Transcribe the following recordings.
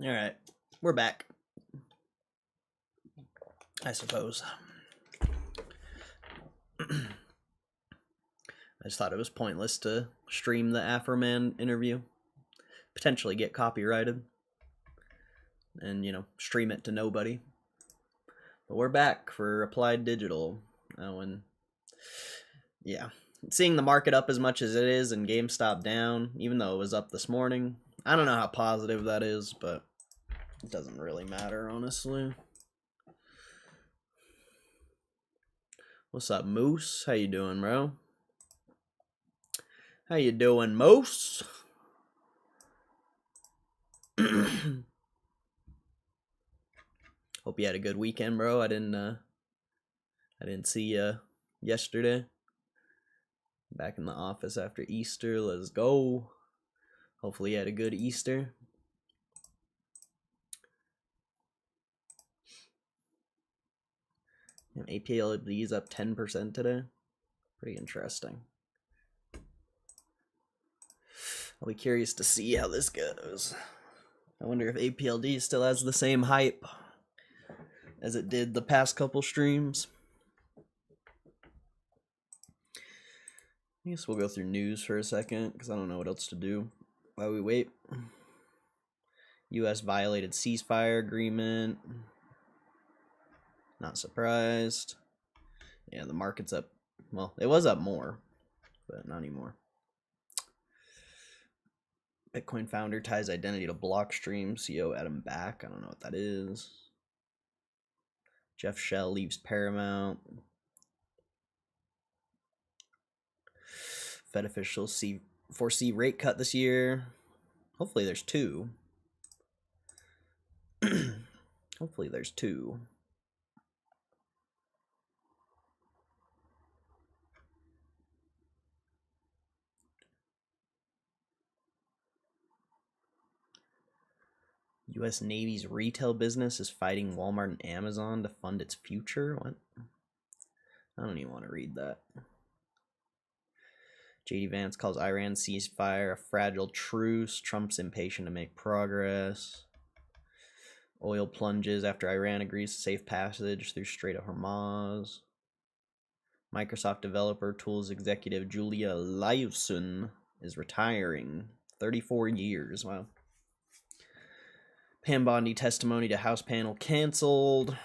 All right, we're back. I suppose. I just thought it was pointless to stream the Afroman interview, potentially get copyrighted, and, you know, stream it to nobody. But we're back for Applied Digital. Oh, and yeah, seeing the market up as much as it is and GameStop down, even though it was up this morning, I don't know how positive that is, but it doesn't really matter, honestly. What's up, Moose? How you doing, bro? How you doing, Moose? Hope you had a good weekend, bro. I didn't see you yesterday. Back in the office after Easter. Let's go. Hopefully you had a good Easter. Apld up 10% today. Pretty interesting. I'll be curious to see how this goes. I wonder if Apld still has the same hype as it did the past couple streams. I guess we'll go through news for a second, because I don't know what else to do while we wait. U.S. violated ceasefire agreement. Not surprised. Yeah, the market's up. Well, it was up more, but not anymore. Bitcoin founder ties identity to Blockstream. CEO Adam Back. I don't know what that is. Jeff Shell leaves Paramount. Fed officials foresee rate cut this year. Hopefully there's two. Hopefully there's two. U.S. Navy's retail business is fighting Walmart and Amazon to fund its future? What? I don't even want to read that. J.D. Vance calls Iran ceasefire a fragile truce. Trump's impatient to make progress. Oil plunges after Iran agrees to safe passage through Strait of Hormuz. Microsoft developer tools executive Julia Liuson is retiring. 34 years. Wow. Pam Bondi testimony to House panel canceled.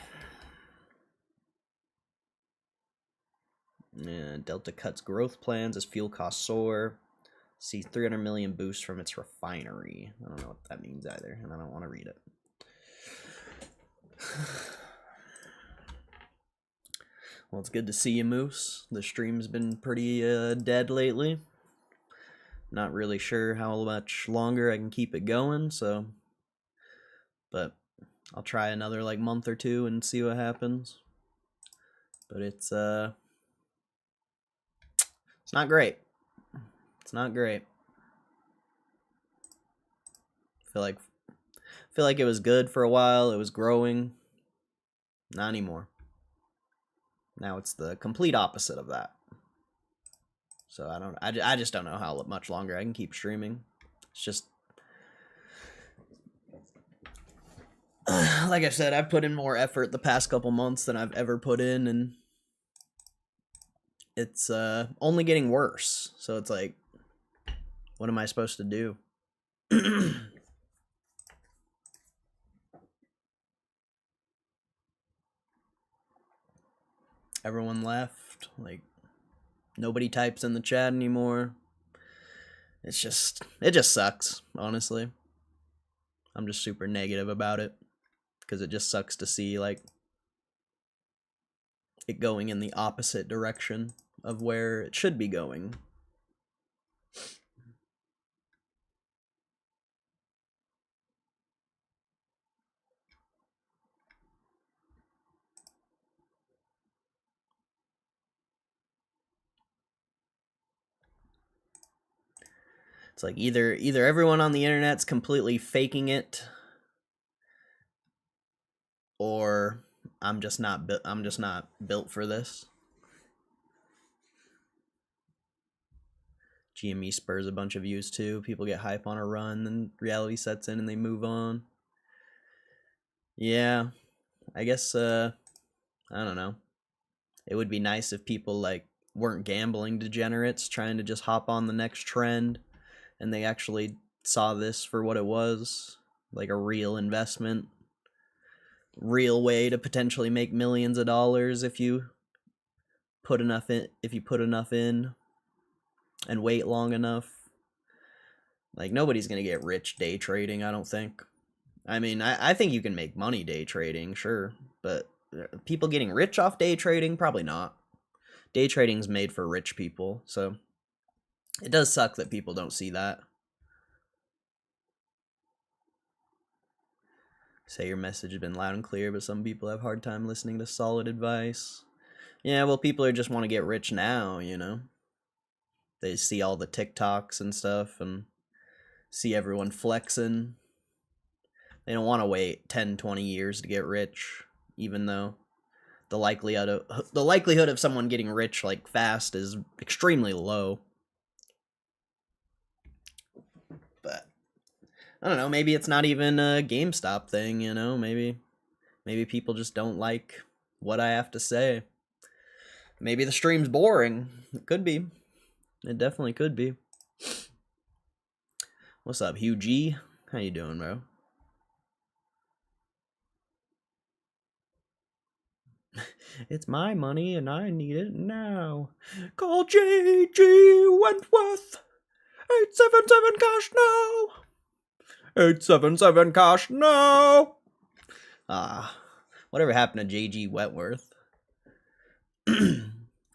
Delta cuts growth plans as fuel costs soar. Sees 300 million boost from its refinery. I don't know what that means either, and I don't want to read it. Well, it's good to see you, Moose. The stream's been pretty dead lately. Not really sure how much longer I can keep it going, so... But I'll try another, like, month or two and see what happens. But it's not great. It's not great. I feel like it was good for a while. It was growing. Not anymore. Now it's the complete opposite of that. So I just don't know how much longer I can keep streaming. It's just, like I said, I've put in more effort the past couple months than I've ever put in, and it's only getting worse. So it's like, what am I supposed to do? Everyone left. Like, nobody types in the chat anymore. It just sucks, honestly. I'm just super negative about it, because it just sucks to see, like, it going in the opposite direction of where it should be going. It's like either everyone on the internet's completely faking it, or I'm just not built for this. GME spurs a bunch of views too. People get hype on a run, then reality sets in and they move on. Yeah, I guess, I don't know. It would be nice if people, like, weren't gambling degenerates trying to just hop on the next trend and they actually saw this for what it was, like a real investment, real way to potentially make millions of dollars if you put enough in and wait long enough. Like, nobody's gonna get rich day trading, I don't think. I mean, I think you can make money day trading, sure, but people getting rich off day trading, probably not. Day trading's made for rich people, so it does suck that people don't see that. Say your message has been loud and clear, but some people have a hard time listening to solid advice. Yeah, well, people are just want to get rich now, you know? They see all the TikToks and stuff and see everyone flexing. They don't want to wait 10, 20 years to get rich, even though the likelihood of someone getting rich like fast is extremely low. But I don't know, maybe it's not even a GameStop thing, you know? Maybe people just don't like what I have to say. Maybe the stream's boring. It could be. It definitely could be. What's up, Hugh G? How you doing, bro? It's my money and I need it now. Call J.G. Wentworth. 877 cash now. 877 cash now. Whatever happened to J.G. Wentworth?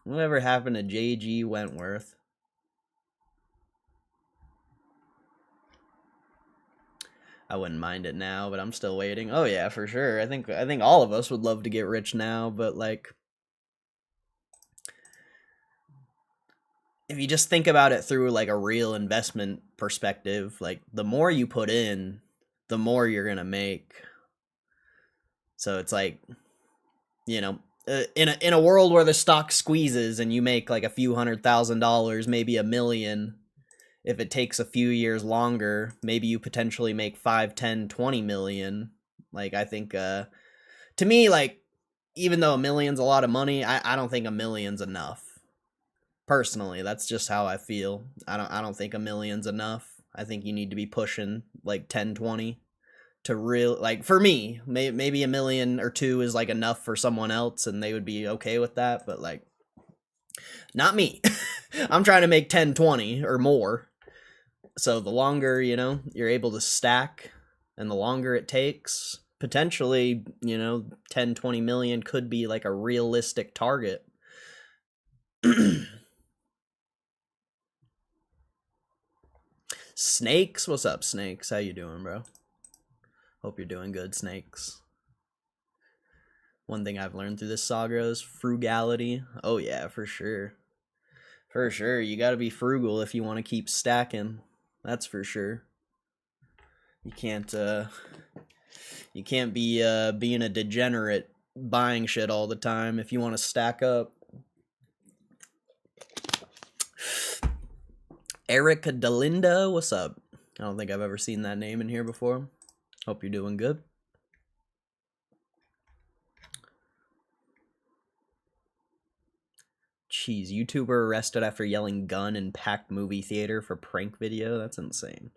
Whatever happened to J.G. Wentworth? I wouldn't mind it now, but I'm still waiting. Oh yeah, for sure. I think all of us would love to get rich now, but like, if you just think about it through like a real investment perspective, like the more you put in, the more you're gonna make. So it's like, you know, in a world where the stock squeezes and you make like a few $100,000, maybe $1 million. If it takes a few years longer, maybe you potentially make 5, 10, 20 million. Like, I think, to me, like, even though $1 million's a lot of money, I don't think $1 million's enough. Personally, that's just how I feel. I don't think $1 million's enough. I think you need to be pushing like 10, 20 to real, like, for me, maybe $1 million or 2 is like enough for someone else and they would be okay with that, but like, not me. I'm trying to make 10, 20 or more. So the longer, you know, you're able to stack and the longer it takes, potentially, you know, 10, 20 million could be like a realistic target. Snakes, what's up, Snakes? How you doing, bro? Hope you're doing good, Snakes. One thing I've learned through this saga is frugality. Oh yeah, for sure. For sure, you gotta be frugal if you want to keep stacking. That's for sure. You can't be being a degenerate buying shit all the time if you want to stack up. Eric Delinda, what's up? I don't think I've ever seen that name in here before. Hope you're doing good. Jeez, YouTuber arrested after yelling gun in packed movie theater for prank video? That's insane.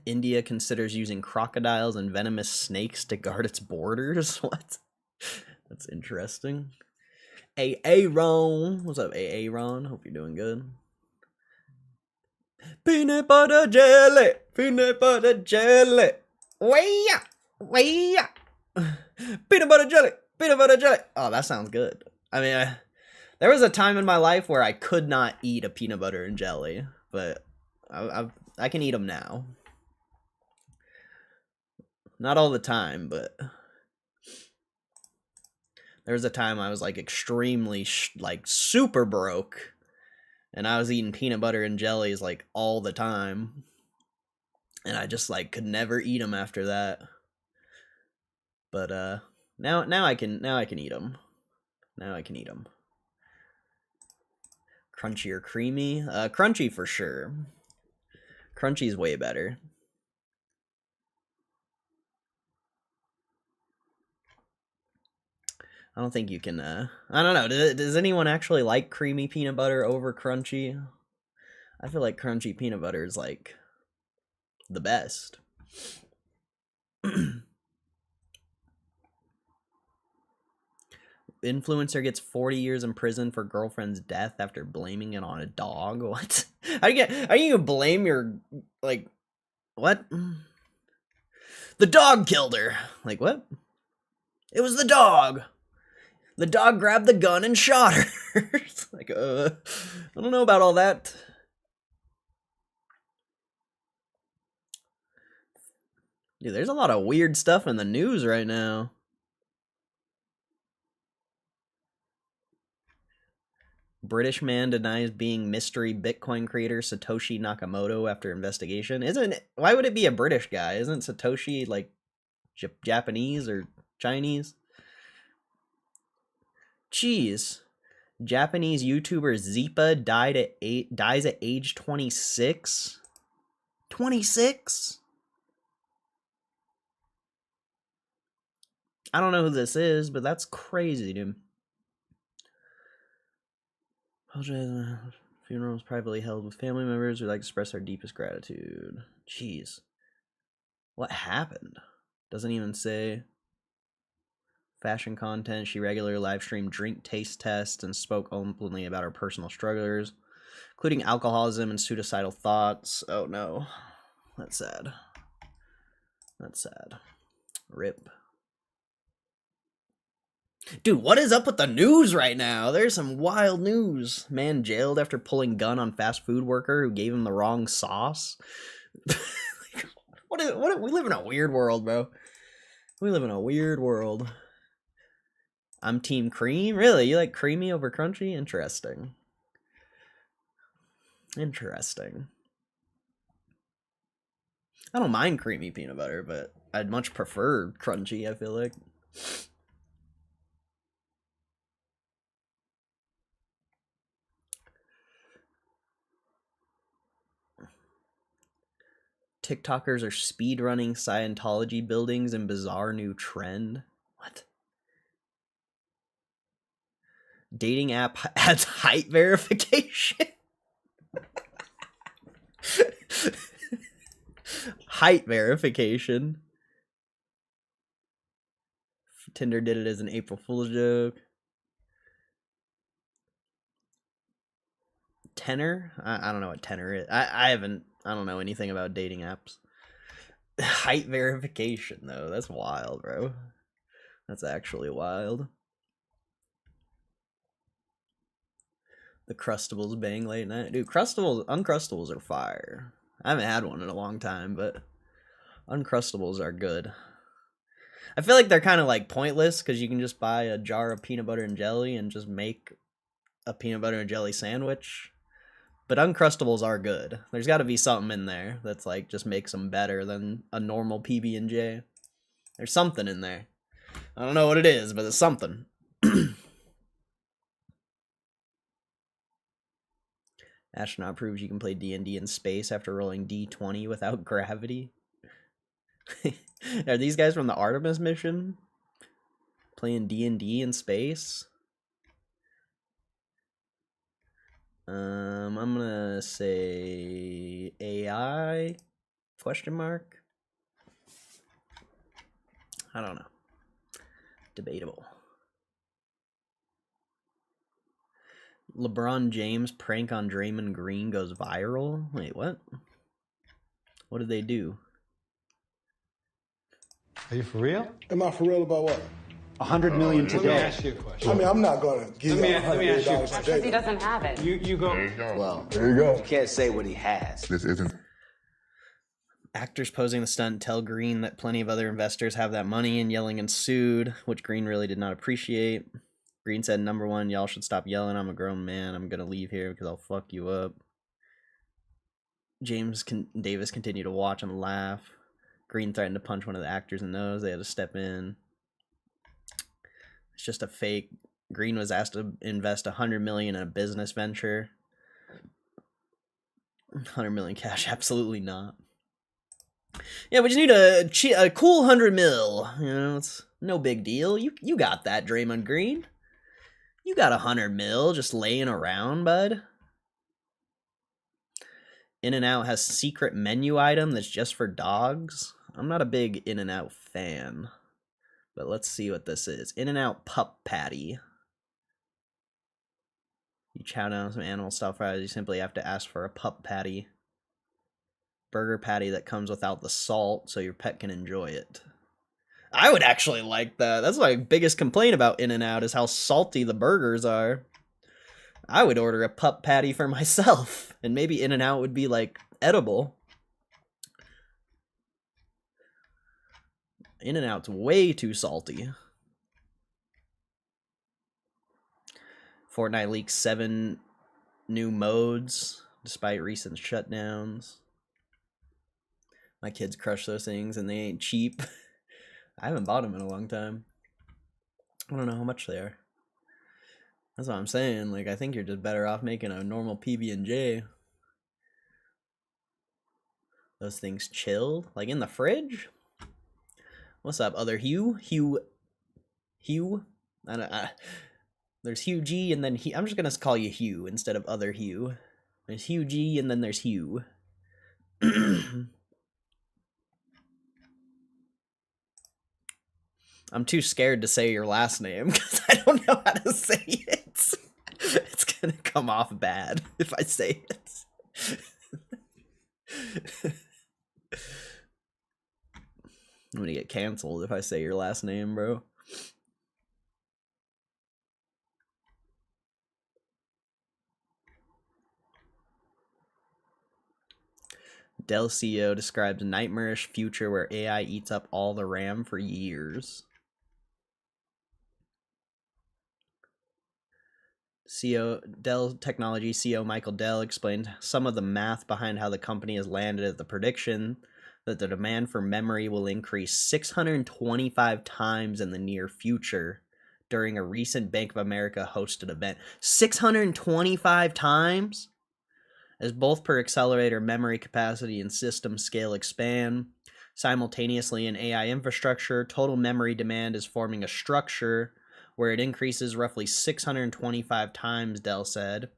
India considers using crocodiles and venomous snakes to guard its borders? What? That's interesting. Aaron. What's up, Aaron? Hope you're doing good. Peanut butter jelly. Peanut butter jelly. Way-ya. Way-ya. Peanut butter jelly. Peanut butter jelly. Oh, that sounds good. I mean, there was a time in my life where I could not eat a peanut butter and jelly, but I can eat them now. Not all the time, but there was a time I was like extremely like super broke, and I was eating peanut butter and jellies like all the time, and I just like could never eat them after that. But now I can eat them. Now I can eat them. Crunchy or creamy? Crunchy for sure. Crunchy's way better. I don't think you can, I don't know. Does anyone actually like creamy peanut butter over crunchy? I feel like crunchy peanut butter is, like, the best. Influencer gets 40 years in prison for girlfriend's death after blaming it on a dog. What? How you blame your, like, what? The dog killed her. Like, what? It was the dog. The dog grabbed the gun and shot her. It's like, I don't know about all that. Dude, there's a lot of weird stuff in the news right now. British man denies being mystery Bitcoin creator Satoshi Nakamoto after investigation. Why would it be a British guy? Isn't Satoshi like Japanese or Chinese? Jeez. Japanese YouTuber Zipa dies at age 26. 26? I don't know who this is, but that's crazy, dude. Funerals privately held with family members. We'd like to express our deepest gratitude. Jeez. What happened? Doesn't even say. Fashion content. She regularly live streamed drink taste tests and spoke openly about her personal struggles, including alcoholism and suicidal thoughts. Oh no. That's sad. That's sad. RIP. Dude, what is up with the news right now? There's some wild news. Man jailed after pulling gun on fast food worker who gave him the wrong sauce. We live in a weird world, bro. We live in a weird world. I'm team cream? Really? You like creamy over crunchy? Interesting. Interesting. I don't mind creamy peanut butter, but I'd much prefer crunchy, I feel like. TikTokers are speedrunning Scientology buildings in bizarre new trend. What? Dating app adds height verification. Height verification. Tinder did it as an April Fool's joke. Tenor? I don't know what tenor is. I don't know anything about dating apps. Height verification, though. That's wild, bro. That's actually wild. The Crustables bang late night. Dude, Uncrustables are fire. I haven't had one in a long time, but Uncrustables are good. I feel like they're kind of like pointless because you can just buy a jar of peanut butter and jelly and just make a peanut butter and jelly sandwich. But Uncrustables are good. There's got to be something in there that's like just makes them better than a normal PB&J. There's something in there. I don't know what it is, but it's something. Astronaut proves you can play D&D in space after rolling D20 without gravity. Are these guys from the Artemis mission? Playing D&D in space? I'm gonna say AI? Question mark? I don't know. Debatable. LeBron James prank on Draymond Green goes viral? Wait, what? What did they do? Are you for real? Am I for real about what? 100 million today. Let me ask you a question. I mean, I'm not going to give you Let me ask you a question. Because he doesn't have it. You go. Well, There you go. you can't say what he has. This isn't. Actors posing the stunt tell Green that plenty of other investors have that money and yelling ensued, which Green really did not appreciate. Green said, "Number one, y'all should stop yelling. I'm a grown man. I'm going to leave here because I'll fuck you up." Davis continued to watch and laugh. Green threatened to punch one of the actors in the nose. They had to step in. It's just a fake. Green was asked to invest $100 million in a business venture. 100 million cash, absolutely not. Yeah, we just need a cool 100 mil. You know, it's no big deal. You got that, Draymond Green. You got 100 mil just laying around, bud. In-N-Out has secret menu item that's just for dogs. I'm not a big In-N-Out fan, but let's see what this is. In-N-Out pup patty. You chow down some animal stuff fries. You simply have to ask for a pup patty. Burger patty that comes without the salt, so your pet can enjoy it. I would actually like that. That's my biggest complaint about In-N-Out is how salty the burgers are. I would order a pup patty for myself, and maybe In-N-Out would be like edible. In-N-Out's way too salty. Fortnite leaks 7 new modes despite recent shutdowns. My kids crush those things and they ain't cheap. I haven't bought them in a long time. I don't know how much they are. That's what I'm saying. Like, I think you're just better off making a normal PB&J. Those things chill, like in the fridge. What's up, other Hugh? Hugh. There's Hugh G, and then I'm just gonna call you Hugh instead of other Hugh. There's Hugh G, and then there's Hugh. I'm too scared to say your last name because I don't know how to say it. It's gonna come off bad if I say it. I'm gonna get canceled if I say your last name, bro. Dell CEO describes nightmarish future where AI eats up all the RAM for years. Dell Technology CEO Michael Dell explained some of the math behind how the company has landed at the prediction that the demand for memory will increase 625 times in the near future during a recent Bank of America hosted event. 625 times? As both per accelerator memory capacity and system scale expand simultaneously in AI infrastructure, total memory demand is forming a structure where it increases roughly 625 times, Dell said.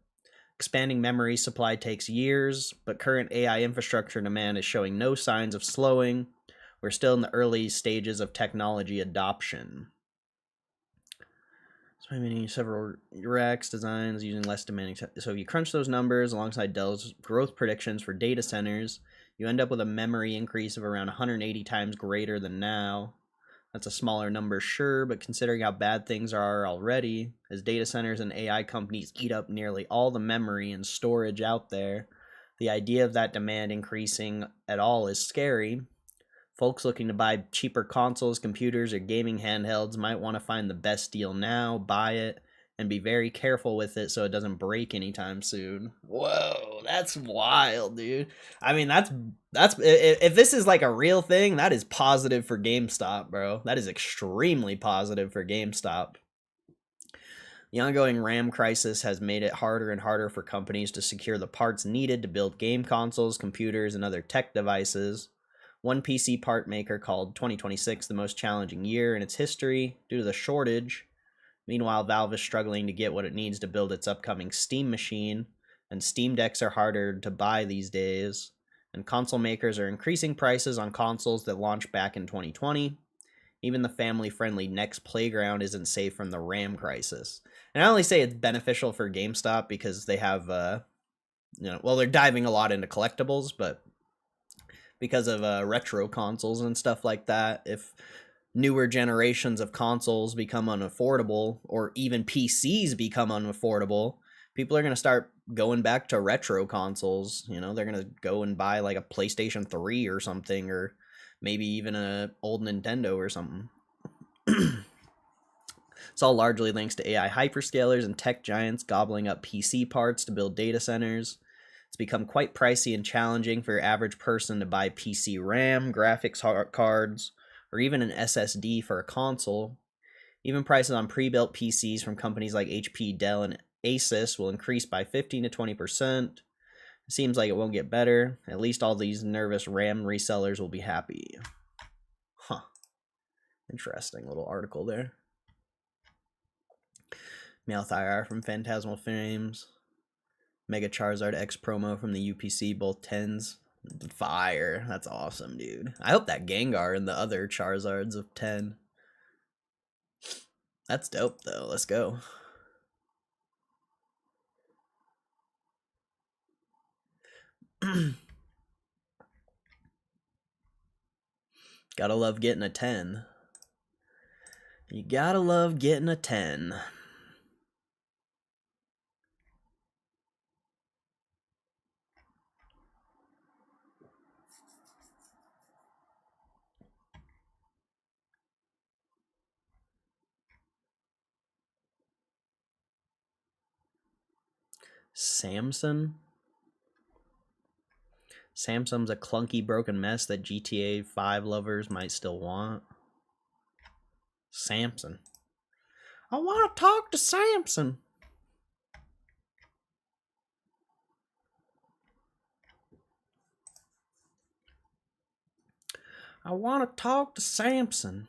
Expanding memory supply takes years, but current AI infrastructure demand is showing no signs of slowing. We're still in the early stages of technology adoption. So I mean, several racks designs using less demanding. So if you crunch those numbers alongside Dell's growth predictions for data centers, you end up with a memory increase of around 180 times greater than now. That's a smaller number, sure, but considering how bad things are already, as data centers and AI companies eat up nearly all the memory and storage out there, the idea of that demand increasing at all is scary. Folks looking to buy cheaper consoles, computers, or gaming handhelds might want to find the best deal now, buy it, and be very careful with it so it doesn't break anytime soon. Whoa, that's wild, dude. I mean, that's if this is like a real thing, that is positive for GameStop, bro. That is extremely positive for GameStop. The ongoing RAM crisis has made it harder and harder for companies to secure the parts needed to build game consoles, computers, and other tech devices. One PC part maker called 2026 the most challenging year in its history due to the shortage. Meanwhile, Valve is struggling to get what it needs to build its upcoming Steam machine, and Steam Decks are harder to buy these days, and console makers are increasing prices on consoles that launched back in 2020. Even the family-friendly Next Playground isn't safe from the RAM crisis. And I only say it's beneficial for GameStop because they have, well, they're diving a lot into collectibles, but because of retro consoles and stuff like that, if newer generations of consoles become unaffordable, or even PCs become unaffordable, people are going to start going back to retro consoles. You know, they're going to go and buy like a PlayStation 3 or something, or maybe even a old Nintendo or something. It's all largely thanks to AI hyperscalers and tech giants gobbling up PC parts to build data centers. It's become quite pricey and challenging for your average person to buy PC RAM, graphics cards, or even an SSD for a console. Even prices on pre-built PCs from companies like HP, Dell, and Asus will increase by 15 to 20%. Seems like it won't get better. At least all these nervous RAM resellers will be happy. Huh. Interesting little article there. Meowth IR from Phantasmal Frames. Mega Charizard X promo from the UPC, both 10s. Fire. That's awesome, dude. I hope that Gengar and the other Charizards of 10. That's dope, though. Let's go. Gotta love getting a 10. You gotta love getting a 10. Samson? Samsung's a clunky broken mess that GTA 5 lovers might still want. Samson. I want to talk to Samson. I want to talk to Samson.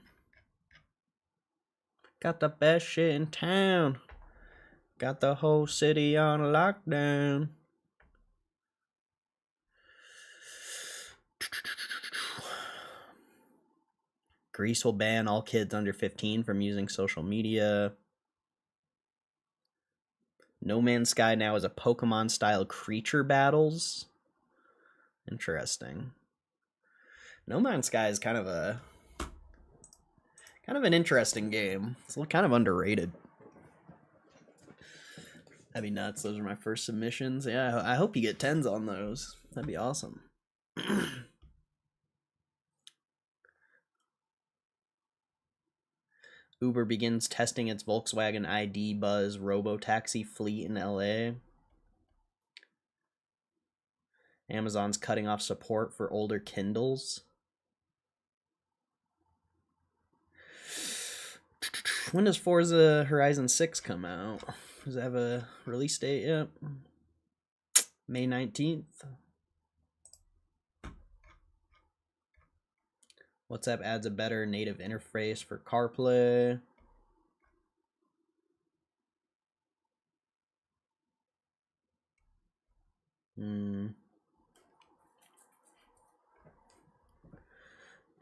Got the best shit in town. Got the whole city on lockdown. Greece will ban all kids under 15 from using social media. No Man's Sky now is a Pokemon-style creature battles. Interesting. No Man's Sky is kind of an interesting game. It's kind of underrated. That'd be nuts. Those are my first submissions. Yeah, I hope you get 10s on those. That'd be awesome. Uber begins testing its Volkswagen ID Buzz robo-taxi fleet in LA. Amazon's cutting off support for older Kindles. When does Forza Horizon 6 come out? Does it have a release date yet? May 19th. WhatsApp adds a better native interface for CarPlay.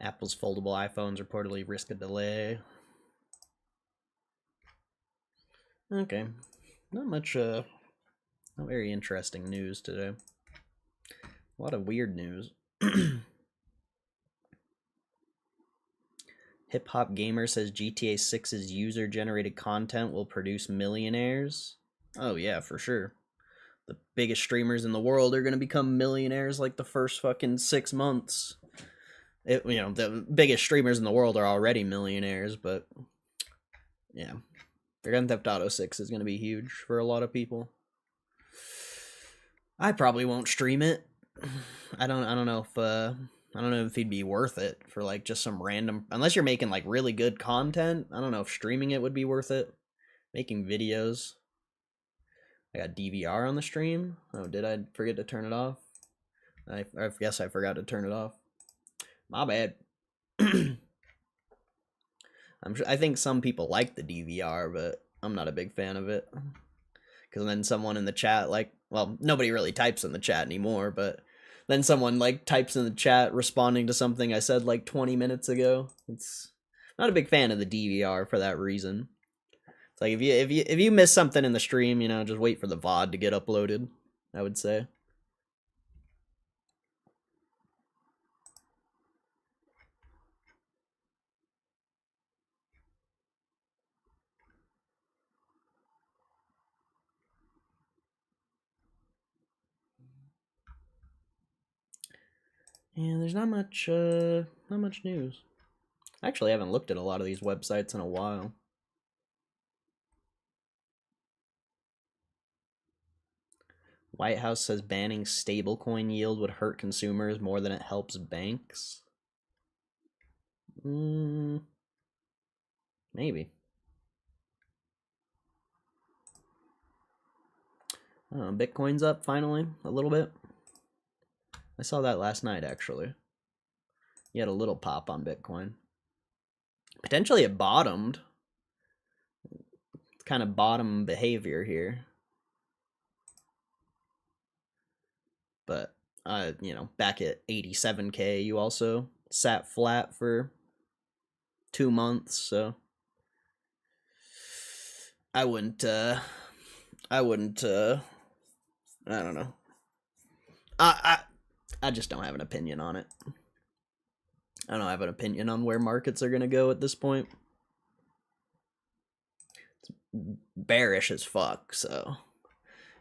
Apple's foldable iPhones reportedly risk a delay. Okay. Not much, not very interesting news today. A lot of weird news. Hip Hop Gamer says GTA 6's user-generated content will produce millionaires. Oh yeah, for sure. The biggest streamers in the world are going to become millionaires like the first fucking 6 months. The biggest streamers in the world are already millionaires, but yeah. Grand Theft Auto 6 is going to be huge for a lot of people. I probably won't stream it. I don't know if it'd be worth it for like just some random, unless you're making like really good content. I don't know if streaming it would be worth it. Making videos. I got DVR on the stream. Oh, did I forget to turn it off? I guess I forgot to turn it off. My bad. I think some people like the DVR, but I'm not a big fan of it. Because then someone in the chat, like, well, nobody really types in the chat anymore, but then someone like types in the chat responding to something I said like 20 minutes ago. It's not a big fan of the DVR for that reason. It's like if you miss something in the stream, just wait for the VOD to get uploaded, I would say. Yeah, there's not much news. Actually, I haven't looked at a lot of these websites in a while. White House says banning stablecoin yield would hurt consumers more than it helps banks. Maybe. Bitcoin's up finally a little bit. I saw that last night, actually. You had a little pop on Bitcoin. Potentially it bottomed. It's kind of bottom behavior here. But, you know, back at 87K, you also sat flat for 2 months, so I wouldn't, I don't know. I just don't have an opinion on it. I don't have an opinion on where markets are going to go at this point. It's bearish as fuck, so,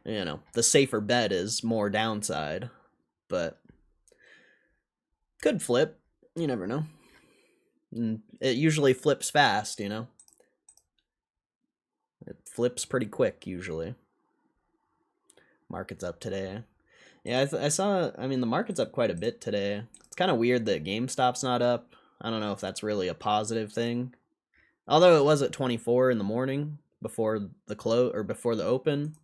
you know, the safer bet is more downside, but could flip. You never know. And it usually flips fast, you know? It flips pretty quick, usually. Market's up today. Yeah, I saw, I mean, the market's up quite a bit today. It's kind of weird that GameStop's not up. I don't know if that's really a positive thing. Although it was at 24 in the morning before the close or before the open.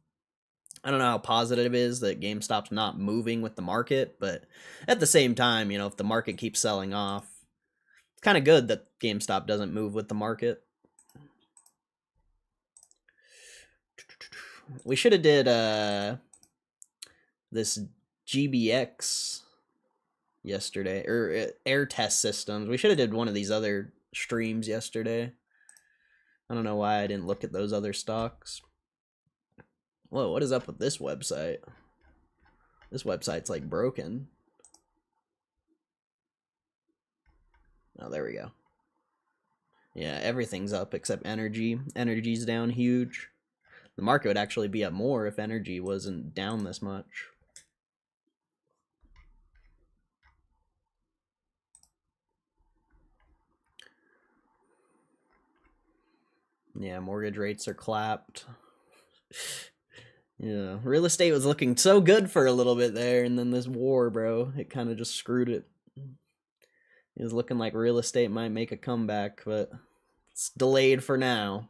I don't know how positive it is that GameStop's not moving with the market, but at the same time, you know, if the market keeps selling off, it's kind of good that GameStop doesn't move with the market. We should have did this GBX yesterday, or air test systems. We should have did one of these other streams yesterday. I don't know why I didn't look at those other stocks. Whoa, what is up with this website? This website's like broken. Oh, there we go. Yeah, everything's up except energy. Energy's down huge. The market would actually be up more if energy wasn't down this much. Yeah, mortgage rates are clapped. Yeah, real estate was looking so good for a little bit there, and then this war, bro, it kind of just screwed it. It was looking like real estate might make a comeback, but it's delayed for now.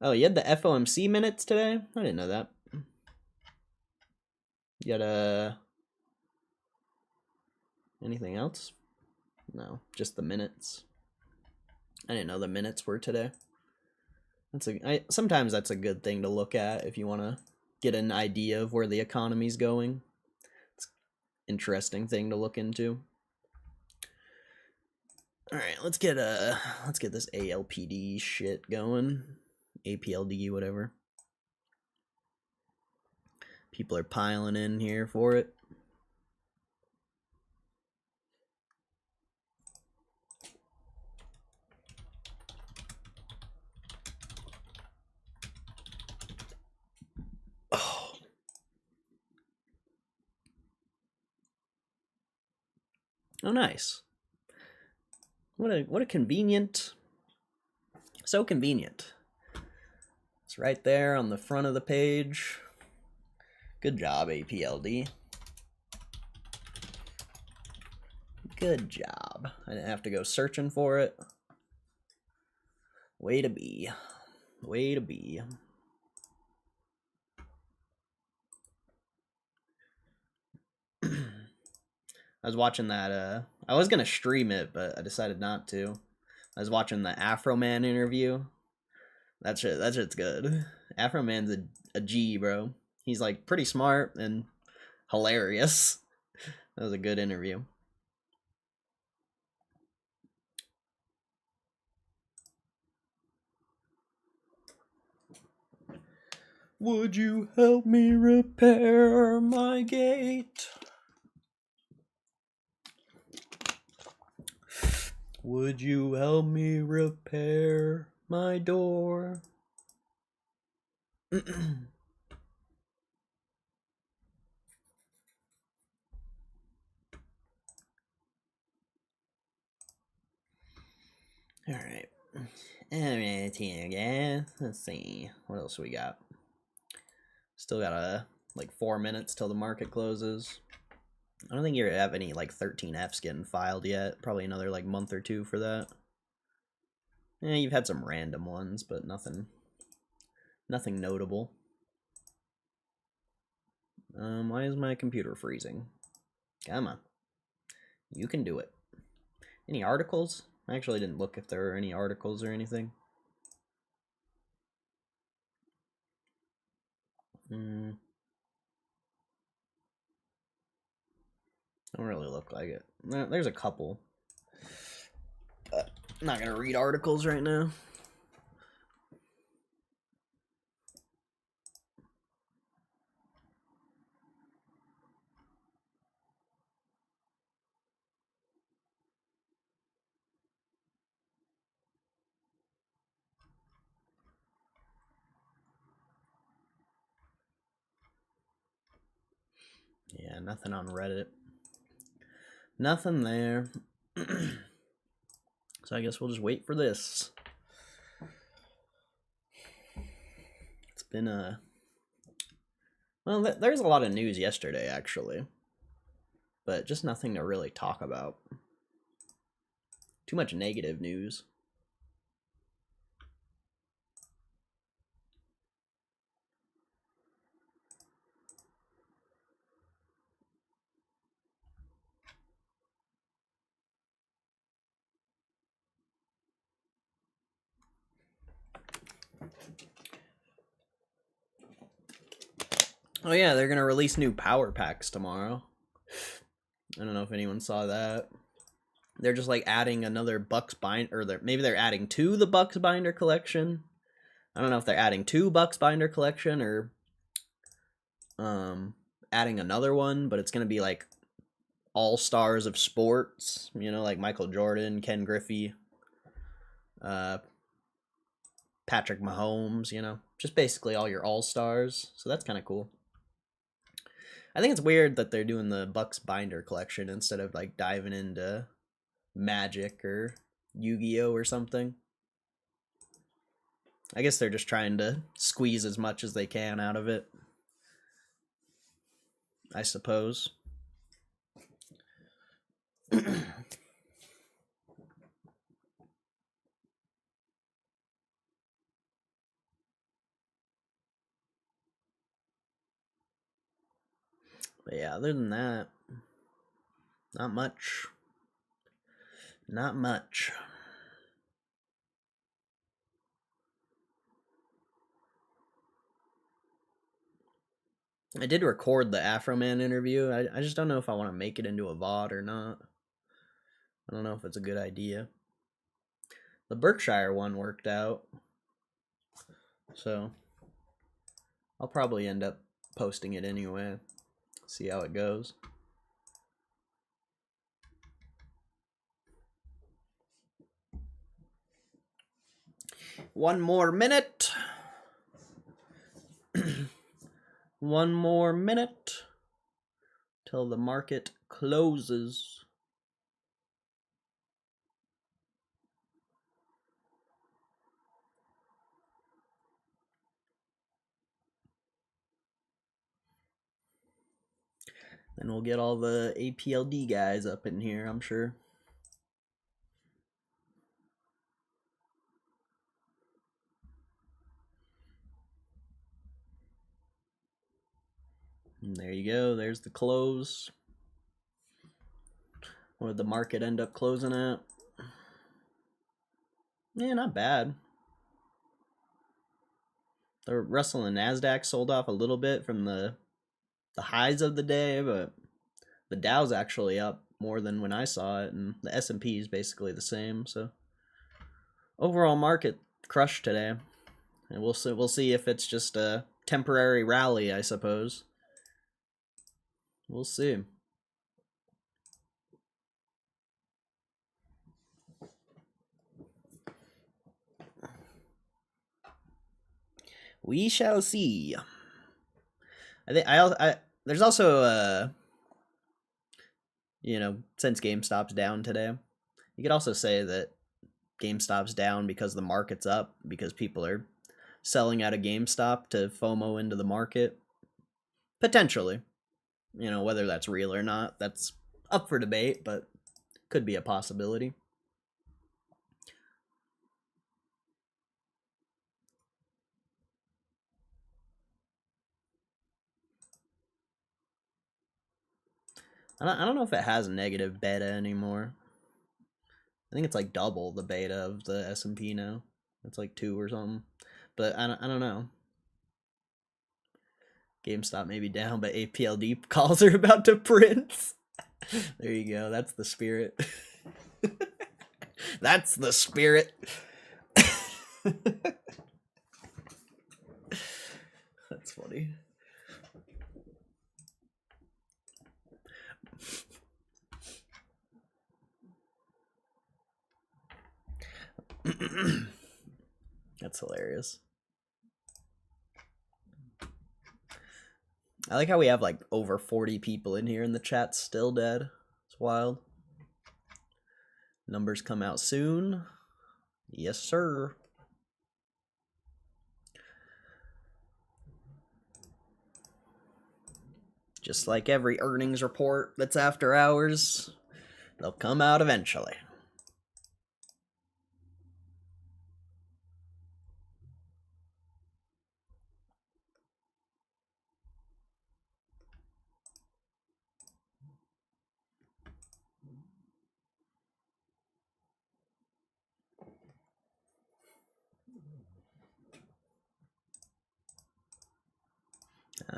Oh, you had the FOMC minutes today? I didn't know that. You got anything else? No, just the minutes. I didn't know the minutes were today. Sometimes that's a good thing to look at if you want to get an idea of where the economy's going. It's an interesting thing to look into. All right, let's get this ALPD shit going. APLD, whatever. People are piling in here for it. Oh. Oh, nice. What a convenient. So convenient. It's right there on the front of the page. Good job, APLD. Good job. I didn't have to go searching for it. Way to be. Way to be. I was watching that, I was gonna stream it, but I decided not to. I was watching the Afro Man interview. That shit's good. Afro Man's a G, bro. He's like pretty smart and hilarious. That was a good interview. Would you help me repair my gate? Would you help me repair my door? Alright. Alright, here, let's see. What else we got? Still got like 4 minutes till the market closes. I don't think you have any like 13Fs getting filed yet. Probably another like month or two for that. Yeah, you've had some random ones, but nothing notable. Why is my computer freezing? Come on. You can do it. Any articles? I actually didn't look if there were any articles or anything. Don't really look like it. There's a couple. But I'm not going to read articles right now. Yeah, nothing on Reddit. Nothing there. So I guess we'll just wait for this. It's been a... Well, there's a lot of news yesterday, actually. But just nothing to really talk about. Too much negative news. Oh yeah, they're gonna release new power packs tomorrow. I don't know if anyone saw that. They're just like adding another Bucks binder, or maybe they're adding to the Bucks binder collection. I don't know if they're adding to Bucks binder collection or adding another one, but it's gonna be like all stars of sports. You know, like Michael Jordan, Ken Griffey, Patrick Mahomes. You know, just basically all your all stars. So that's kind of cool. I think it's weird that they're doing the Bucks binder collection instead of like diving into Magic or Yu-Gi-Oh or something. I guess they're just trying to squeeze as much as they can out of it, I suppose. But yeah, other than that, not much. Not much. I did record the Afro Man interview. I just don't know if I want to make it into a VOD or not. I don't know if it's a good idea. The Berkshire one worked out. So I'll probably end up posting it anyway. See how it goes. One more minute. One more minute till the market closes. Then we'll get all the APLD guys up in here, I'm sure. And there you go. There's the close. What did the market end up closing at? Yeah, not bad. The Russell and Nasdaq sold off a little bit from the highs of the day, but the Dow's actually up more than when I saw it, and the S&P is basically the same. So overall market crushed today, and we'll see if it's just a temporary rally, I suppose. We'll see. We shall see. I think I there's also you know, since GameStop's down today, you could also say that GameStop's down because the market's up, because people are selling out of GameStop to FOMO into the market. Potentially. You know, whether that's real or not, that's up for debate, but could be a possibility. I don't know if it has negative beta anymore. I think it's like double the beta of the S&P now. It's like 2 or something. But I don't know. GameStop may be down, but APLD calls are about to print. There you go. That's the spirit. That's the spirit. That's funny. That's hilarious. I like how we have like over 40 people in here and the chat's still dead. It's wild. Numbers come out soon. Yes, sir. Just like every earnings report that's after hours, they'll come out eventually.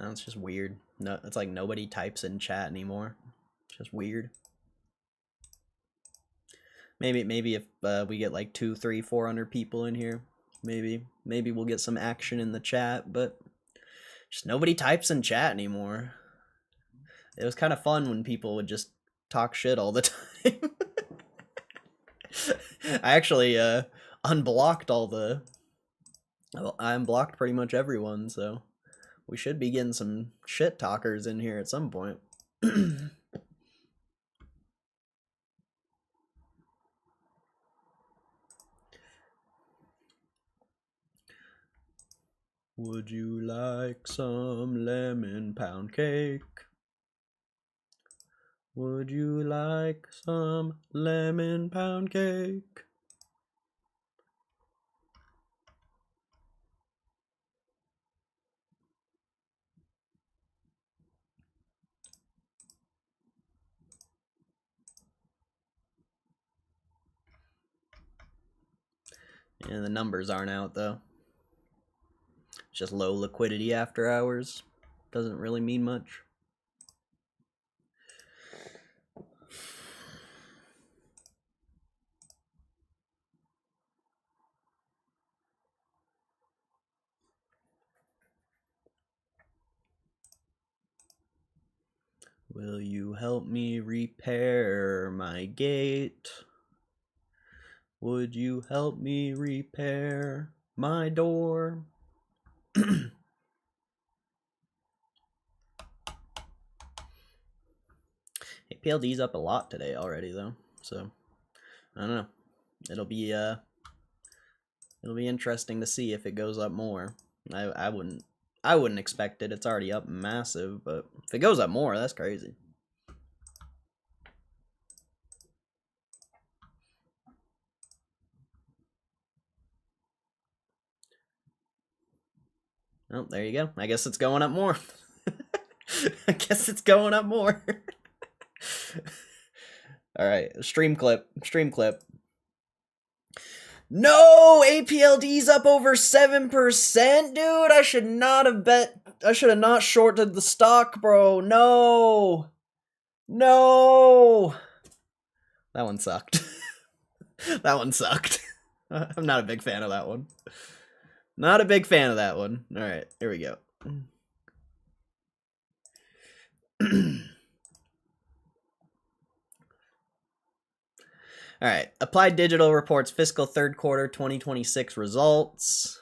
It's just weird. No, it's like nobody types in chat anymore. It's just weird. Maybe if we get like 200, 300, 400 people in here, maybe we'll get some action in the chat. But just nobody types in chat anymore. It was kind of fun when people would just talk shit all the time. I actually unblocked all the. Well, I unblocked pretty much everyone, so we should be getting some shit talkers in here at some point. Would you like some lemon pound cake? Would you like some lemon pound cake? And the numbers aren't out though. It's just low liquidity after hours. Doesn't really mean much. Will you help me repair my gate? Would you help me repair my door? APLD's up a lot today already though, so I don't know. It'll be interesting to see if it goes up more. I wouldn't expect it. It's already up massive, but if it goes up more, that's crazy. Oh, there you go. I guess it's going up more. I guess it's going up more. All right, stream clip. No, APLD's up over 7%, dude. I should not have bet. I should have not shorted the stock, bro. No. That one sucked. That one sucked. I'm not a big fan of that one. Not a big fan of that one. All right, here we go. All right, Applied Digital reports fiscal third quarter 2026 results.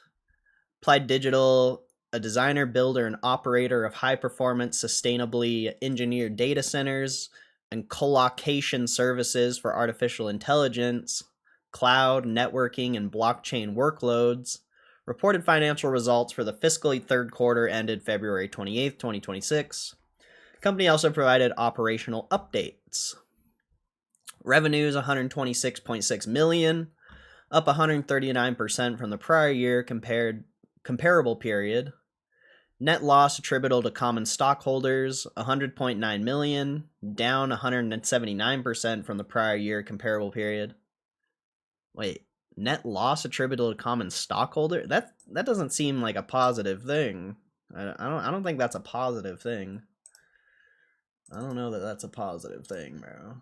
Applied Digital, a designer, builder, and operator of high-performance, sustainably engineered data centers and colocation services for artificial intelligence, cloud, networking, and blockchain workloads, reported financial results for the fiscal third quarter ended February 28th, 2026. The company also provided operational updates. Revenues $126.6 million, up 139% from the prior year comparable period. Net loss attributable to common stockholders, $100.9 million, down 179% from the prior year comparable period. Wait, net loss attributable to common stockholder? That doesn't seem like a positive thing. I don't think that's a positive thing. I don't know that that's a positive thing, bro.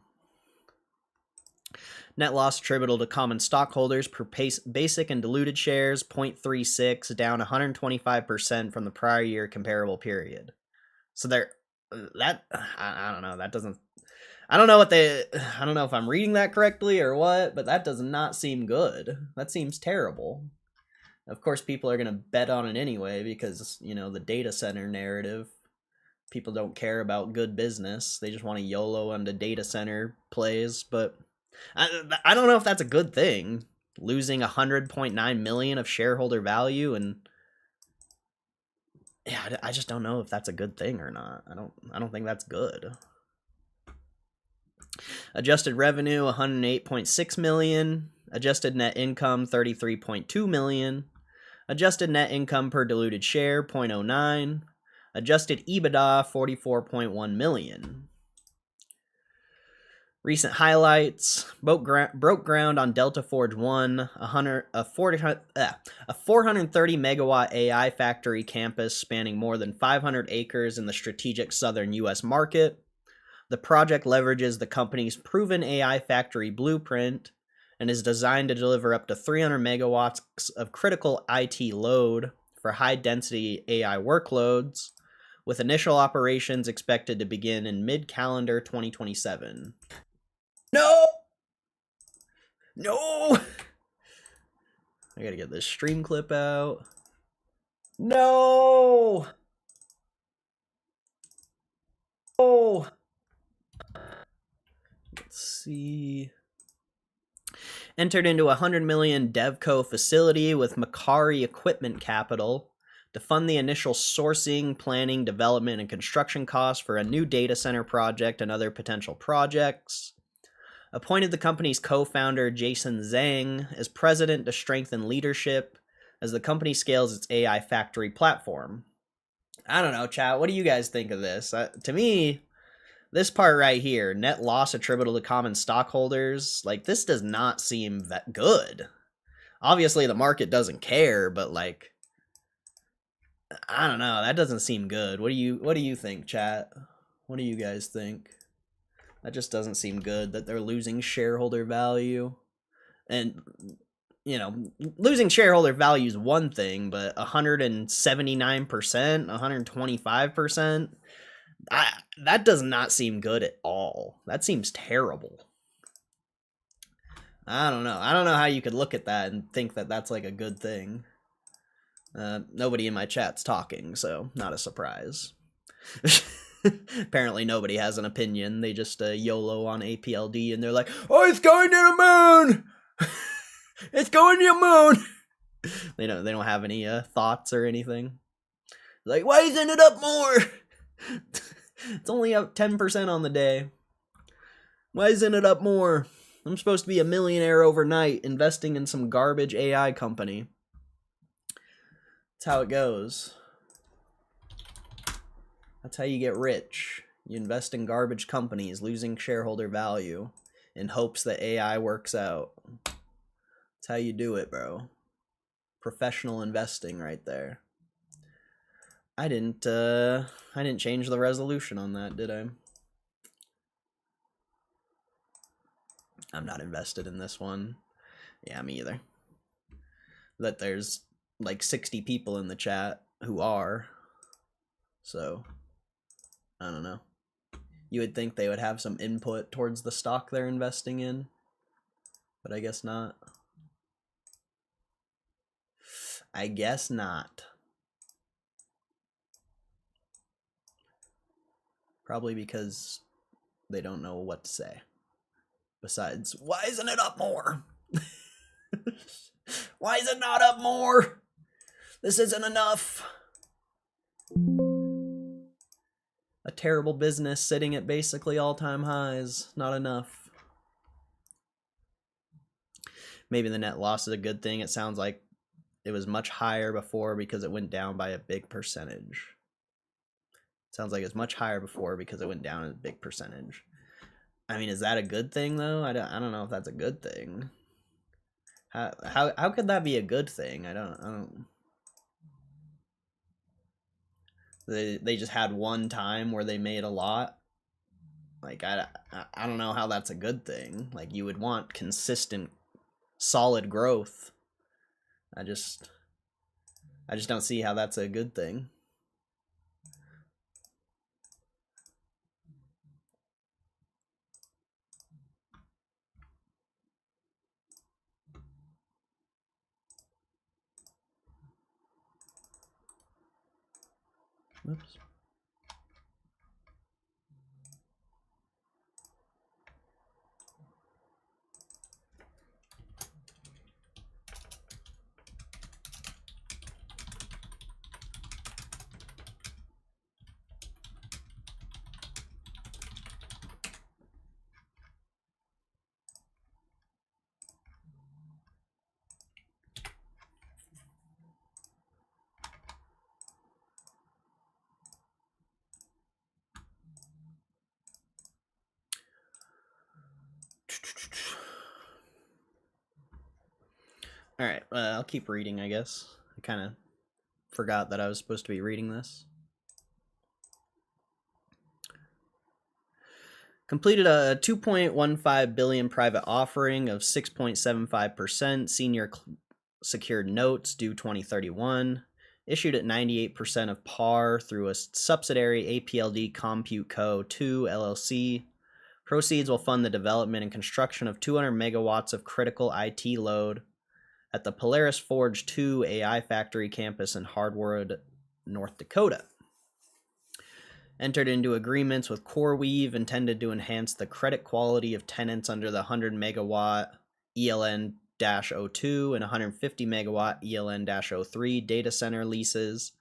Net loss attributable to common stockholders per basic and diluted shares, 0.36, down 125% from the prior year comparable period. So I don't know, that doesn't, I don't know if I'm reading that correctly or what, but that does not seem good. That seems terrible. Of course, people are going to bet on it anyway because, the data center narrative. People don't care about good business. They just want to YOLO on the data center plays, but I don't know if that's a good thing. Losing 100.9 million of shareholder value, and yeah, I just don't know if that's a good thing or not. I don't think that's good. Adjusted revenue 108.6 million, adjusted net income 33.2 million, adjusted net income per diluted share 0.09, adjusted EBITDA 44.1 million. Recent highlights: broke ground on Delta Forge 1, a 430 megawatt AI factory campus spanning more than 500 acres in the strategic southern U.S. market. The project leverages the company's proven AI factory blueprint and is designed to deliver up to 300 megawatts of critical IT load for high-density AI workloads, with initial operations expected to begin in mid-calendar 2027. No! I gotta get this stream clip out. No! Oh! Let's see. Entered into a $100 million DevCo facility with Macari Equipment Capital to fund the initial sourcing, planning, development, and construction costs for a new data center project and other potential projects. Appointed the company's co-founder Jason Zhang as president to strengthen leadership as the company scales its AI factory platform. I don't know, chat. What do you guys think of this? To me, this part right here, net loss attributable to common stockholders, like, this does not seem that good. Obviously, the market doesn't care, but, like, I don't know. That doesn't seem good. What do you think, chat? What do you guys think? That just doesn't seem good that they're losing shareholder value. And, losing shareholder value is one thing, but 179%, 125%, that does not seem good at all. That seems terrible. I don't know. I don't know how you could look at that and think that that's like a good thing. Nobody in my chat's talking, so not a surprise. Apparently nobody has an opinion. They just YOLO on APLD and they're like, oh, it's going to the moon! It's going to the moon! They don't have any thoughts or anything. Like, why isn't it up more? It's only up 10% on the day. Why isn't it up more? I'm supposed to be a millionaire overnight investing in some garbage AI company. That's how it goes. That's how you get rich. You invest in garbage companies, losing shareholder value in hopes that AI works out. That's how you do it, bro. Professional investing right there. I didn't change the resolution on that, did I? I'm not invested in this one. Yeah, me either. That there's like 60 people in the chat who are. So, I don't know. You would think they would have some input towards the stock they're investing in, but I guess not. I guess not. Probably because they don't know what to say. Besides, why isn't it up more? Why is it not up more? This isn't enough. A terrible business sitting at basically all-time highs. Not enough. Maybe the net loss is a good thing. It sounds like it was much higher before because it went down by a big percentage. Sounds like it's much higher before because it went down a big percentage. I mean, is that a good thing though? I don't know if that's a good thing. How could that be a good thing? I don't. They just had one time where they made a lot. Like I don't know how that's a good thing. Like you would want consistent, solid growth. I just don't see how that's a good thing. Oops. All right, I'll keep reading, I guess. I kind of forgot that I was supposed to be reading this. Completed a 2.15 billion private offering of 6.75% senior secured notes due 2031. Issued at 98% of par through a subsidiary Apld Compute Co. 2 LLC. Proceeds will fund the development and construction of 200 megawatts of critical IT load at the Polaris Forge 2 AI Factory campus in Hardwood, North Dakota. Entered into agreements with CoreWeave intended to enhance the credit quality of tenants under the 100 megawatt ELN-02 and 150 megawatt ELN-03 data center leases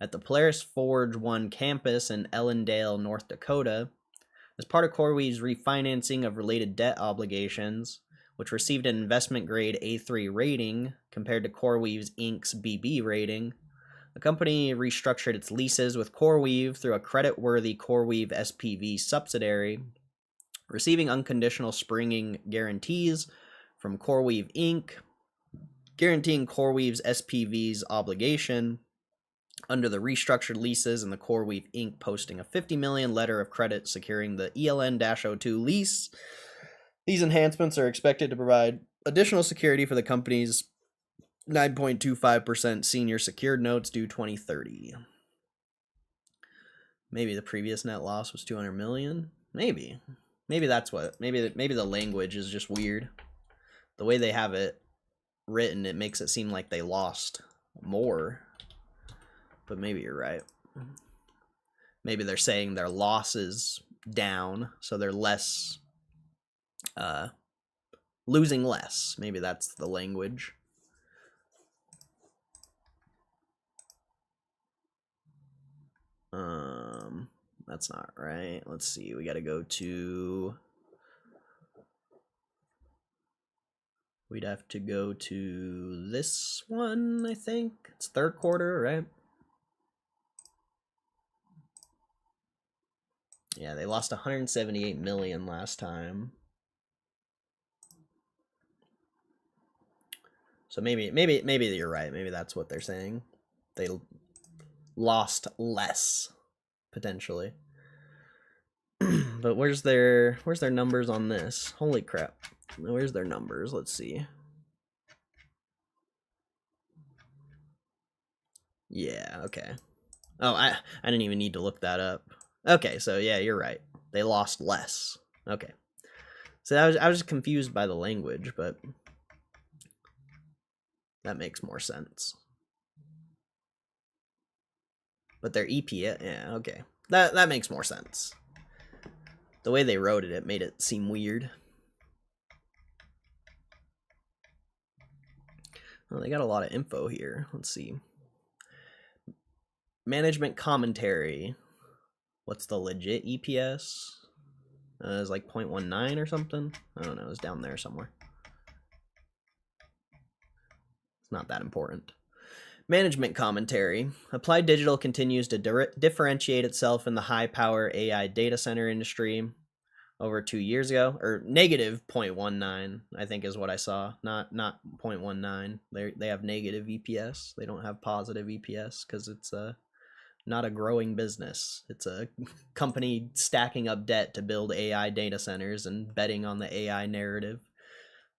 at the Polaris Forge 1 campus in Ellendale, North Dakota. As part of CoreWeave's refinancing of related debt obligations, which received an investment-grade A3 rating compared to CoreWeave's Inc.'s BB rating, the company restructured its leases with CoreWeave through a credit-worthy CoreWeave SPV subsidiary, receiving unconditional springing guarantees from CoreWeave Inc., guaranteeing CoreWeave's SPV's obligation under the restructured leases, and the CoreWeave Inc. posting a $50 million letter of credit securing the ELN-02 lease. These enhancements are expected to provide additional security for the company's 9.25% senior secured notes due 2030. Maybe the previous net loss was 200 million. Maybe that's what. Maybe the language is just weird. The way they have it written, it makes it seem like they lost more. But maybe you're right. Maybe they're saying their loss is down, so they're less losing less. Maybe that's the language. That's not right. Let's see. We got to go to. We'd have to go to this one, I think. It's third quarter, right? Yeah, they lost 178 million last time. So maybe you're right. Maybe that's what they're saying. They lost less potentially. But where's their numbers on this? Holy crap. Where's their numbers? Let's see. Yeah, okay. Oh, I didn't even need to look that up. Okay, so yeah, you're right. They lost less. Okay. So I was confused by the language, but that makes more sense. But their EPS, yeah, okay. That makes more sense. The way they wrote it, it made it seem weird. Well, they got a lot of info here. Let's see. Management commentary. What's the legit EPS? It's like 0.19 or something. I don't know. It's down there somewhere. It's not that important. Management commentary. Applied Digital continues to differentiate itself in the high-power AI data center industry. Over 2 years ago, or negative 0.19, I think is what I saw. Not 0.19. They have negative EPS. They don't have positive EPS because it's not a growing business. It's a company stacking up debt to build AI data centers and betting on the AI narrative.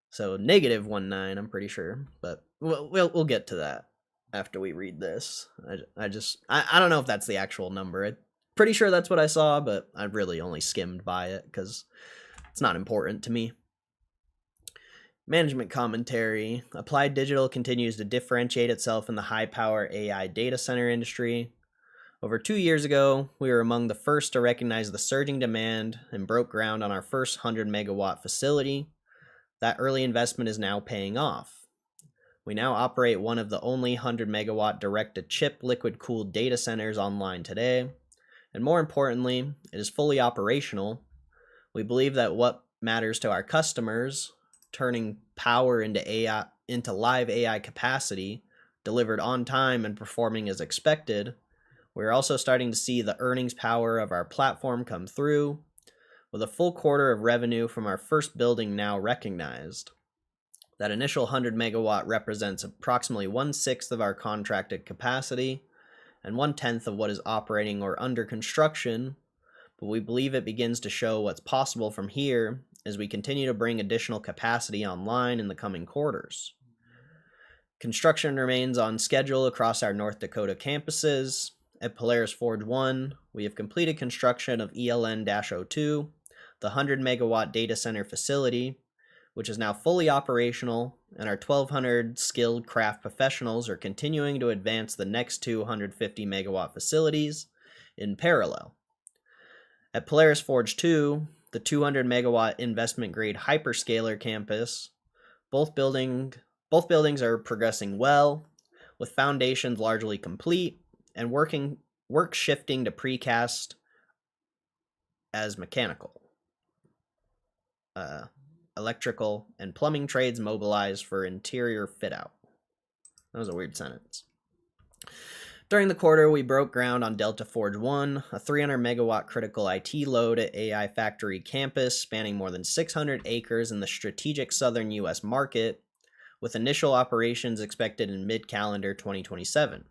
So negative 19, I'm pretty sure, but we'll get to that after we read this. I don't know if that's the actual number. I'm pretty sure that's what I saw, but I really only skimmed by it because it's not important to me. Management commentary. Applied Digital continues to differentiate itself in the high-power AI data center industry. Over 2 years ago, we were among the first to recognize the surging demand and broke ground on our first 100 megawatt facility. That early investment is now paying off. We now operate one of the only 100 megawatt direct-to-chip liquid-cooled data centers online today. And more importantly, it is fully operational. We believe that what matters to our customers, turning power into live AI capacity, delivered on time and performing as expected, we're also starting to see the earnings power of our platform come through, with a full quarter of revenue from our first building now recognized. That initial 100 megawatt represents approximately 1/6 of our contracted capacity and 1/10 of what is operating or under construction, but we believe it begins to show what's possible from here as we continue to bring additional capacity online in the coming quarters. Construction remains on schedule across our North Dakota campuses. At Polaris Forge 1, we have completed construction of ELN-02, the 100 megawatt data center facility, which is now fully operational, and our 1,200 skilled craft professionals are continuing to advance the next 250 megawatt facilities in parallel. At Polaris Forge 2, the 200 megawatt investment grade hyperscaler campus, both buildings are progressing well, with foundations largely complete and work shifting to precast as mechanical. Electrical and plumbing trades mobilized for interior fit out. That was a weird sentence. During the quarter, we broke ground on Delta Forge 1, a 300 megawatt critical IT load at AI Factory campus spanning more than 600 acres in the strategic southern U.S. market, with initial operations expected in mid-calendar 2027.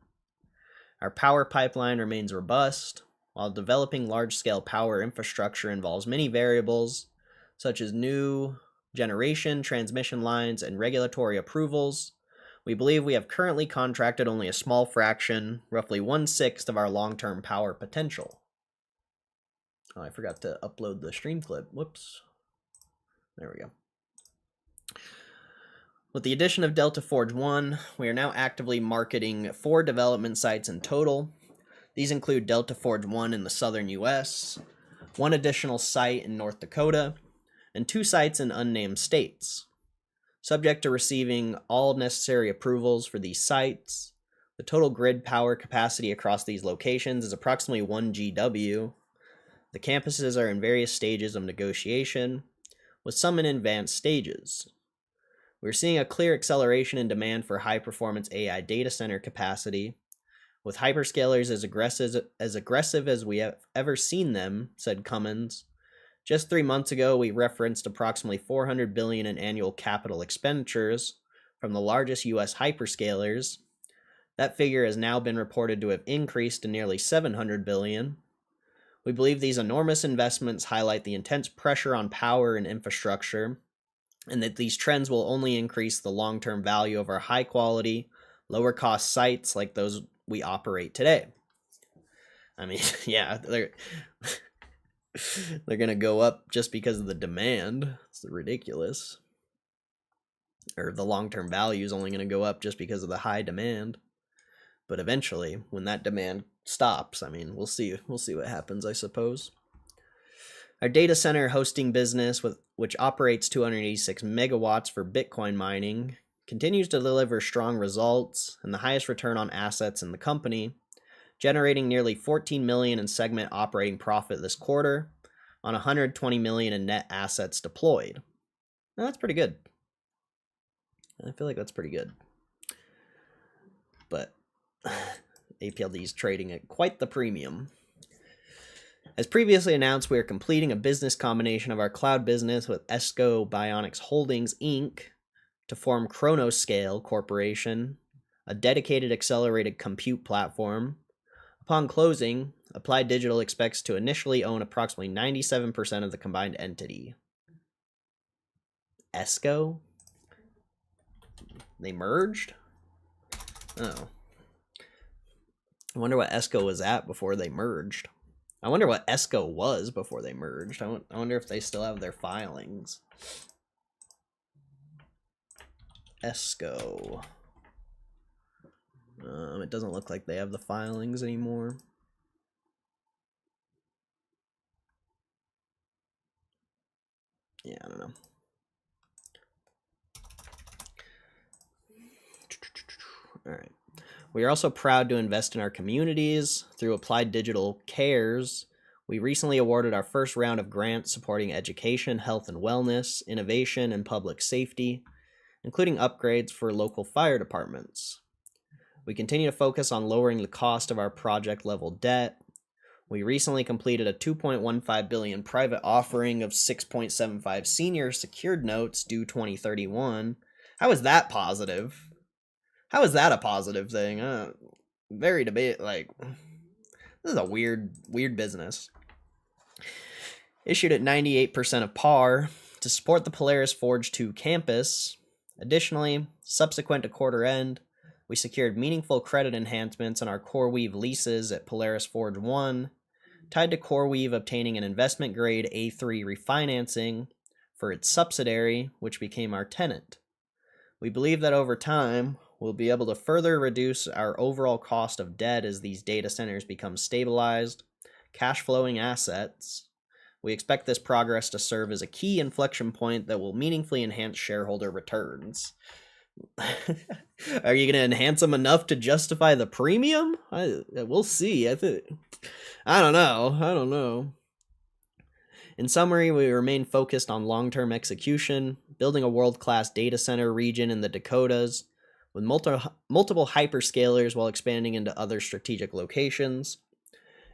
Our power pipeline remains robust, while developing large-scale power infrastructure involves many variables, such as new generation, transmission lines, and regulatory approvals. We believe we have currently contracted only a small fraction, roughly 1/6 of our long-term power potential. Oh, I forgot to upload the stream clip. Whoops. There we go. With the addition of Delta Forge 1, we are now actively marketing 4 development sites in total. These include Delta Forge 1 in the southern US, 1 additional site in North Dakota, and 2 sites in unnamed states. Subject to receiving all necessary approvals for these sites, the total grid power capacity across these locations is approximately 1 GW. The campuses are in various stages of negotiation, with some in advanced stages. We're seeing a clear acceleration in demand for high-performance AI data center capacity, with hyperscalers as aggressive as we have ever seen them, said Cummins. Just 3 months ago, we referenced approximately $400 billion in annual capital expenditures from the largest U.S. hyperscalers. That figure has now been reported to have increased to nearly $700 billion. We believe these enormous investments highlight the intense pressure on power and infrastructure, and that these trends will only increase the long-term value of our high-quality, lower-cost sites like those we operate today. I mean, yeah, they're going to go up just because of the demand. It's ridiculous. Or the long-term value is only going to go up just because of the high demand. But eventually, when that demand stops, I mean, we'll see what happens, I suppose. Our data center hosting business, which operates 286 megawatts for Bitcoin mining, continues to deliver strong results and the highest return on assets in the company, generating nearly $14 million in segment operating profit this quarter on $120 million in net assets deployed. Now, that's pretty good. I feel like that's pretty good. But APLD is trading at quite the premium. As previously announced, we are completing a business combination of our cloud business with Esco Bionics Holdings, Inc. to form Chronoscale Corporation, a dedicated accelerated compute platform. Upon closing, Applied Digital expects to initially own approximately 97% of the combined entity. Esco? They merged? Oh. I wonder what Esco was at before they merged. I wonder what Esco was before they merged. I wonder if they still have their filings. Esco. It doesn't look like they have the filings anymore. Yeah, I don't know. All right. We are also proud to invest in our communities through Applied Digital Cares. We recently awarded our first round of grants supporting education, health and wellness, innovation, and public safety, including upgrades for local fire departments. We continue to focus on lowering the cost of our project level debt. We recently completed a $2.15 billion private offering of 6.75 senior secured notes due 2031. How is that positive? How is that a positive thing? Very debate. Like, this is a weird business. Issued at 98% of par to support the Polaris Forge 2 campus. Additionally, subsequent to quarter end, we secured meaningful credit enhancements on our CoreWeave leases at Polaris Forge 1, tied to CoreWeave obtaining an investment grade A3 refinancing for its subsidiary, which became our tenant. We believe that over time, we'll be able to further reduce our overall cost of debt as these data centers become stabilized, cash flowing assets. We expect this progress to serve as a key inflection point that will meaningfully enhance shareholder returns. Are you going to enhance them enough to justify the premium? We'll see. I don't know. In summary, we remain focused on long-term execution, building a world-class data center region in the Dakotas with multiple hyperscalers while expanding into other strategic locations.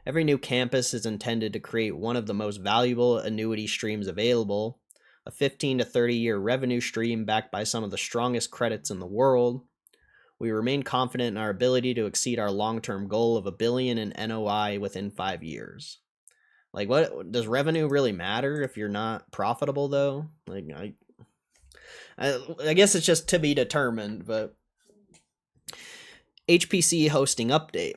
Every new campus is intended to create one of the most valuable annuity streams available, a 15 to 30-year revenue stream backed by some of the strongest credits in the world. We remain confident in our ability to exceed our long-term goal of $1 billion in NOI within 5 years. Like, what does revenue really matter if you're not profitable, though? Like, I guess it's just to be determined, but HPC hosting update.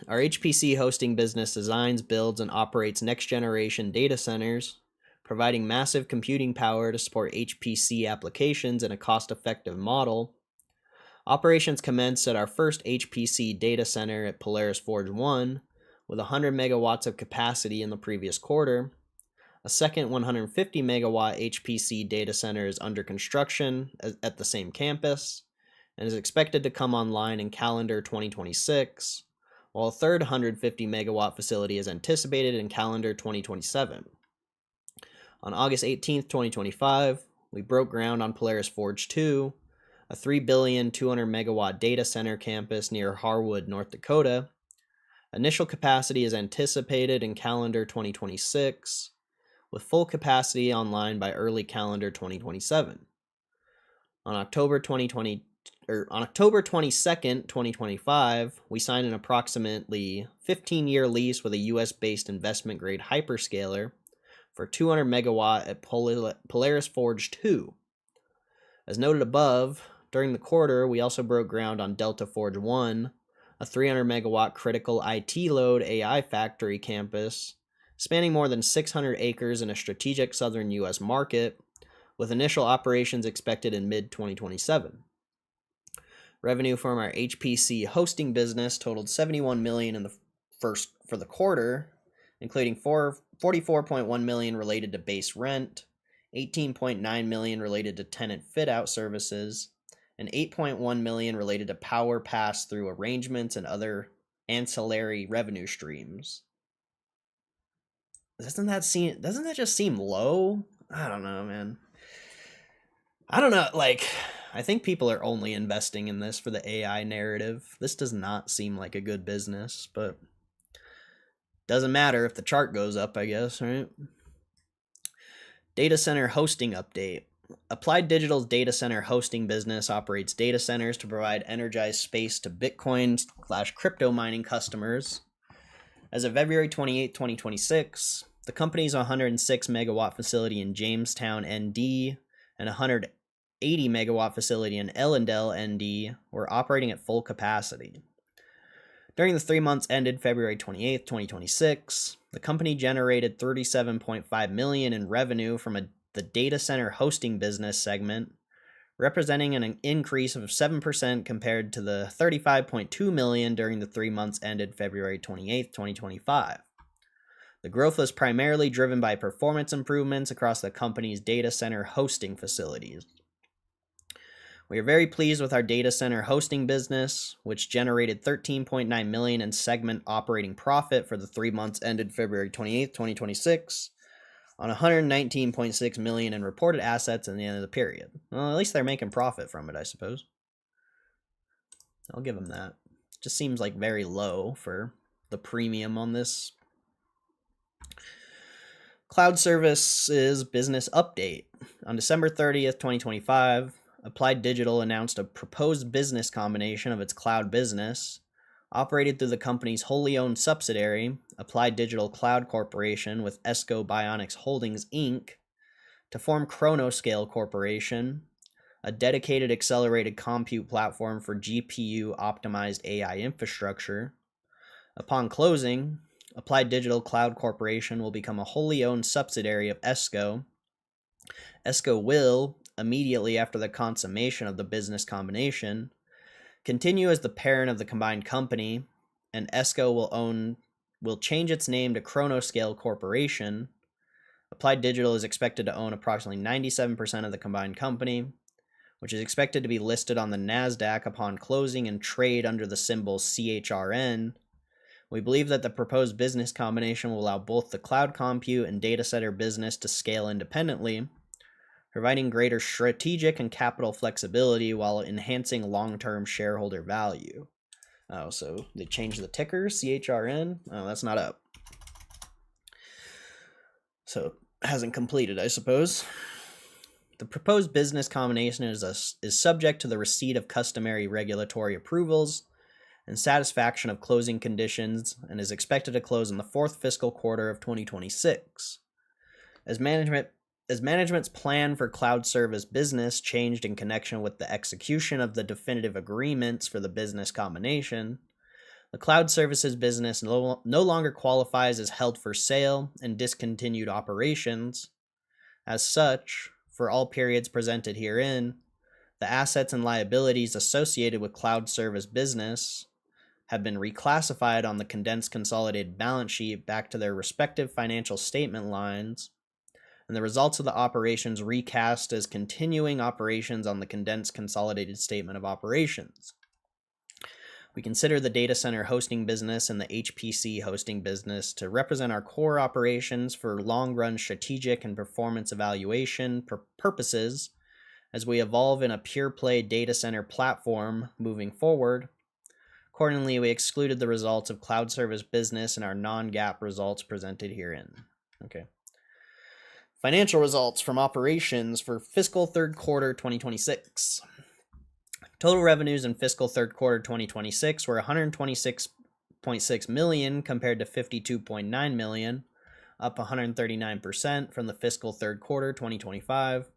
Our HPC hosting business designs, builds, and operates next-generation data centers, providing massive computing power to support HPC applications in a cost-effective model. Operations commenced at our first HPC data center at Polaris Forge 1, with 100 megawatts of capacity in the previous quarter. A second 150 megawatt HPC data center is under construction at the same campus and is expected to come online in calendar 2026, while a third 150 megawatt facility is anticipated in calendar 2027. On August 18th, 2025, we broke ground on Polaris Forge 2, a 3 billion 200 megawatt data center campus near Harwood, North Dakota. Initial capacity is anticipated in calendar 2026, with full capacity online by early calendar 2027. On October 22nd, 2025, we signed an approximately 15-year lease with a US-based investment-grade hyperscaler for 200 megawatt at Polaris Forge 2. As noted above, during the quarter, we also broke ground on Delta Forge 1, a 300 megawatt critical IT load AI factory campus spanning more than 600 acres in a strategic southern U.S. market, with initial operations expected in mid-2027. Revenue from our HPC hosting business totaled $71 million for the quarter, including $44.1 million related to base rent, $18.9 million related to tenant fit-out services, and $8.1 million related to power pass-through arrangements and other ancillary revenue streams. Doesn't that just seem low? I don't know, man. I don't know, like, I think people are only investing in this for the AI narrative. This does not seem like a good business, but doesn't matter if the chart goes up, I guess, right? Data center hosting update. Applied Digital's data center hosting business operates data centers to provide energized space to Bitcoin/crypto mining customers. As of February 28, 2026, the company's 106 megawatt facility in Jamestown, ND, and 180 megawatt facility in Ellendale, ND, were operating at full capacity. During the 3 months ended February 28, 2026, the company generated $37.5 million in revenue from the data center hosting business segment, representing an increase of 7% compared to the $35.2 million during the 3 months ended February 28, 2025. The growth was primarily driven by performance improvements across the company's data center hosting facilities. We are very pleased with our data center hosting business, which generated $13.9 million in segment operating profit for the 3 months ended February 28, 2026, on $119.6 million in reported assets at the end of the period. Well, at least they're making profit from it, I suppose. I'll give them that. Just seems like very low for the premium on this. Cloud Services Business Update. On December 30th, 2025, Applied Digital announced a proposed business combination of its cloud business, operated through the company's wholly owned subsidiary, Applied Digital Cloud Corporation, with ESCO Bionics Holdings, Inc., to form Chronoscale Corporation, a dedicated accelerated compute platform for GPU-optimized AI infrastructure. Upon closing, Applied Digital Cloud Corporation will become a wholly owned subsidiary of ESCO. ESCO will, immediately after the consummation of the business combination, continue as the parent of the combined company, and ESCO will change its name to Chronoscale Corporation. Applied Digital is expected to own approximately 97% of the combined company, which is expected to be listed on the NASDAQ upon closing and trade under the symbol CHRN. We believe that the proposed business combination will allow both the cloud compute and data center business to scale independently, providing greater strategic and capital flexibility while enhancing long-term shareholder value. Oh, so they changed the ticker, CHRN? Oh, that's not up. So it hasn't completed, I suppose. The proposed business combination is subject to the receipt of customary regulatory approvals and satisfaction of closing conditions, and is expected to close in the fourth fiscal quarter of 2026. As management's plan for cloud service business changed in connection with the execution of the definitive agreements for the business combination, the cloud services business no longer qualifies as held for sale and discontinued operations. As such, for all periods presented herein, the assets and liabilities associated with cloud service business have been reclassified on the condensed consolidated balance sheet back to their respective financial statement lines, and the results of the operations recast as continuing operations on the condensed consolidated statement of operations. We consider the data center hosting business and the HPC hosting business to represent our core operations for long-run strategic and performance evaluation purposes as we evolve in a pure-play data center platform moving forward. Accordingly, we excluded the results of cloud service business in our non-GAAP results presented herein. Okay. Financial results from operations for fiscal third quarter 2026. Total revenues in fiscal third quarter 2026 were $126.6 million compared to $52.9 million, up 139% from the fiscal third quarter 2025.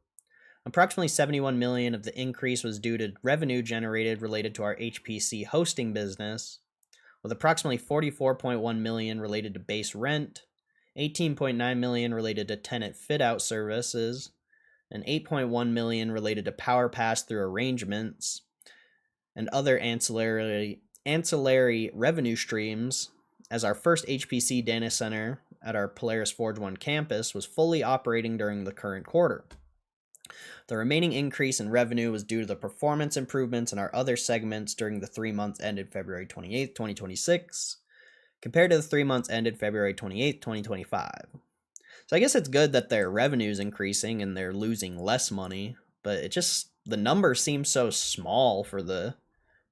Approximately $71 million of the increase was due to revenue generated related to our HPC hosting business, with approximately $44.1 million related to base rent, $18.9 million related to tenant fit-out services, and $8.1 million related to power pass-through arrangements and other ancillary revenue streams, as our first HPC data center at our Polaris Forge 1 campus was fully operating during the current quarter. The remaining increase in revenue was due to the performance improvements in our other segments during the 3 months ended February 28, 2026, compared to the 3 months ended February 28, 2025. So I guess it's good that their revenue is increasing and they're losing less money, but it just the number seems so small for the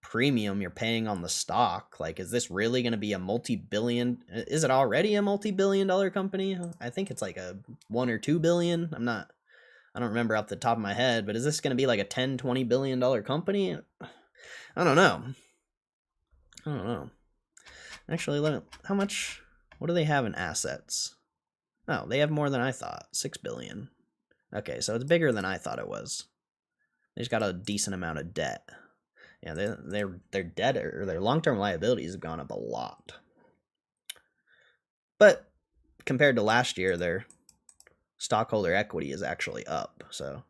premium you're paying on the stock. Like, is this really going to be a multi-billion? Is it already a multi-billion-dollar company? I think it's like a 1 or 2 billion. I don't remember off the top of my head, but is this going to be like a 10, 20 billion dollar company? I don't know. Actually, what do they have in assets? Oh, they have more than I thought. 6 billion. Okay, so it's bigger than I thought it was. They just got a decent amount of debt. Yeah, their debt or their long-term liabilities have gone up a lot. But compared to last year, their stockholder equity is actually up. So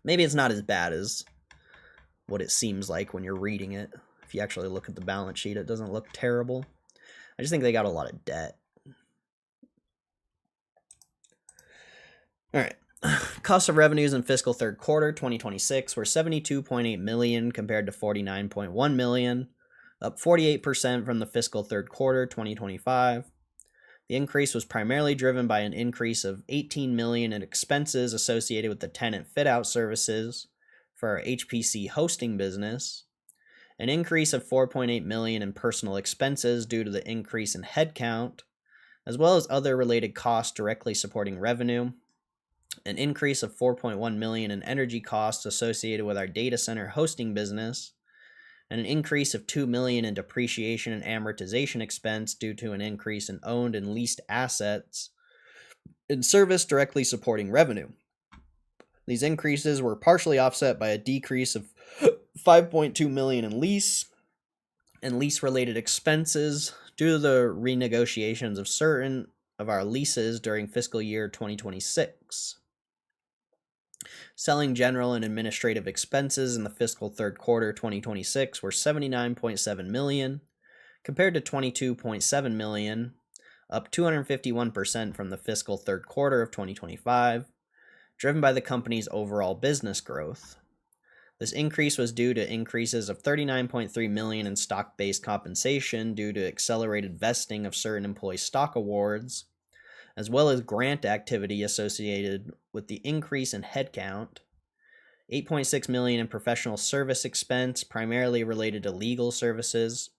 maybe it's not as bad as what it seems like when you're reading it. If you actually look at the balance sheet, it doesn't look terrible. I just think they got a lot of debt. All right. Cost of revenues in fiscal third quarter 2026 were $72.8 million compared to $49.1 million, up 48% from the fiscal third quarter 2025. The increase was primarily driven by an increase of $18 million in expenses associated with the tenant fit-out services for our HPC hosting business, an increase of $4.8 million in personal expenses due to the increase in headcount, as well as other related costs directly supporting revenue, an increase of $4.1 million in energy costs associated with our data center hosting business, and an increase of $2 million in depreciation and amortization expense due to an increase in owned and leased assets in service directly supporting revenue. These increases were partially offset by a decrease of $5.2 million in lease and lease-related expenses due to the renegotiations of certain of our leases during fiscal year 2026. Selling, general, and administrative expenses in the fiscal third quarter 2026 were $79.7 million, compared to $22.7 million, up 251% from the fiscal third quarter of 2025, driven by the company's overall business growth. This increase was due to increases of $39.3 million in stock-based compensation due to accelerated vesting of certain employee stock awards, as well as grant activity associated with the increase in headcount, $8.6 million in professional service expense primarily related to legal services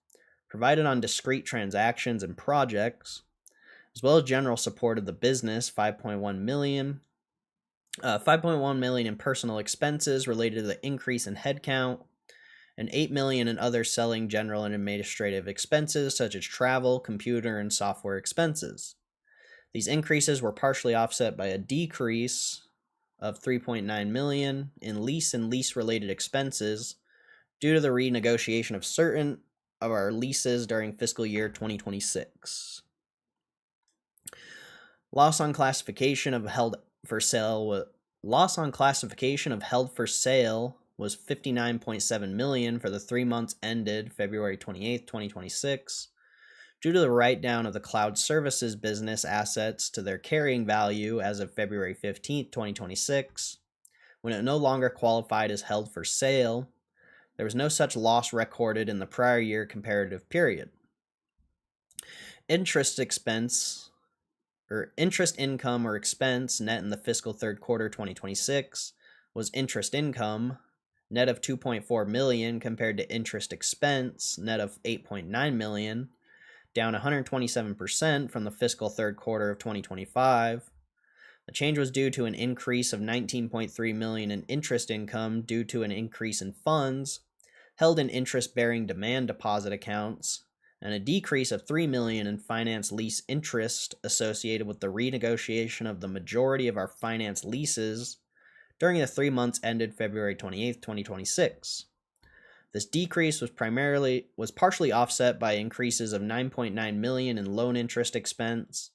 provided on discrete transactions and projects, as well as general support of the business, $5.1 million in personal expenses related to the increase in headcount, and $8 million in other selling, general, and administrative expenses such as travel, computer, and software expenses. These increases were partially offset by a decrease of $3.9 million in lease and lease-related expenses due to the renegotiation of certain of our leases during fiscal year 2026. Loss on classification of held for sale was $59.7 million for the 3 months ended February 28, 2026. Due to the write-down of the cloud services business assets to their carrying value as of February 15, 2026, when it no longer qualified as held for sale, there was no such loss recorded in the prior year comparative period. Interest income or expense net in the fiscal third quarter 2026 was interest income net of $2.4 million compared to interest expense net of $8.9 million, down 127% from the fiscal third quarter of 2025. The change was due to an increase of $19.3 million in interest income due to an increase in funds held in interest-bearing demand deposit accounts, and a decrease of $3 million in finance lease interest associated with the renegotiation of the majority of our finance leases during the 3 months ended February 28, 2026. This decrease was partially offset by increases of $9.9 million in loan interest expense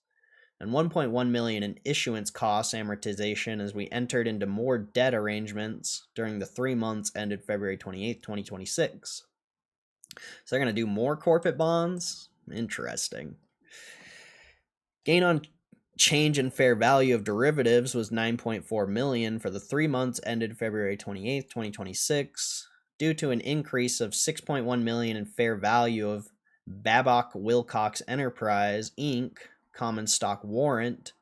and $1.1 million in issuance cost amortization as we entered into more debt arrangements during the 3 months ended February 28, 2026. So they're going to do more corporate bonds? Interesting. Gain on change in fair value of derivatives was $9.4 million for the 3 months ended February 28, 2026. Due to an increase of $6.1 million in fair value of Babcock Wilcox Enterprise, Inc. common stock warrant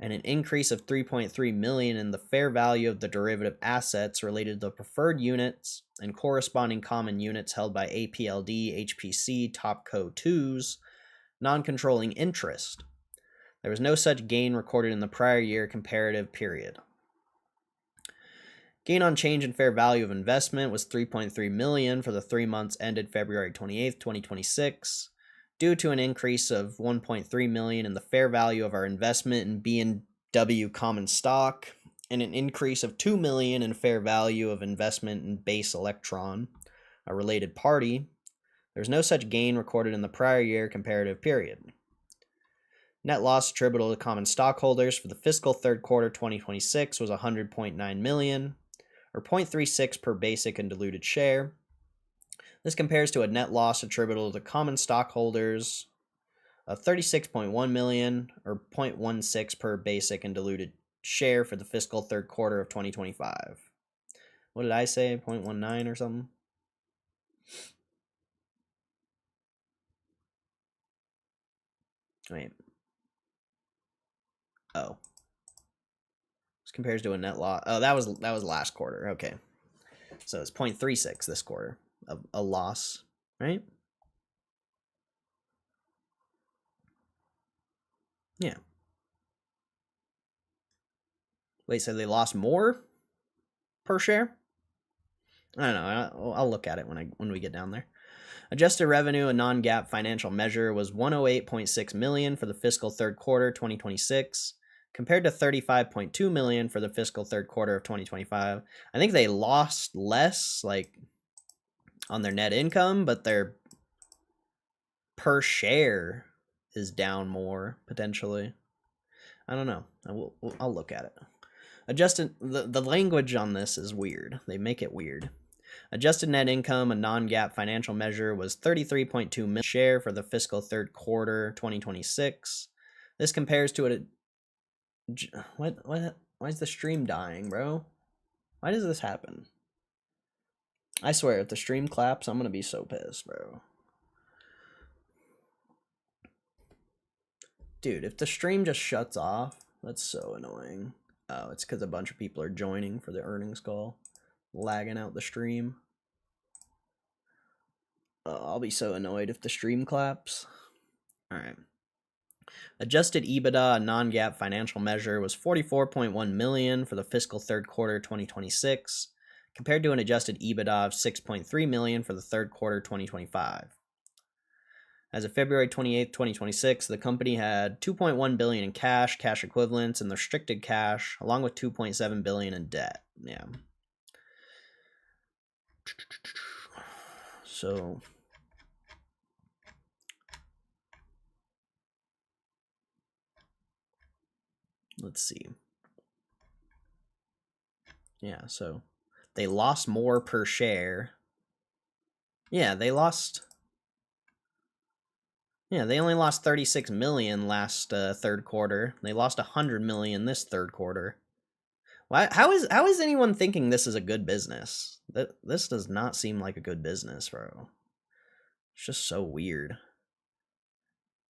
and an increase of $3.3 million in the fair value of the derivative assets related to the preferred units and corresponding common units held by APLD, HPC, Topco 2's non-controlling interest. There was no such gain recorded in the prior year comparative period. Gain on change in fair value of investment was $3.3 million for the 3 months ended February 28, 2026, due to an increase of $1.3 million in the fair value of our investment in B&W common stock, and an increase of $2 million in fair value of investment in Base Electron, a related party. There was no such gain recorded in the prior year comparative period. Net loss attributable to common stockholders for the fiscal third quarter 2026 was $100.9 million, or 0.36 per basic and diluted share. This compares to a net loss attributable to common stockholders of $36.1 million, or 0.16 per basic and diluted share for the fiscal third quarter of 2025. What did I say? 0.19 or something? Wait. Oh. This compares to a net loss. Oh, that was last quarter. Okay. So it's 0.36 this quarter of a loss, right? Yeah. Wait, so they lost more per share? I don't know. I'll look at it when we get down there. Adjusted revenue, a non-GAAP financial measure, was $108.6 million for the fiscal third quarter 2026, compared to $35.2 million for the fiscal third quarter of 2025. I think they lost less, like, on their net income, but their per share is down more, potentially. I don't know. I'll look at it. Adjusted, the language on this is weird. They make it weird. Adjusted net income, a non-GAAP financial measure, was $33.2 million share for the fiscal third quarter 2026. This compares to a... What? Why is the stream dying, bro? Why does this happen? I swear, if the stream claps, I'm gonna be so pissed, bro. Dude, if the stream just shuts off, that's so annoying. Oh, it's because a bunch of people are joining for the earnings call. Lagging out the stream. Oh, I'll be so annoyed if the stream claps. Alright. Adjusted EBITDA, a non-GAAP financial measure, was $44.1 million for the fiscal third quarter 2026, compared to an adjusted EBITDA of $6.3 million for the third quarter 2025. As of February 28, 2026, the company had $2.1 billion in cash, cash equivalents, and restricted cash, along with $2.7 billion in debt. Yeah. So let's see. Yeah, so they lost more per share. Yeah, they lost. Yeah, they only lost 36 million last third quarter. They lost 100 million this third quarter. Why? How is anyone thinking this is a good business? This does not seem like a good business, bro. It's just so weird.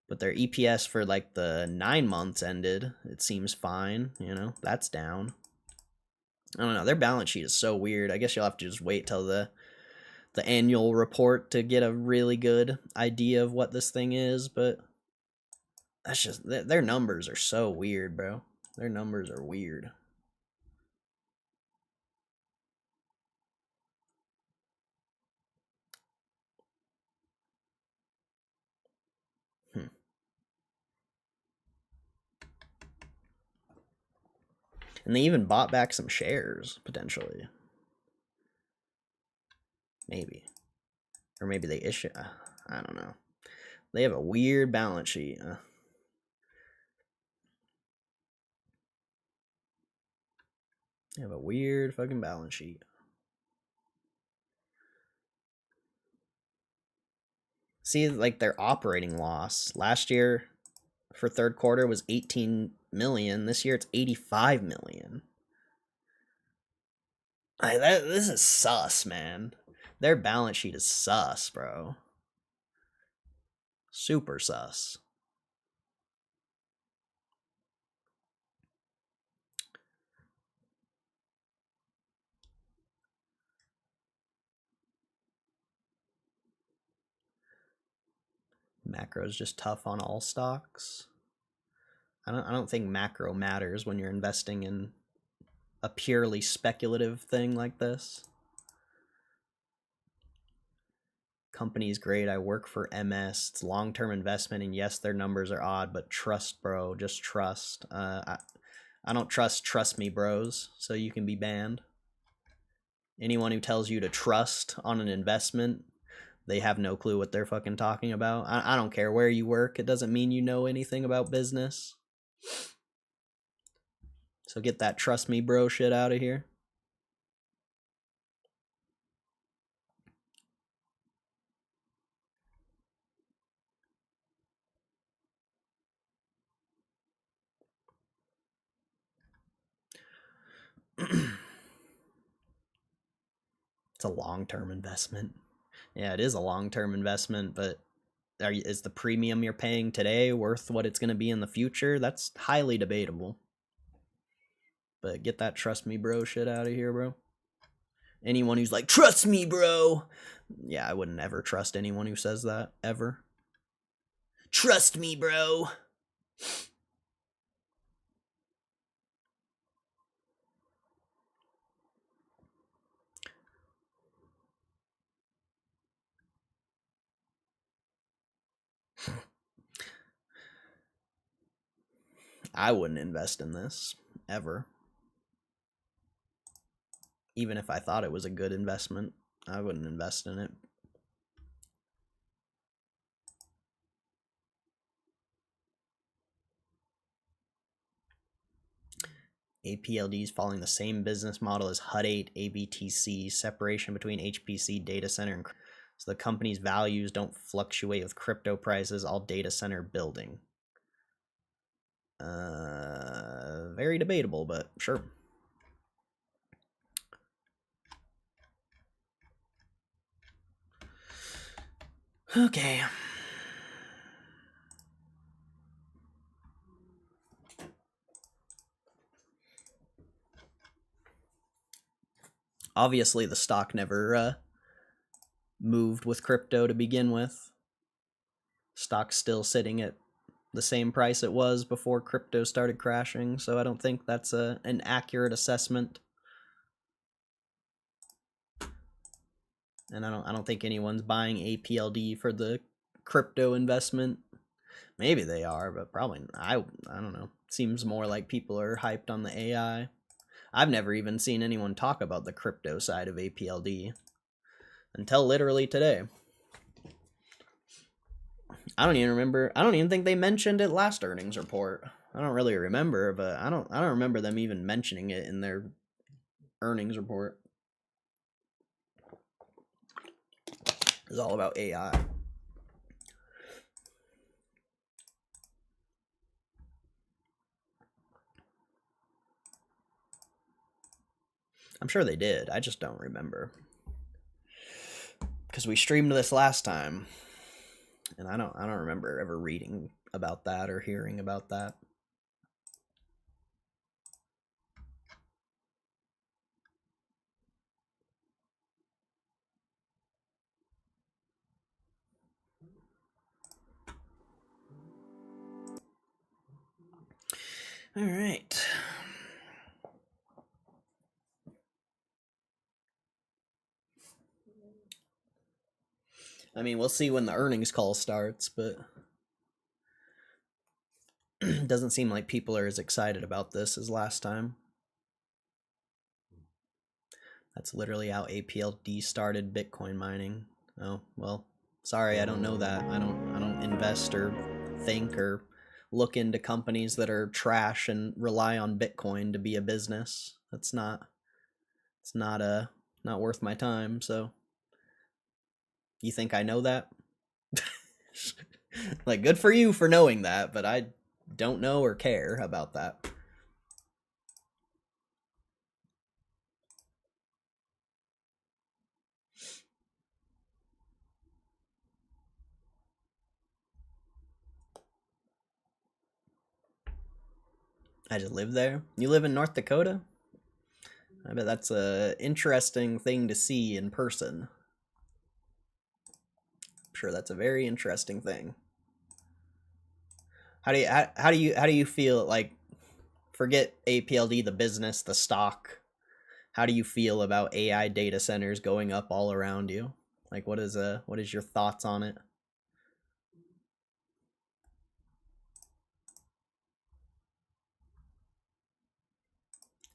But their EPS for like the 9 months ended, it seems fine. You know, that's down. I don't know. Their balance sheet is so weird. I guess you'll have to just wait till the annual report to get a really good idea of what this thing is, but that's just, their numbers are so weird, bro. Their numbers are weird. And they even bought back some shares, potentially. Maybe. Or maybe they issue, I don't know. They have a weird balance sheet. They have a weird fucking balance sheet. See, like their operating loss last year for third quarter was 18 million. This year it's 85 million. This is sus, man. Their balance sheet is sus, bro. Super sus. Macro is just tough on all stocks. I don't think macro matters when you're investing in a purely speculative thing like this. Company's great. I work for MS. It's long-term investment, and yes, their numbers are odd, but trust, bro. Just trust. I don't trust me bros, so you can be banned. Anyone who tells you to trust on an investment, they have no clue what they're fucking talking about. I don't care where you work. It doesn't mean you know anything about business. So get that trust me bro shit out of here. It's a long-term investment. Yeah, it is a long-term investment, but is the premium you're paying today worth what it's going to be in the future? That's highly debatable. But get that trust me bro shit out of here, bro. Anyone who's like, trust me, bro. Yeah, I wouldn't ever trust anyone who says that, ever. Trust me, bro. I wouldn't invest in this, ever. Even if I thought it was a good investment, I wouldn't invest in it. APLD is following the same business model as HUD-8, ABTC, separation between HPC, data center, and so the company's values don't fluctuate with crypto prices, all data center building. Very debatable, but sure. Okay. Obviously, the stock never moved with crypto to begin with. Stock's still sitting at the same price it was before crypto started crashing, so I don't think that's an accurate assessment. And I don't think anyone's buying APLD for the crypto investment. Maybe they are, but probably I don't know. Seems more like people are hyped on the AI. I've never even seen anyone talk about the crypto side of APLD until literally today. I don't even remember. I don't even think they mentioned it last earnings report. I don't really remember, but I don't remember them even mentioning it in their earnings report. It's all about AI. I'm sure they did. I just don't remember. Because we streamed this last time, and I don't remember ever reading about that or hearing about that. All right. I mean, we'll see when the earnings call starts, but it doesn't seem like people are as excited about this as last time. That's literally how APLD started Bitcoin mining. Oh, well, sorry, I don't know that. I don't invest or think or look into companies that are trash and rely on Bitcoin to be a business. It's not worth my time, so you think I know that? Like, good for you for knowing that, but I don't know or care about that. I just live there. You live in North Dakota? I bet that's a interesting thing to see in person. I'm sure that's a very interesting thing. How do you feel, like, forget APLD, the business, the stock. How do you feel about AI data centers going up all around you? Like, what is your thoughts on it?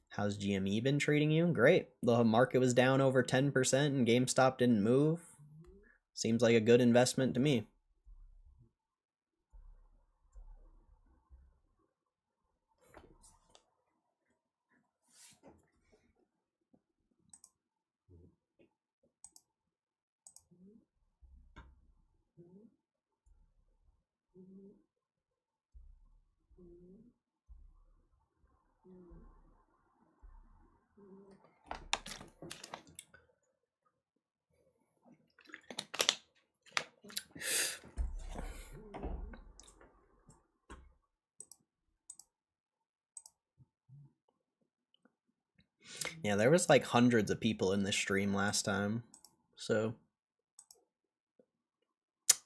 How's GME been treating you? Great. The market was down over 10% and GameStop didn't move. Seems like a good investment to me. Yeah, there was like hundreds of people in this stream last time. So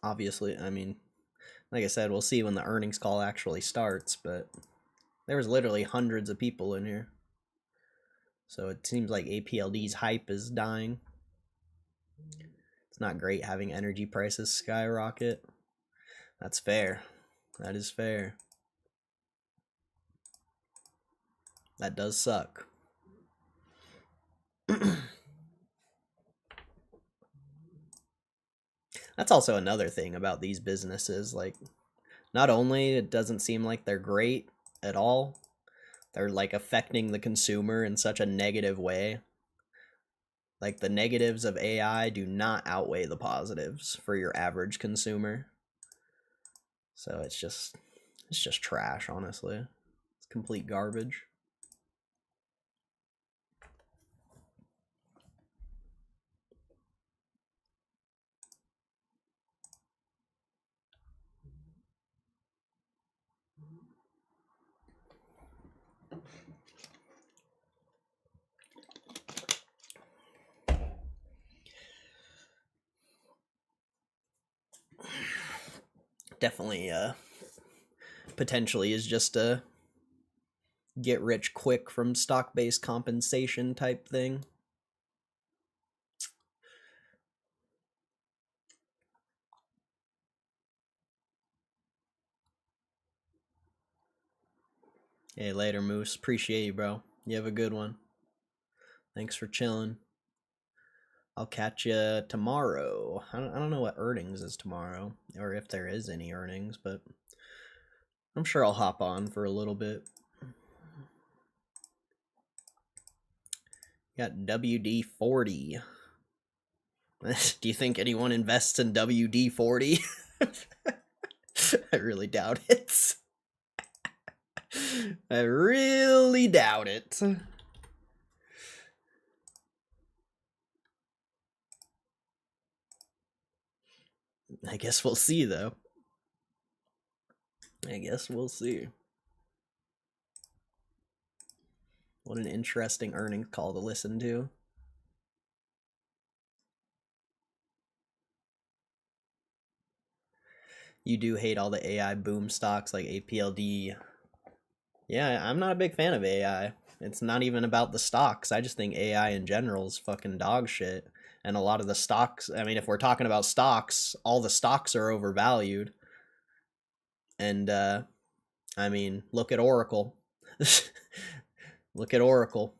obviously, I mean, like I said, we'll see when the earnings call actually starts, but there was literally hundreds of people in here. So it seems like APLD's hype is dying. It's not great having energy prices skyrocket. That's fair. That is fair. That does suck. That's also another thing about these businesses. Like, not only it doesn't seem like they're great at all, they're like affecting the consumer in such a negative way. Like, the negatives of AI do not outweigh the positives for your average consumer. So it's just trash, honestly. It's complete garbage. Definitely potentially is just a get rich quick from stock-based compensation type thing. Hey, later, Moose. Appreciate you, bro. You have a good one. Thanks for chilling. I'll catch you tomorrow. I don't know what earnings is tomorrow, or if there is any earnings, but I'm sure I'll hop on for a little bit. Got WD-40. Do you think anyone invests in WD-40? I really doubt it. I really doubt it. I guess we'll see, though. I guess we'll see. What an interesting earnings call to listen to. You do hate all the AI boom stocks like APLD. Yeah, I'm not a big fan of AI. It's not even about the stocks. I just think AI in general is fucking dog shit. And a lot of the stocks, I mean, if we're talking about stocks, all the stocks are overvalued. And, I mean, look at Oracle. Look at Oracle.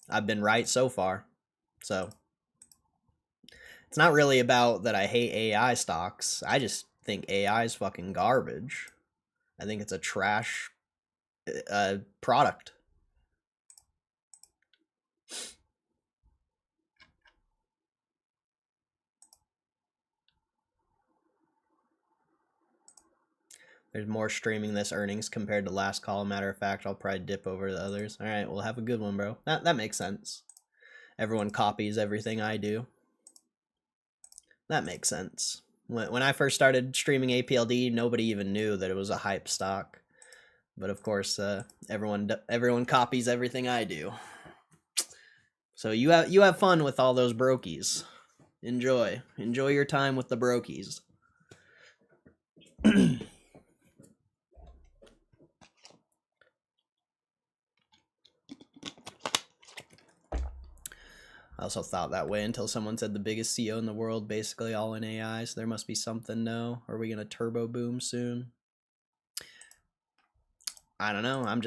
I've been right so far. So, it's not really about that I hate AI stocks. I just think AI is fucking garbage. I think it's a trash product. There's more streaming this earnings compared to last call. Matter of fact, I'll probably dip over the others. All right, well, have a good one, bro. That makes sense. Everyone copies everything I do. That makes sense. When I first started streaming APLD, nobody even knew that it was a hype stock. But of course, everyone copies everything I do. So you have fun with all those brokies. Enjoy your time with the brokies. I also thought that way until someone said the biggest CEO in the world, basically all in AI. So there must be something. No, are we gonna turbo boom soon? I don't know. I'm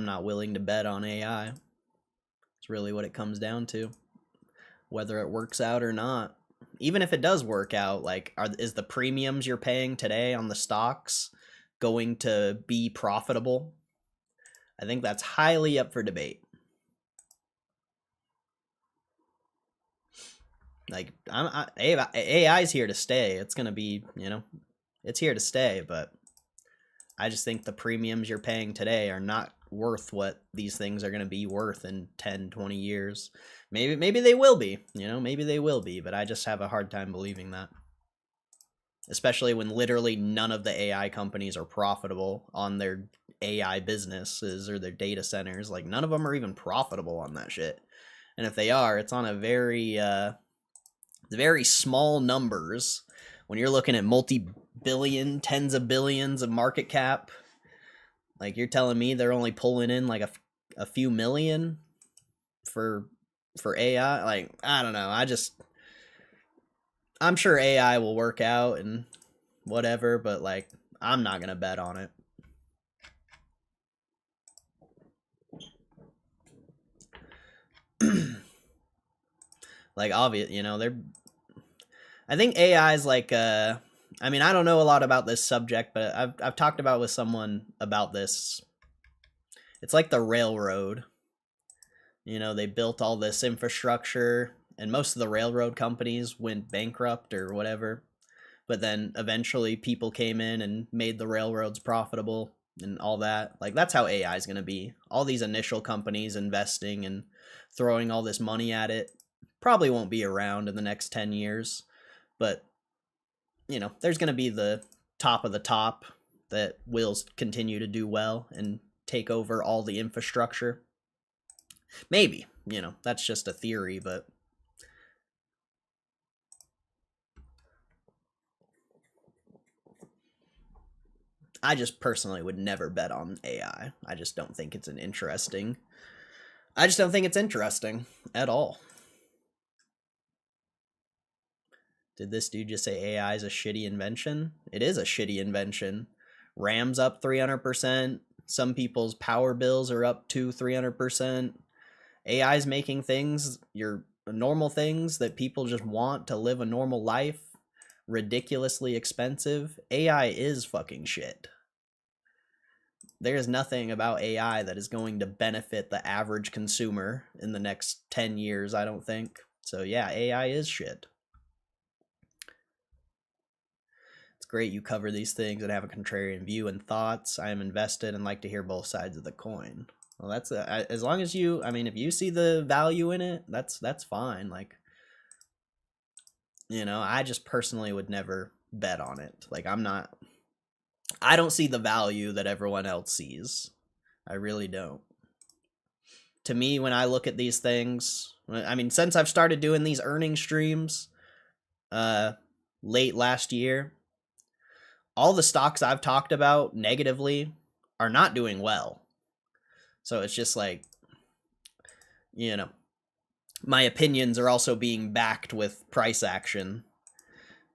not willing to bet on AI. It's really what it comes down to. Whether it works out or not. Even if it does work out, like, is the premiums you're paying today on the stocks going to be profitable? I think that's highly up for debate. Like, AI's here to stay. It's gonna be, it's here to stay. But I just think the premiums you're paying today are not worth what these things are gonna be worth in 10, 20 years. Maybe they will be. Maybe they will be. But I just have a hard time believing that. Especially when literally none of the AI companies are profitable on their AI businesses or their data centers. Like, none of them are even profitable on that shit. And if they are, it's on a very small numbers. When you're looking at multi-billion, tens of billions of market cap, like, you're telling me they're only pulling in like a few million for AI? Like, I don't know. I'm sure AI will work out and whatever, but like, I'm not gonna bet on it. Like, obvious, I think AI is like I mean, I don't know a lot about this subject, but I've talked about with someone about this. It's like the railroad. They built all this infrastructure, and most of the railroad companies went bankrupt or whatever. But then eventually people came in and made the railroads profitable and all that. Like, that's how AI is going to be. All these initial companies investing and throwing all this money at it probably won't be around in the next 10 years. But, there's going to be the top of the top that will continue to do well and take over all the infrastructure. Maybe, that's just a theory, but I just personally would never bet on AI. I just don't think it's interesting at all. Did this dude just say AI is a shitty invention? It is a shitty invention. RAM's up 300%. Some people's power bills are up to 300%. AI's making things, your normal things that people just want to live a normal life, ridiculously expensive. AI is fucking shit. There's nothing about AI that is going to benefit the average consumer in the next 10 years, I don't think. So yeah, AI is shit. It's great you cover these things and have a contrarian view and thoughts. I am invested and like to hear both sides of the coin. Well, that's as long as you, if you see the value in it, that's fine. Like, I just personally would never bet on it. Like, I don't see the value that everyone else sees. I really don't. To me, when I look at these things, since I've started doing these earning streams late last year, all the stocks I've talked about negatively are not doing well. So it's just like, my opinions are also being backed with price action.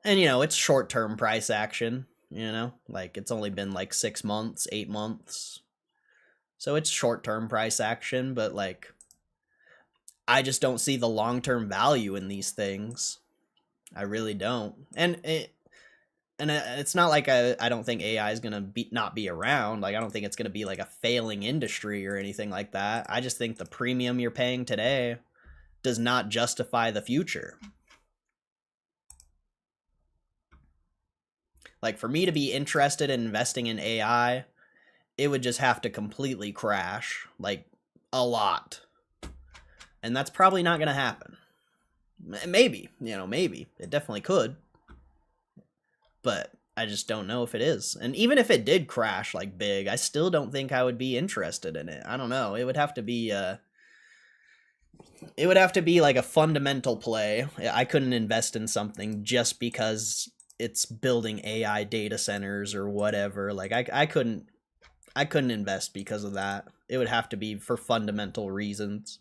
And, it's short-term price action, like, it's only been like 6 months, 8 months. So it's short-term price action, but like, I just don't see the long-term value in these things. I really don't. And it's not like I don't think AI is going to not be around. Like, I don't think it's going to be like a failing industry or anything like that. I just think the premium you're paying today does not justify the future. Like, for me to be interested in investing in AI, it would just have to completely crash, like, a lot. And that's probably not going to happen. Maybe, maybe. It definitely could. But I just don't know if it is. And even if it did crash, like, big, I still don't think I would be interested in it. I don't know. It would have to be, It would have to be like a fundamental play. I couldn't invest in something just because it's building AI data centers or whatever. Like I couldn't invest because of that. It would have to be for fundamental reasons.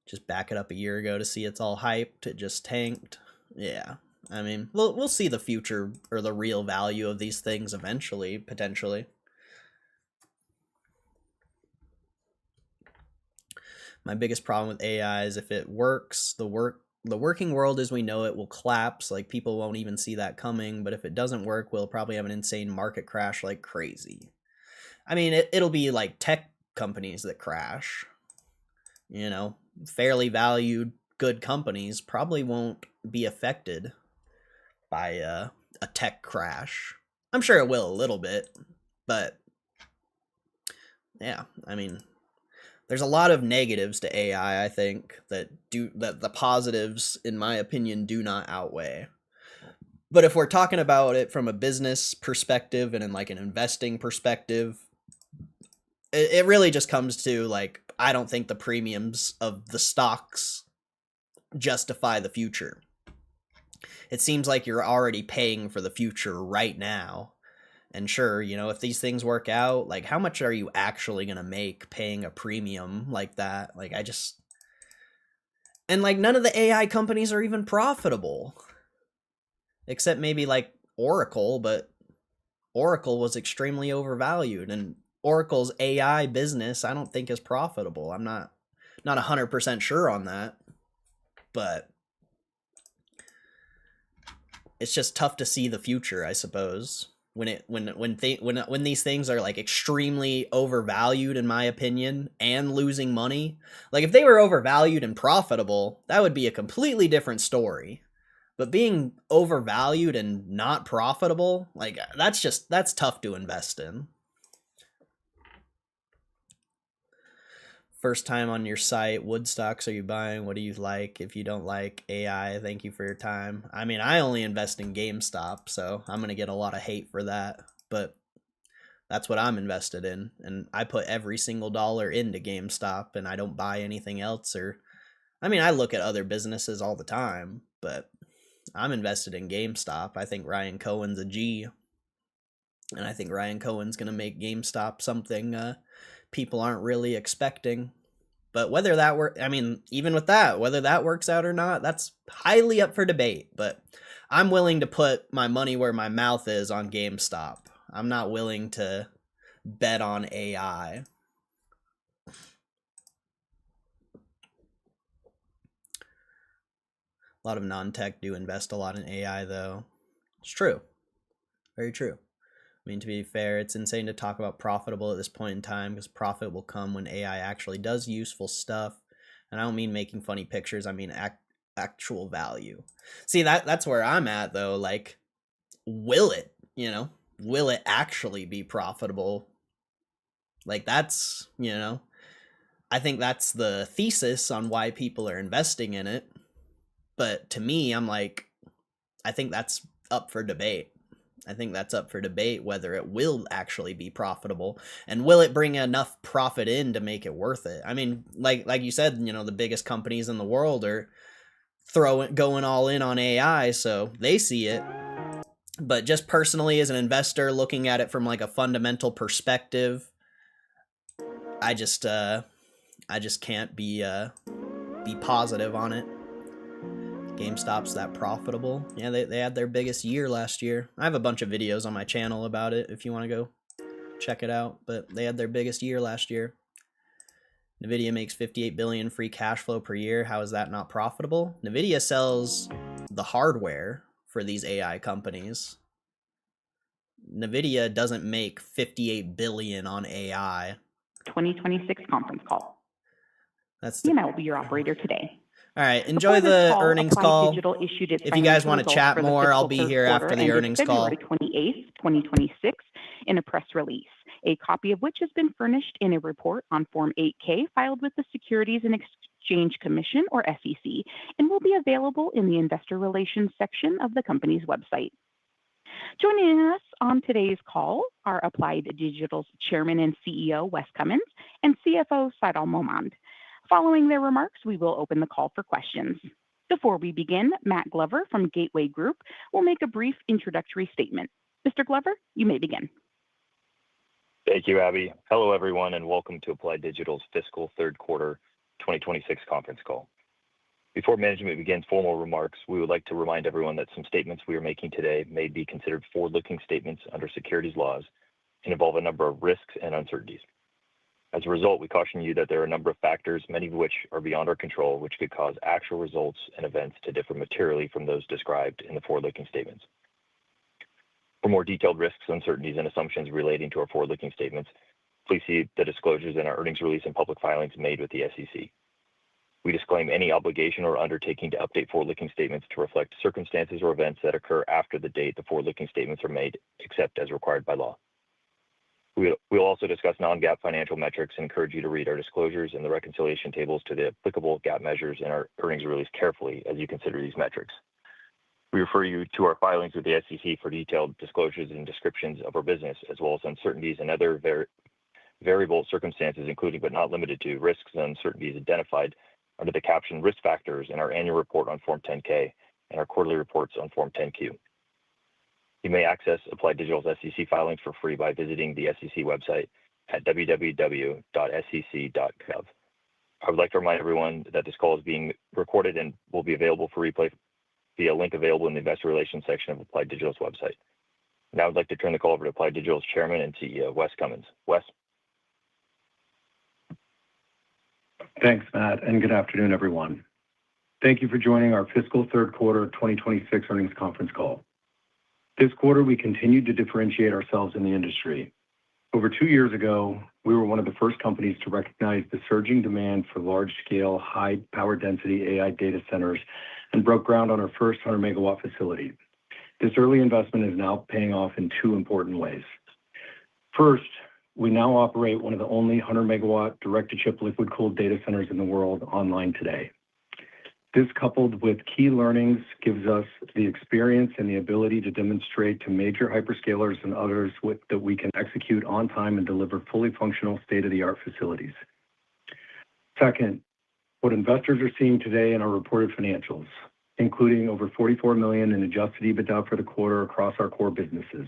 Just back it up a year ago to see it's all hyped. It just tanked. Yeah. I mean, we'll see the future or the real value of these things eventually, potentially. My biggest problem with AI is if it works, the working world as we know it will collapse. Like, people won't even see that coming. But if it doesn't work, we'll probably have an insane market crash like crazy. I mean, it'll be like tech companies that crash. You know, fairly valued, good companies probably won't be affected by a tech crash. I'm sure it will a little bit, but yeah, I mean, there's a lot of negatives to AI, I think, that the positives, in my opinion, do not outweigh. But if we're talking about it from a business perspective and in like an investing perspective, it really just comes to like, I don't think the premiums of the stocks justify the future. It seems like you're already paying for the future right now. And sure, you know, if these things work out, like, how much are you actually going to make paying a premium like that? Like, and like, none of the AI companies are even profitable. Except maybe like Oracle, but Oracle was extremely overvalued, and Oracle's AI business I don't think is profitable. I'm not 100% sure on that, but it's just tough to see the future, I suppose. When these things are like extremely overvalued, in my opinion, and losing money. Like, if they were overvalued and profitable, that would be a completely different story. But being overvalued and not profitable, like, that's tough to invest in. First time on your site, wood stocks are you buying? What do you like? If you don't like AI, thank you for your time. I mean, I only invest in GameStop, so I'm going to get a lot of hate for that. But that's what I'm invested in. And I put every single dollar into GameStop, and I don't buy anything else. I mean, I look at other businesses all the time, but I'm invested in GameStop. I think Ryan Cohen's a G. And I think Ryan Cohen's going to make GameStop something people aren't really expecting. But whether that I mean, even with that, whether that works out or not, that's highly up for debate. But I'm willing to put my money where my mouth is on GameStop. I'm not willing to bet on AI. A lot of non-tech do invest a lot in AI, though. It's true. Very true. I mean, to be fair, it's insane to talk about profitable at this point in time, because profit will come when AI actually does useful stuff. And I don't mean making funny pictures. I mean actual value. See, that's where I'm at, though. Like, will it, will it actually be profitable? Like, that's, I think that's the thesis on why people are investing in it. But to me, I'm like, I think that's up for debate. I think that's up for debate whether it will actually be profitable, and will it bring enough profit in to make it worth it. I mean, like you said, the biggest companies in the world are going all in on AI, so they see it. But just personally, as an investor looking at it from like a fundamental perspective, I just can't be positive on it. GameStop's that profitable. Yeah, they had their biggest year last year. I have a bunch of videos on my channel about it if you want to go check it out, but they had their biggest year last year. Nvidia makes $58 billion free cash flow per year. How is that not profitable? Nvidia sells the hardware for these AI companies. Nvidia doesn't make $58 billion on AI. 2026 conference call. That's I will be your operator today. All right, enjoy the earnings call. If you guys want to chat more, I'll be here after the earnings call. February 28th, 2026, in a press release, a copy of which has been furnished in a report on Form 8K filed with the Securities and Exchange Commission, or SEC, and will be available in the Investor Relations section of the company's website. Joining us on today's call are Applied Digital's Chairman and CEO, Wes Cummins, and CFO, Saidal Mohmand. Following their remarks, we will open the call for questions. Before we begin, Matt Glover from Gateway Group will make a brief introductory statement. Mr. Glover, you may begin. Thank you, Abby. Hello, everyone, and welcome to Applied Digital's fiscal third quarter 2026 conference call. Before management begins formal remarks, we would like to remind everyone that some statements we are making today may be considered forward-looking statements under securities laws and involve a number of risks and uncertainties. As a result, we caution you that there are a number of factors, many of which are beyond our control, which could cause actual results and events to differ materially from those described in the forward-looking statements. For more detailed risks, uncertainties, and assumptions relating to our forward-looking statements, please see the disclosures in our earnings release and public filings made with the SEC. We disclaim any obligation or undertaking to update forward-looking statements to reflect circumstances or events that occur after the date the forward-looking statements are made, except as required by law. We'll also discuss non-GAAP financial metrics and encourage you to read our disclosures and the reconciliation tables to the applicable GAAP measures in our earnings release carefully as you consider these metrics. We refer you to our filings with the SEC for detailed disclosures and descriptions of our business, as well as uncertainties and other variable circumstances, including but not limited to risks and uncertainties identified under the caption Risk Factors in our annual report on Form 10-K and our quarterly reports on Form 10-Q. You may access Applied Digital's SEC filings for free by visiting the SEC website at www.sec.gov. I would like to remind everyone that this call is being recorded and will be available for replay via a link available in the Investor Relations section of Applied Digital's website. Now I'd like to turn the call over to Applied Digital's Chairman and CEO, Wes Cummins. Wes? Thanks, Matt, and good afternoon, everyone. Thank you for joining our fiscal third quarter 2026 earnings conference call. This quarter, we continued to differentiate ourselves in the industry. Over 2 years ago, we were one of the first companies to recognize the surging demand for large-scale, high-power density AI data centers and broke ground on our first 100-megawatt facility. This early investment is now paying off in 2 important ways. First, we now operate one of the only 100-megawatt direct-to-chip liquid-cooled data centers in the world online today. This, coupled with key learnings, gives us the experience and the ability to demonstrate to major hyperscalers and others that we can execute on time and deliver fully functional state-of-the-art facilities. Second, what investors are seeing today in our reported financials, including over $44 million in adjusted EBITDA for the quarter across our core businesses,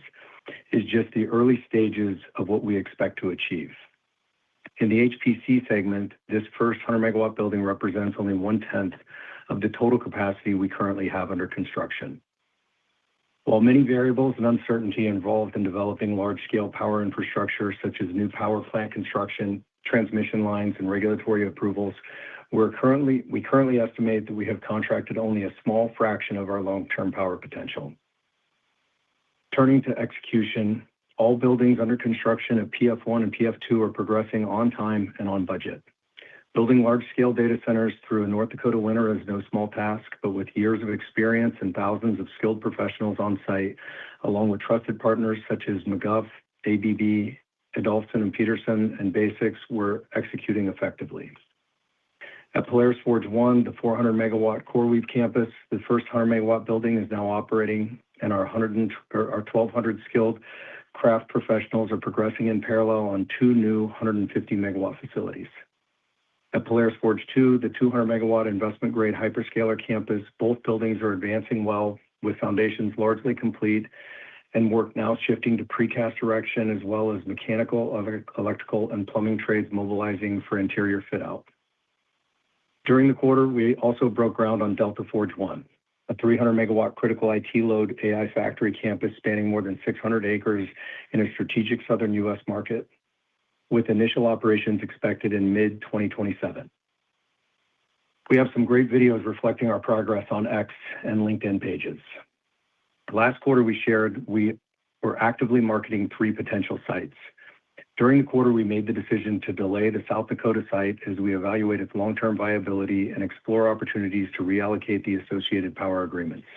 is just the early stages of what we expect to achieve. In the HPC segment, this first 100-megawatt building represents only 1/10 of the total capacity we currently have under construction. While many variables and uncertainty involved in developing large-scale power infrastructure, such as new power plant construction, transmission lines, and regulatory approvals, we currently estimate that we have contracted only a small fraction of our long-term power potential. Turning to execution, all buildings under construction at PF1 and PF2 are progressing on time and on budget. Building large-scale data centers through a North Dakota winter is no small task, but with years of experience and thousands of skilled professionals on site, along with trusted partners such as McGuff, ABB, Adolphson and Peterson, and BASX, we're executing effectively. At Polaris Forge 1, the 400-megawatt CoreWeave campus, the first 100-megawatt building is now operating, and our 1,200 skilled craft professionals are progressing in parallel on 2 new 150-megawatt facilities. At Polaris Forge 2, the 200-megawatt investment-grade hyperscaler campus, both buildings are advancing well, with foundations largely complete and work now shifting to precast erection, as well as mechanical, electrical, and plumbing trades mobilizing for interior fit-out. During the quarter, we also broke ground on Delta Forge 1, a 300-megawatt critical IT load AI factory campus spanning more than 600 acres in a strategic southern U.S. market, with initial operations expected in mid-2027. We have some great videos reflecting our progress on X and LinkedIn pages. Last quarter, we shared we were actively marketing 3 potential sites. During the quarter, we made the decision to delay the South Dakota site as we evaluate its long-term viability and explore opportunities to reallocate the associated power agreements.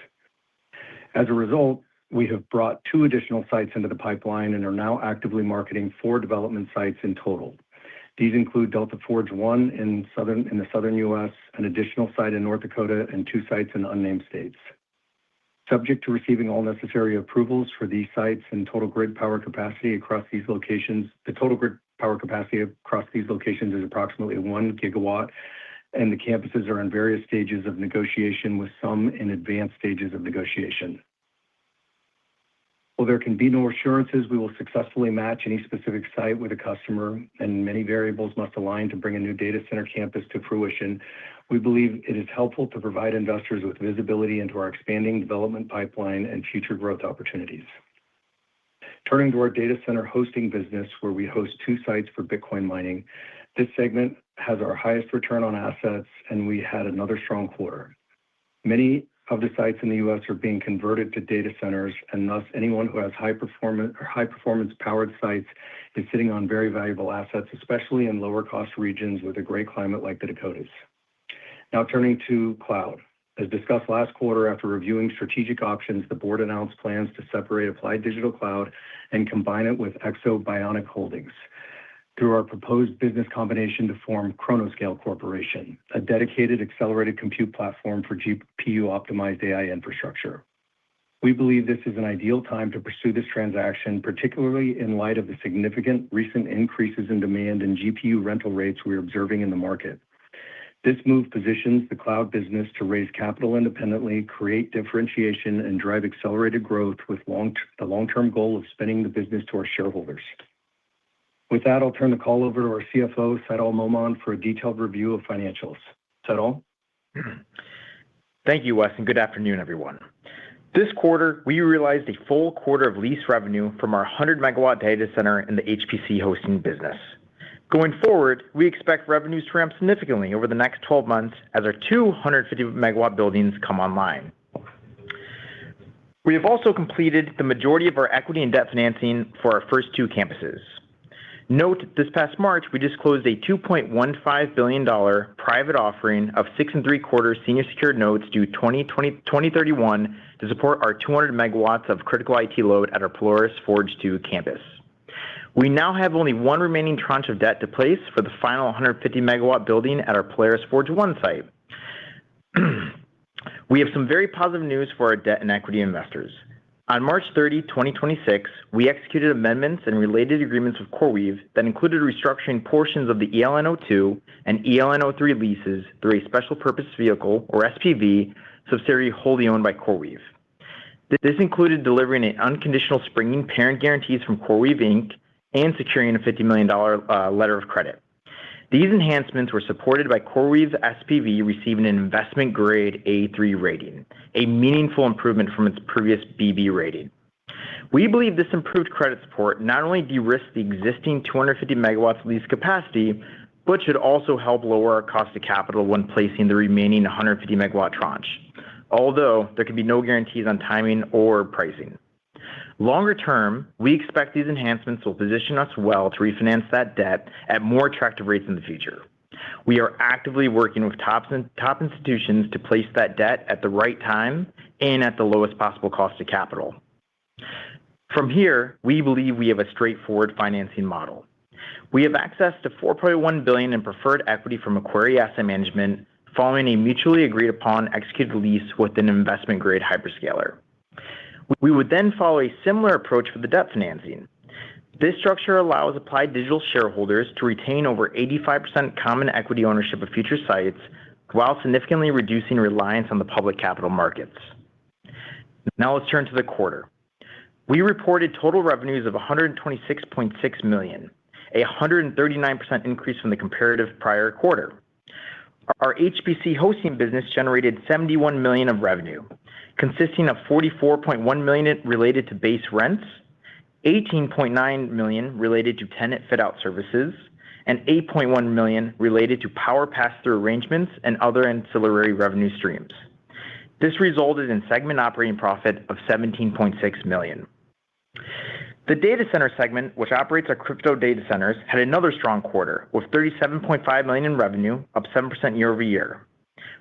As a result, we have brought 2 additional sites into the pipeline and are now actively marketing 4 development sites in total. These include Delta Forge 1 in the southern U.S., an additional site in North Dakota, and 2 sites in unnamed states. Subject to receiving all necessary approvals for these sites and total grid power capacity across these locations, the total grid power capacity across these locations is approximately 1 gigawatt, and the campuses are in various stages of negotiation, with some in advanced stages of negotiation. While there can be no assurances we will successfully match any specific site with a customer, and many variables must align to bring a new data center campus to fruition, we believe it is helpful to provide investors with visibility into our expanding development pipeline and future growth opportunities. Turning to our data center hosting business, where we host 2 sites for Bitcoin mining, this segment has our highest return on assets, and we had another strong quarter. Many of the sites in the U.S. are being converted to data centers, and thus anyone who has high performance powered sites is sitting on very valuable assets, especially in lower cost regions with a great climate like the Dakotas. Now turning to cloud. As discussed last quarter, after reviewing strategic options, the board announced plans to separate Applied Digital Cloud and combine it with Exo Bionic Holdings through our proposed business combination to form Chronoscale Corporation, a dedicated accelerated compute platform for GPU-optimized AI infrastructure. We believe this is an ideal time to pursue this transaction, particularly in light of the significant recent increases in demand and GPU rental rates we're observing in the market. This move positions the cloud business to raise capital independently, create differentiation, and drive accelerated growth with the long-term goal of spinning the business to our shareholders. With that, I'll turn the call over to our CFO, Saidal Mohmand, for a detailed review of financials. Saidal? Thank you, Wes, and good afternoon, everyone. This quarter, we realized a full quarter of lease revenue from our 100-megawatt data center in the HPC hosting business. Going forward, we expect revenues to ramp significantly over the next 12 months as our 250-megawatt buildings come online. We have also completed the majority of our equity and debt financing for our first 2 campuses. Note, this past March, we disclosed a $2.15 billion private offering of 6 3/4 senior secured notes due 2031 to support our 200 megawatts of critical IT load at our Polaris Forge 2 campus. We now have only 1 remaining tranche of debt to place for the final 150 megawatt building at our Polaris Forge 1 site. We have some very positive news for our debt and equity investors. On March 30, 2026, we executed amendments and related agreements with CoreWeave that included restructuring portions of the ELN-02 and ELN-03 leases through a special purpose vehicle, or SPV, subsidiary wholly owned by CoreWeave. This included delivering an unconditional springing parent guarantees from CoreWeave Inc. and securing a $50 million letter of credit. These enhancements were supported by CoreWeave's SPV receiving an investment grade A3 rating, a meaningful improvement from its previous BB rating. We believe this improved credit support not only de-risks the existing 250 megawatts lease capacity, but should also help lower our cost of capital when placing the remaining 150 megawatt tranche, although there can be no guarantees on timing or pricing. Longer term, we expect these enhancements will position us well to refinance that debt at more attractive rates in the future. We are actively working with top institutions to place that debt at the right time and at the lowest possible cost of capital. From here, we believe we have a straightforward financing model. We have access to $4.1 billion in preferred equity from Macquarie Asset Management following a mutually agreed upon executed lease with an investment grade hyperscaler. We would then follow a similar approach for the debt financing. This structure allows Applied Digital shareholders to retain over 85% common equity ownership of future sites while significantly reducing reliance on the public capital markets. Now let's turn to the quarter. We reported total revenues of $126.6 million, a 139% increase from the comparative prior quarter. Our HPC hosting business generated $71 million of revenue, consisting of $44.1 million related to base rents, $18.9 million related to tenant fit-out services, and $8.1 million related to power pass-through arrangements and other ancillary revenue streams. This resulted in segment operating profit of $17.6 million. The data center segment, which operates our crypto data centers, had another strong quarter with $37.5 million in revenue, up 7% year over year.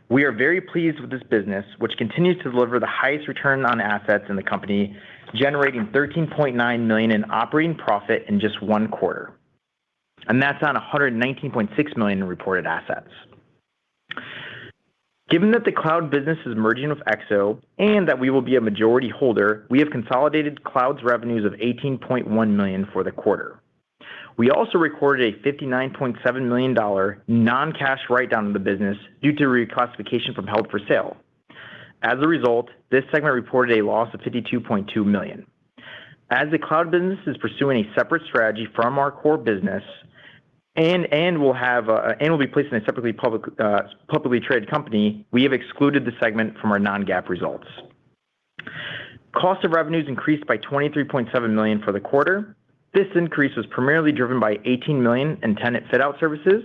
We are very pleased with this business, which continues to deliver the highest return on assets in the company, generating $13.9 million in operating profit in just 1 quarter. And that's on $119.6 million in reported assets. Given that the cloud business is merging with EXO and that we will be a majority holder, we have consolidated cloud's revenues of $18.1 million for the quarter. We also recorded a $59.7 million non-cash write-down of the business due to reclassification from held for sale. As a result, this segment reported a loss of $52.2 million. As the cloud business is pursuing a separate strategy from our core business and will be placed in a separately publicly traded company, we have excluded the segment from our non-GAAP results. Cost of revenues increased by $23.7 million for the quarter. This increase was primarily driven by $18 million in tenant fit-out services,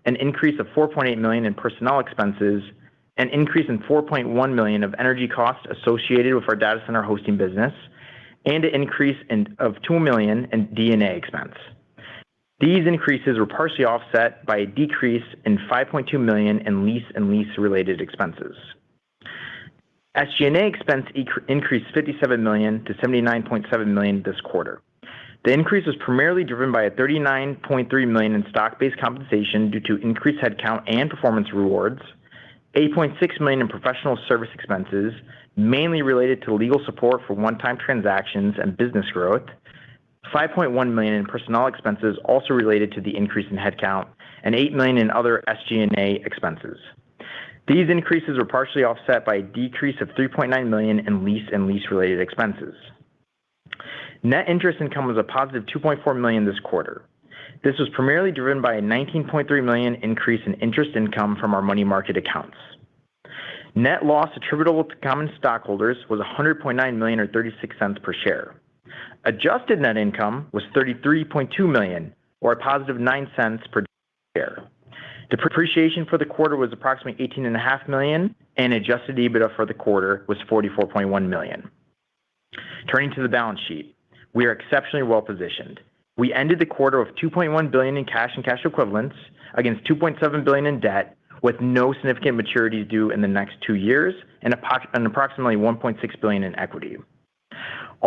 an increase of $4.8 million in personnel expenses, an increase in $4.1 million of energy costs associated with our data center hosting business, and an increase of $2 million in D&A expense. These increases were partially offset by a decrease in $5.2 million in lease and lease-related expenses. SG&A expense increased $57 million to $79.7 million this quarter. The increase was primarily driven by a $39.3 million in stock-based compensation due to increased headcount and performance rewards, $8.6 million in professional service expenses, mainly related to legal support for one-time transactions and business growth, $5.1 million in personnel expenses also related to the increase in headcount, and $8 million in other SG&A expenses. These increases were partially offset by a decrease of $3.9 million in lease and lease-related expenses. Net interest income was a positive $2.4 million this quarter. This was primarily driven by a $19.3 million increase in interest income from our money market accounts. Net loss attributable to common stockholders was $100.9 million or 36 cents per share. Adjusted net income was $33.2 million or a positive 9 cents per share. Depreciation for the quarter was approximately $18.5 million, and adjusted EBITDA for the quarter was $44.1 million. Turning to the balance sheet, we are exceptionally well positioned. We ended the quarter with $2.1 billion in cash and cash equivalents against $2.7 billion in debt, with no significant maturities due in the next 2 years and approximately $1.6 billion in equity.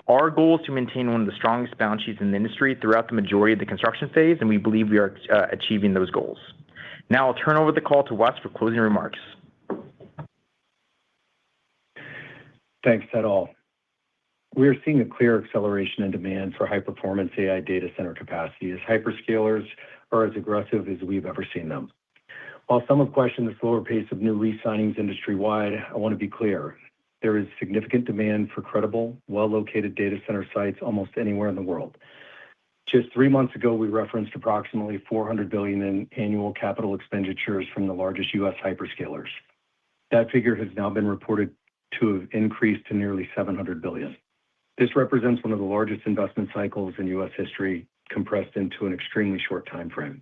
Our goal is to maintain one of the strongest balance sheets in the industry throughout the majority of the construction phase, and we believe we are achieving those goals. Now I'll turn over the call to Wes for closing remarks. Thanks, All. We are seeing a clear acceleration in demand for high-performance AI data center capacity as hyperscalers are as aggressive as we've ever seen them. While some have questioned the slower pace of new lease signings industry-wide, I want to be clear. There is significant demand for credible, well-located data center sites almost anywhere in the world. Just 3 months ago, we referenced approximately $400 billion in annual capital expenditures from the largest U.S. hyperscalers. That figure has now been reported to have increased to nearly $700 billion. This represents one of the largest investment cycles in U.S. history, compressed into an extremely short time frame.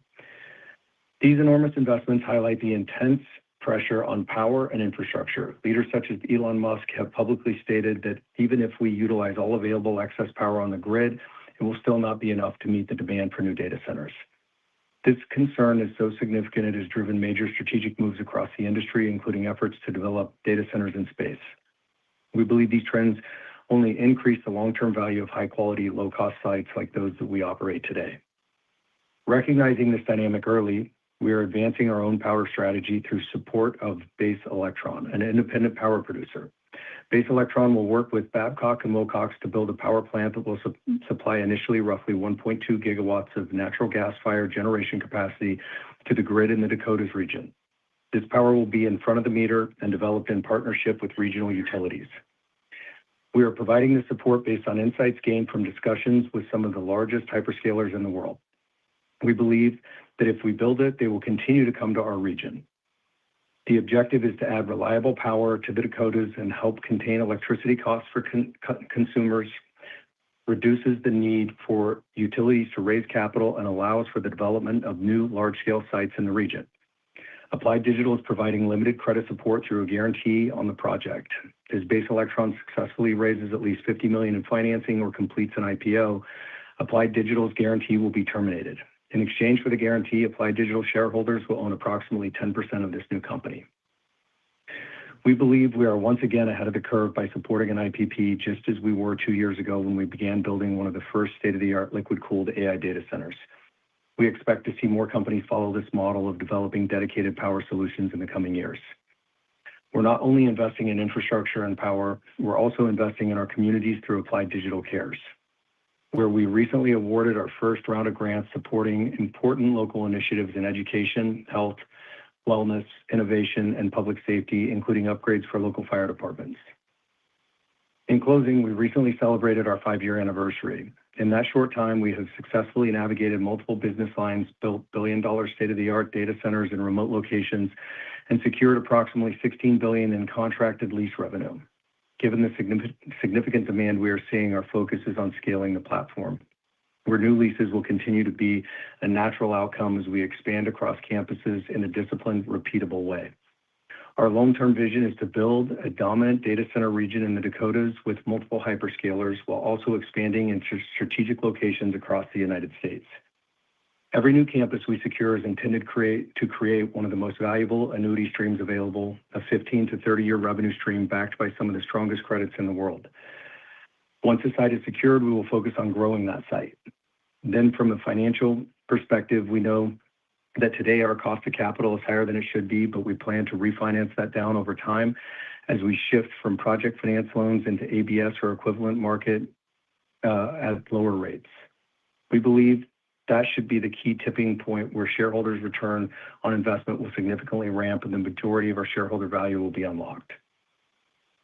These enormous investments highlight the intense pressure on power and infrastructure. Leaders such as Elon Musk have publicly stated that even if we utilize all available excess power on the grid, it will still not be enough to meet the demand for new data centers. This concern is so significant it has driven major strategic moves across the industry, including efforts to develop data centers in space. We believe these trends only increase the long-term value of high-quality, low-cost sites like those that we operate today. Recognizing this dynamic early, we are advancing our own power strategy through support of Base Electron, an independent power producer. Base Electron will work with Babcock and Wilcox to build a power plant that will supply initially roughly 1.2 gigawatts of natural gas-fired generation capacity to the grid in the Dakotas region. This power will be in front of the meter and developed in partnership with regional utilities. We are providing this support based on insights gained from discussions with some of the largest hyperscalers in the world. We believe that if we build it, they will continue to come to our region. The objective is to add reliable power to the Dakotas and help contain electricity costs for consumers, reduces the need for utilities to raise capital, and allows for the development of new large-scale sites in the region. Applied Digital is providing limited credit support through a guarantee on the project. As Base Electron successfully raises at least $50 million in financing or completes an IPO, Applied Digital's guarantee will be terminated. In exchange for the guarantee, Applied Digital shareholders will own approximately 10% of this new company. We believe we are once again ahead of the curve by supporting an IPP just as we were 2 years ago when we began building one of the first state-of-the-art liquid-cooled AI data centers. We expect to see more companies follow this model of developing dedicated power solutions in the coming years. We're not only investing in infrastructure and power, we're also investing in our communities through Applied Digital Cares, where we recently awarded our first round of grants supporting important local initiatives in education, health, wellness, innovation, and public safety, including upgrades for local fire departments. In closing, we recently celebrated our 5-year anniversary. In that short time, we have successfully navigated multiple business lines, built billion-dollar state-of-the-art data centers in remote locations, and secured approximately $16 billion in contracted lease revenue. Given the significant demand we are seeing, our focus is on scaling the platform, where new leases will continue to be a natural outcome as we expand across campuses in a disciplined, repeatable way. Our long-term vision is to build a dominant data center region in the Dakotas with multiple hyperscalers while also expanding into strategic locations across the United States. Every new campus we secure is intended to create one of the most valuable annuity streams available, a 15 to 30-year revenue stream backed by some of the strongest credits in the world. Once the site is secured, we will focus on growing that site. Then from a financial perspective, we know that today our cost of capital is higher than it should be, but we plan to refinance that down over time as we shift from project finance loans into ABS or equivalent market at lower rates. We believe that should be the key tipping point where shareholders' return on investment will significantly ramp and the majority of our shareholder value will be unlocked.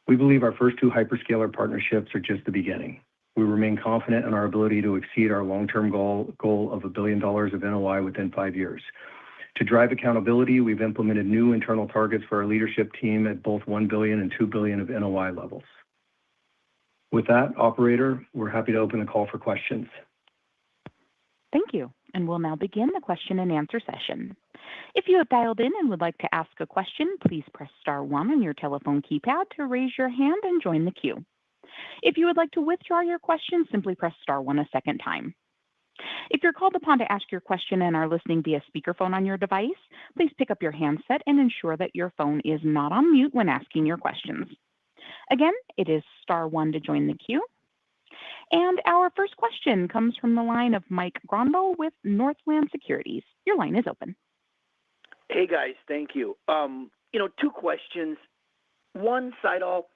We believe our first 2 hyperscaler partnerships are just the beginning. We remain confident in our ability to exceed our long-term goal of $1 billion of NOI within 5 years. To drive accountability, we've implemented new internal targets for our leadership team at both $1 billion and $2 billion of NOI levels. With that, operator, we're happy to open the call for questions. Thank you. And we'll now begin the question and answer session. If you have dialed in and would like to ask a question, please press star 1 on your telephone keypad to raise your hand and join the queue. If you would like to withdraw your question, simply press star 1 a second time. If you're called upon to ask your question and are listening via speakerphone on your device, please pick up your handset and ensure that your phone is not on mute when asking your questions. Again, it is star 1 to join the queue. And our first question comes from the line of Mike Grondahl with Northland Securities. Your line is open. Hey guys, thank you. 2 questions. One, Seidal,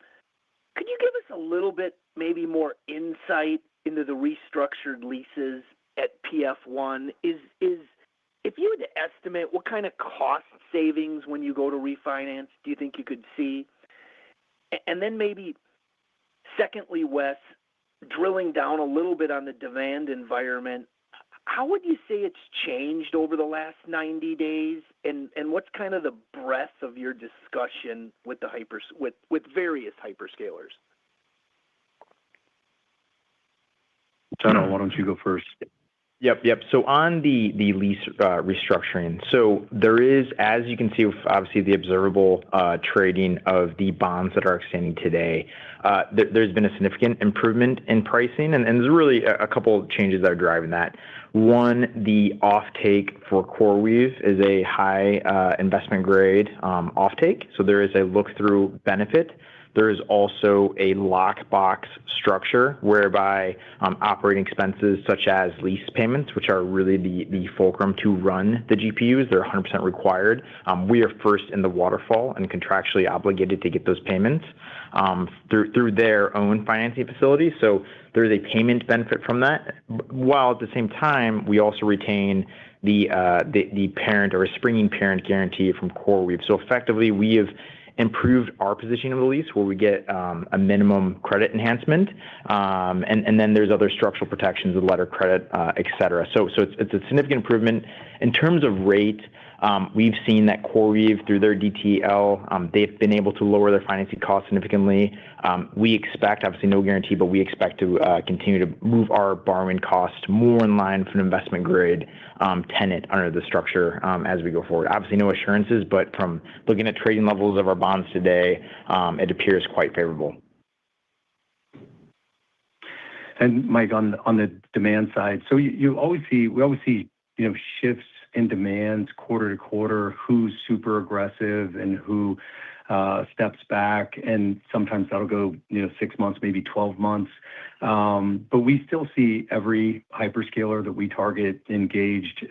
could you give us a little bit, maybe more insight into the restructured leases at PF1? Is if you were to estimate what kind of cost savings when you go to refinance, do you think you could see? And then maybe, secondly, Wes, drilling down a little bit on the demand environment, how would you say it's changed over the last 90 days? And what's kind of the breadth of your discussion with the with various hyperscalers? John, why don't you go first? Yep. So on the lease restructuring, so there is, as you can see, obviously the observable trading of the bonds that are extending today. There's been a significant improvement in pricing, and there's really a couple of changes that are driving that. One, the offtake for CoreWeave is a high investment grade offtake, so there is a look-through benefit. There is also a lockbox structure whereby operating expenses such as lease payments, which are really the fulcrum to run the GPUs, they're 100% required. We are first in the waterfall and contractually obligated to get those payments through their own financing facility. So there's a payment benefit from that, while at the same time, we also retain the parent or a springing parent guarantee from CoreWeave. So effectively, we have improved our position of the lease where we get a minimum credit enhancement, and then there's other structural protections, the letter credit, et cetera. So it's a significant improvement. In terms of rate, we've seen that CoreWeave, through their DTL, they've been able to lower their financing costs significantly. We expect, obviously no guarantee, but we expect to continue to move our borrowing costs more in line with an investment grade tenant under the structure as we go forward. Obviously no assurances, but from looking at trading levels of our bonds today, it appears quite favorable. And Mike, on the demand side, so we always see shifts in demand quarter to quarter, who's super aggressive and who steps back, and sometimes that'll go 6 months, maybe 12 months. But we still see every hyperscaler that we target engaged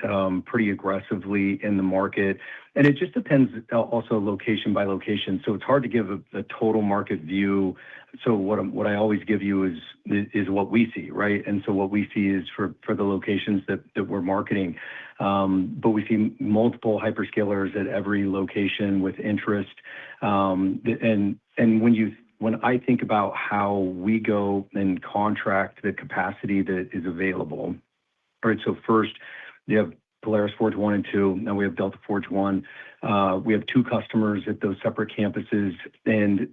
pretty aggressively in the market. And it just depends also location by location. So it's hard to give a total market view. So what I always give you is what we see, right? And so what we see is for the locations that we're marketing. But we see multiple hyperscalers at every location with interest. And when I think about how we go and contract the capacity that is available, all right, so first you have Polaris Forge 1 and 2, now we have Delta Forge 1. We have 2 customers at those separate campuses, and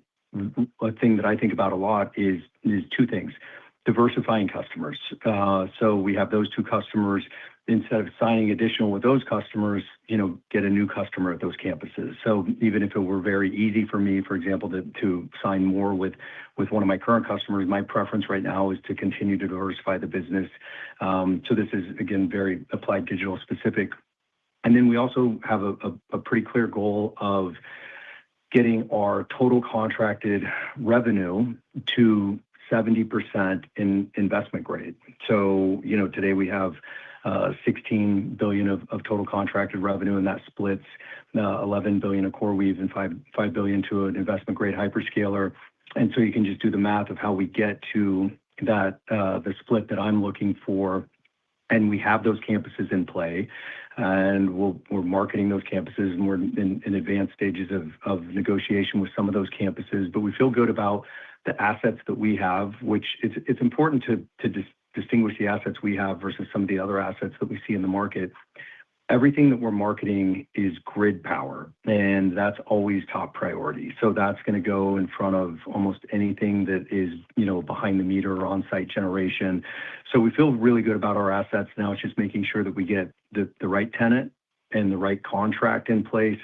a thing that I think about a lot is 2 things. Diversifying customers. So we have those 2 customers. Instead of signing additional with those customers, get a new customer at those campuses. So even if it were very easy for me, for example, to sign more with one of my current customers, my preference right now is to continue to diversify the business. So this is, again, very Applied Digital specific. And then we also have a pretty clear goal of getting our total contracted revenue to 70% in investment grade. So, today we have $16 billion of total contracted revenue, and that splits $11 billion of CoreWeave and $5 billion to an investment grade hyperscaler. And so you can just do the math of how we get to that, the split that I'm looking for. And we have those campuses in play, and we're marketing those campuses, and we're in advanced stages of negotiation with some of those campuses. But we feel good about the assets that we have, which it's important to distinguish the assets we have versus some of the other assets that we see in the market. Everything that we're marketing is grid power, and that's always top priority. So that's going to go in front of almost anything that is, behind the meter or on-site generation. So we feel really good about our assets. Now it's just making sure that we get the right tenant and the right contract in place.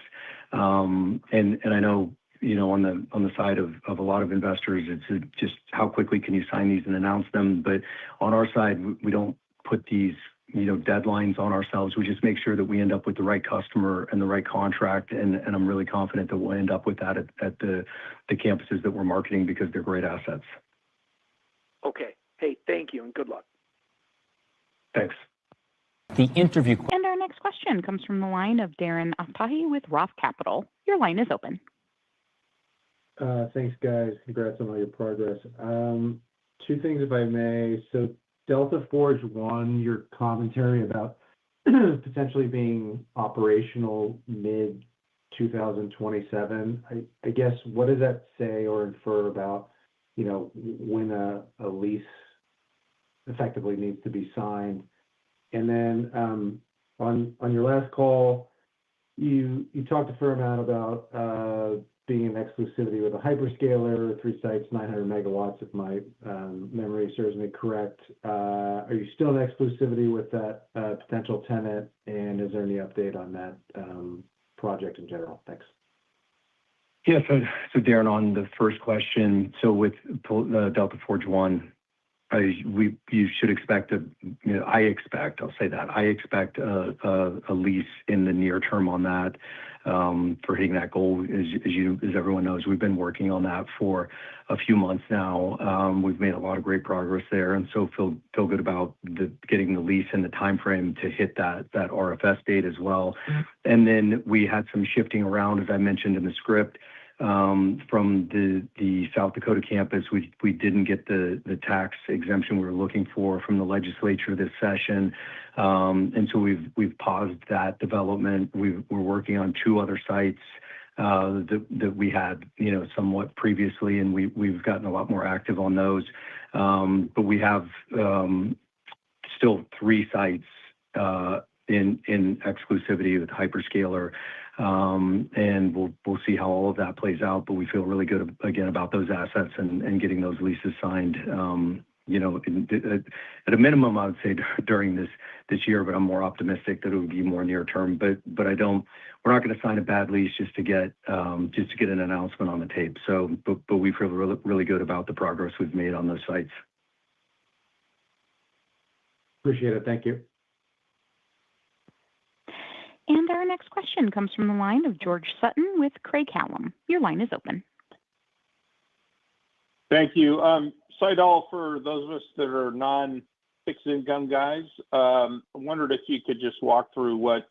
And I know, on the side of a lot of investors, it's just how quickly can you sign these and announce them. But on our side, we don't put these deadlines on ourselves. We just make sure that we end up with the right customer and the right contract, and I'm really confident that we'll end up with that at the campuses that we're marketing because they're great assets. Okay. Hey, thank you and good luck. Thanks. And our next question comes from the line of Darren Aftahi with Roth Capital. Your line is open. Thanks, guys. Congrats on all your progress. 2 things, if I may. So Delta Forge 1, your commentary about potentially being operational mid-2027, I guess, what does that say or infer about, when a lease effectively needs to be signed? And then on your last call, you talked a fair amount about being in exclusivity with a hyperscaler, 3 sites, 900 megawatts, if my memory serves me correct. Are you still in exclusivity with that potential tenant, and is there any update on that project in general? Thanks. Yeah, so Darren, on the first question, so with Delta Forge 1, you should expect I expect a lease in the near term on that for hitting that goal. As everyone knows, we've been working on that for a few months now. We've made a lot of great progress there, and so feel good about getting the lease and the time frame to hit that RFS date as well. And then we had some shifting around, as I mentioned in the script. From the South Dakota campus, we didn't get the tax exemption we were looking for from the legislature this session, and so we've paused that development. We're working on 2 other sites that we had somewhat previously, and we've gotten a lot more active on those. But we have still 3 sites in exclusivity with hyperscaler. And we'll see how all of that plays out, but we feel really good again about those assets and getting those leases signed. At a minimum, I would say during this year, but I'm more optimistic that it would be more near term. But we're not going to sign a bad lease just to get an announcement on the tape. So, but we feel really good about the progress we've made on those sites. Appreciate it. Thank you. And our next question comes from the line of George Sutton with Craig-Hallum. Your line is open. Thank you. Saidal, for those of us that are non-fixed income guys, I wondered if you could just walk through what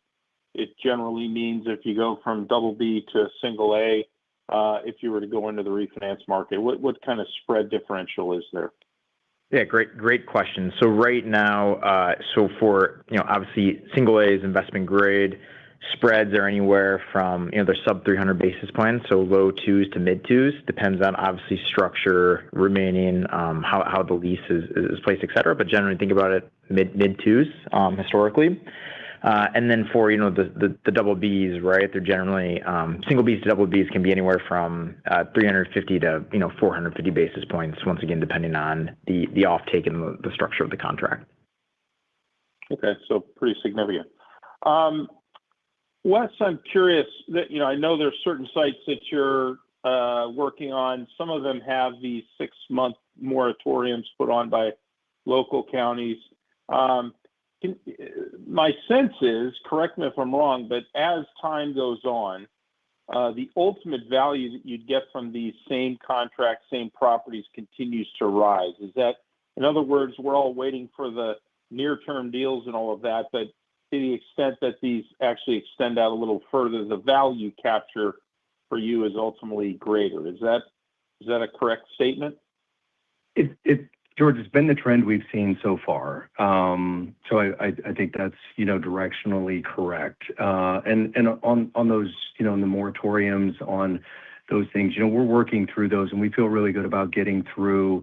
it generally means if you go from double B to single A, if you were to go into the refinance market. What kind of spread differential is there? Yeah, great question. So right now, so for, obviously single A is investment grade. Spreads are anywhere from, they're sub 300 basis points, so low twos to mid twos, depends on obviously structure, remaining, how the lease is placed, et cetera. But generally think about it mid twos, historically. And then for, the double Bs, right, they're generally, single Bs to double Bs can be anywhere from 350 to, 450 basis points, once again, depending on the offtake and the structure of the contract. Okay, so pretty significant. Wes, I'm curious that, I know there's certain sites that you're working on. Some of them have these 6-month moratoriums put on by local counties. My sense is, correct me if I'm wrong, but as time goes on, the ultimate value that you'd get from these same contracts, same properties continues to rise. Is that, in other words, we're all waiting for the near-term deals and all of that, but to the extent that these actually extend out a little further, the value capture for you is ultimately greater. Is that a correct statement? George, it's been the trend we've seen so far. So I think that's, directionally correct. And on those, the moratoriums on those things, we're working through those, and we feel really good about getting through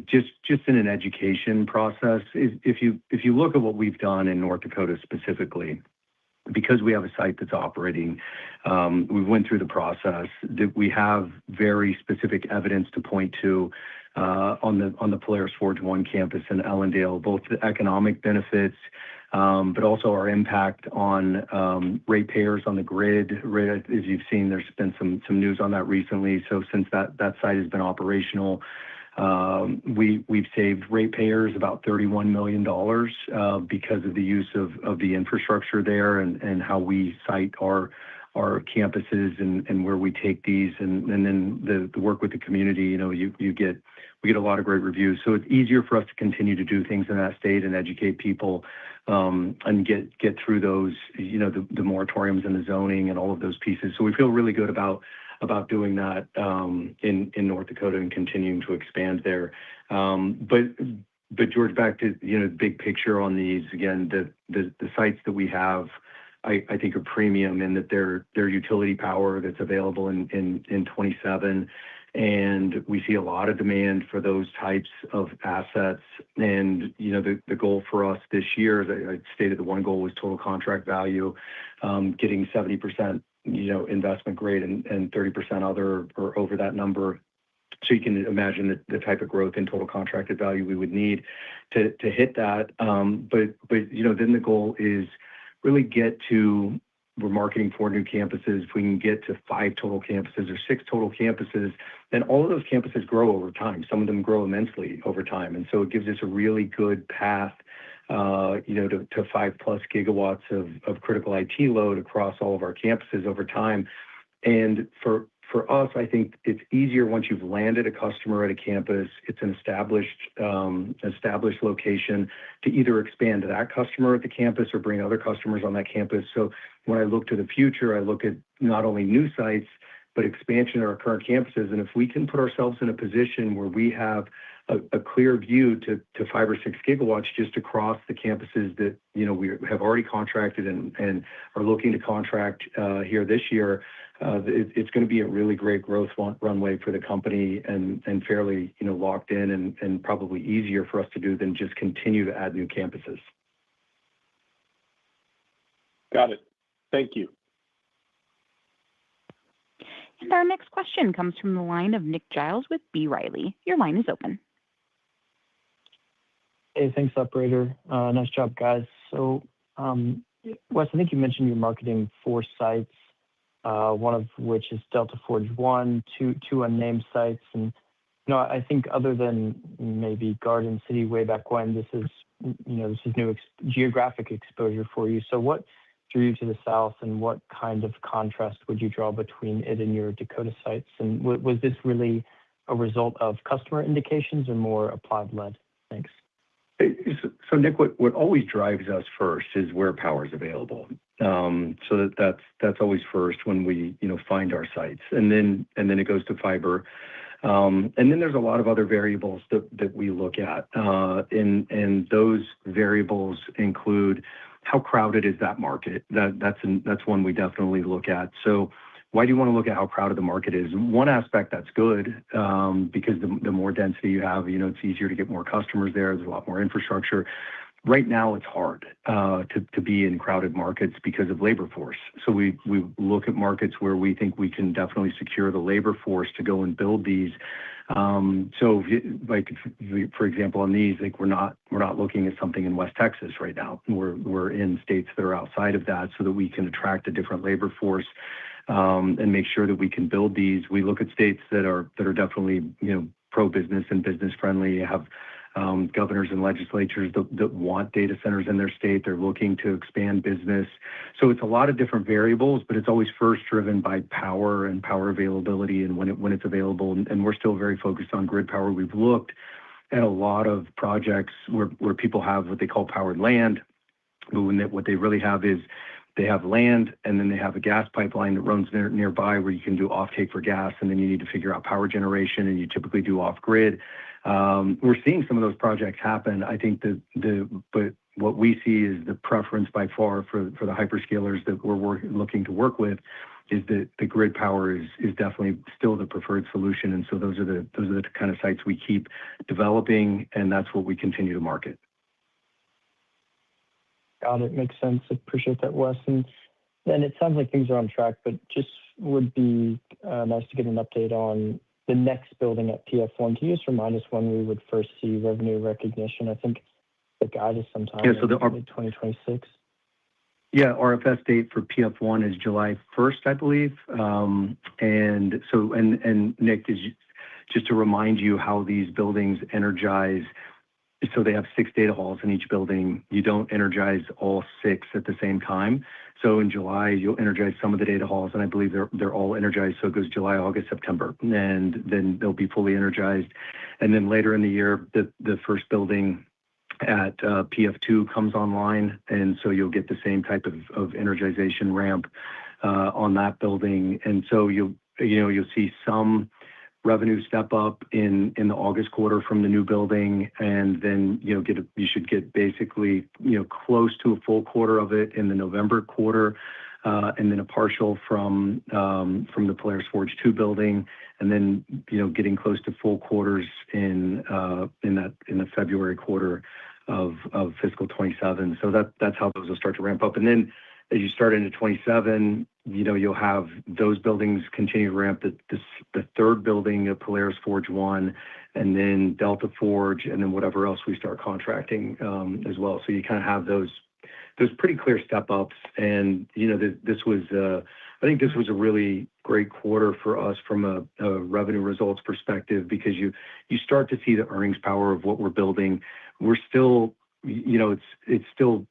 just in an education process. If you look at what we've done in North Dakota specifically, because we have a site that's operating, we went through the process that we have very specific evidence to point to on the Polaris Forge 1 campus in Ellendale, both the economic benefits, but also our impact on ratepayers on the grid. Right, as you've seen, there's been some news on that recently. So since that site has been operational, we've saved ratepayers about $31 million because of the use of the infrastructure there and how we site our campuses and where we take these, and then the work with the community. We get a lot of great reviews, so it's easier for us to continue to do things in that state and educate people and get through those, the moratoriums and the zoning and all of those pieces. So we feel really good about doing that in North Dakota and continuing to expand there. But George, back to big picture on these again, the sites that we have, I think are premium in that they're utility power that's available in 27, and we see a lot of demand for those types of assets. And the goal for us this year, as I stated, the one goal was total contract value, getting 70% investment grade and 30% other or over that number. So you can imagine the type of growth in total contracted value we would need to hit that. But then the goal is really we're marketing 4 new campuses. If we can get to 5 total campuses or 6 total campuses, then all of those campuses grow over time. Some of them grow immensely over time. And so it gives us a really good path to 5+ gigawatts of critical IT load across all of our campuses over time. And for us, I think it's easier once you've landed a customer at a campus, it's an established location, to either expand to that customer at the campus or bring other customers on that campus. So when I look to the future, I look at not only new sites, but expansion of our current campuses. And if we can put ourselves in a position where we have a clear view to 5 or 6 gigawatts just across the campuses that we have already contracted and are looking to contract here this year, it's going to be a really great growth runway for the company and fairly locked in and probably easier for us to do than just continue to add new campuses. Got it. Thank you. And our next question comes from the line of Nick Giles with B. Riley. Your line is open. Hey, thanks, operator. Nice job, guys. So, Wes, I think you mentioned you're marketing 4 sites, one of which is Delta Forge 1, two unnamed sites. And, I think other than maybe Garden City way back when, this is new geographic exposure for you. So what through to the south, and what kind of contrast would you draw between it and your Dakota sites? And was this really a result of customer indications or more Applied-led? Thanks. So Nick, what always drives us first is where power is available. So that's always first when we find our sites, and then it goes to fiber, and then there's a lot of other variables that we look at, and those variables include how crowded is that market. That's one we definitely look at. So why do you want to look at how crowded the market is? One aspect that's good, because the more density you have, it's easier to get more customers there. There's a lot more infrastructure. Right now, it's hard to be in crowded markets because of labor force. So we look at markets where we think we can definitely secure the labor force to go and build these. So, for example, on these, we're not looking at something in West Texas right now. We're in states that are outside of that, so that we can attract a different labor force and make sure that we can build these. We look at states that are definitely pro-business and business friendly, have governors and legislatures that want data centers in their state. They're looking to expand business. So it's a lot of different variables, but it's always first driven by power and power availability and when it's available. And we're still very focused on grid power. We've looked at a lot of projects where people have what they call powered land, but what they really have is they have land, and then they have a gas pipeline that runs nearby where you can do offtake for gas, and then you need to figure out power generation, and you typically do off-grid. We're seeing some of those projects happen. I think but what we see is the preference by far for the hyperscalers that we're looking to work with is that the grid power is definitely still the preferred solution, and so those are the kind of sites we keep developing, and that's what we continue to market. Got it. Makes sense. Appreciate that, Wes. And then it sounds like things are on track, but just would be nice to get an update on the next building at PF1. Can you just remind us when we would first see revenue recognition? I think the guide is sometime in mid-2026. Yeah, RFS date for PF1 is July 1st, I believe. And Nick, just to remind you how these buildings energize. So they have 6 data halls in each building. You don't energize all 6 at the same time. So in July, you'll energize some of the data halls, and I believe they're all energized. So it goes July, August, September, and then they'll be fully energized. And then later in the year, the first building at PF2 comes online, and so you'll get the same type of energization ramp on that building. And so you'll see some revenue step up in the August quarter from the new building, and then you should get basically close to a full quarter of it in the November quarter, and then a partial from the Polaris Forge 2 building, and then getting close to full quarters in the February quarter of fiscal 27. So that's how those will start to ramp up. And then as you start into 27, you'll have those buildings continue to ramp. The third building of Polaris Forge 1, and then Delta Forge, and then whatever else we start contracting as well. So you kind of have those pretty clear step ups. And this was I think this was a really great quarter for us from a revenue results perspective, because you start to see the earnings power of what we're building. We're still it's still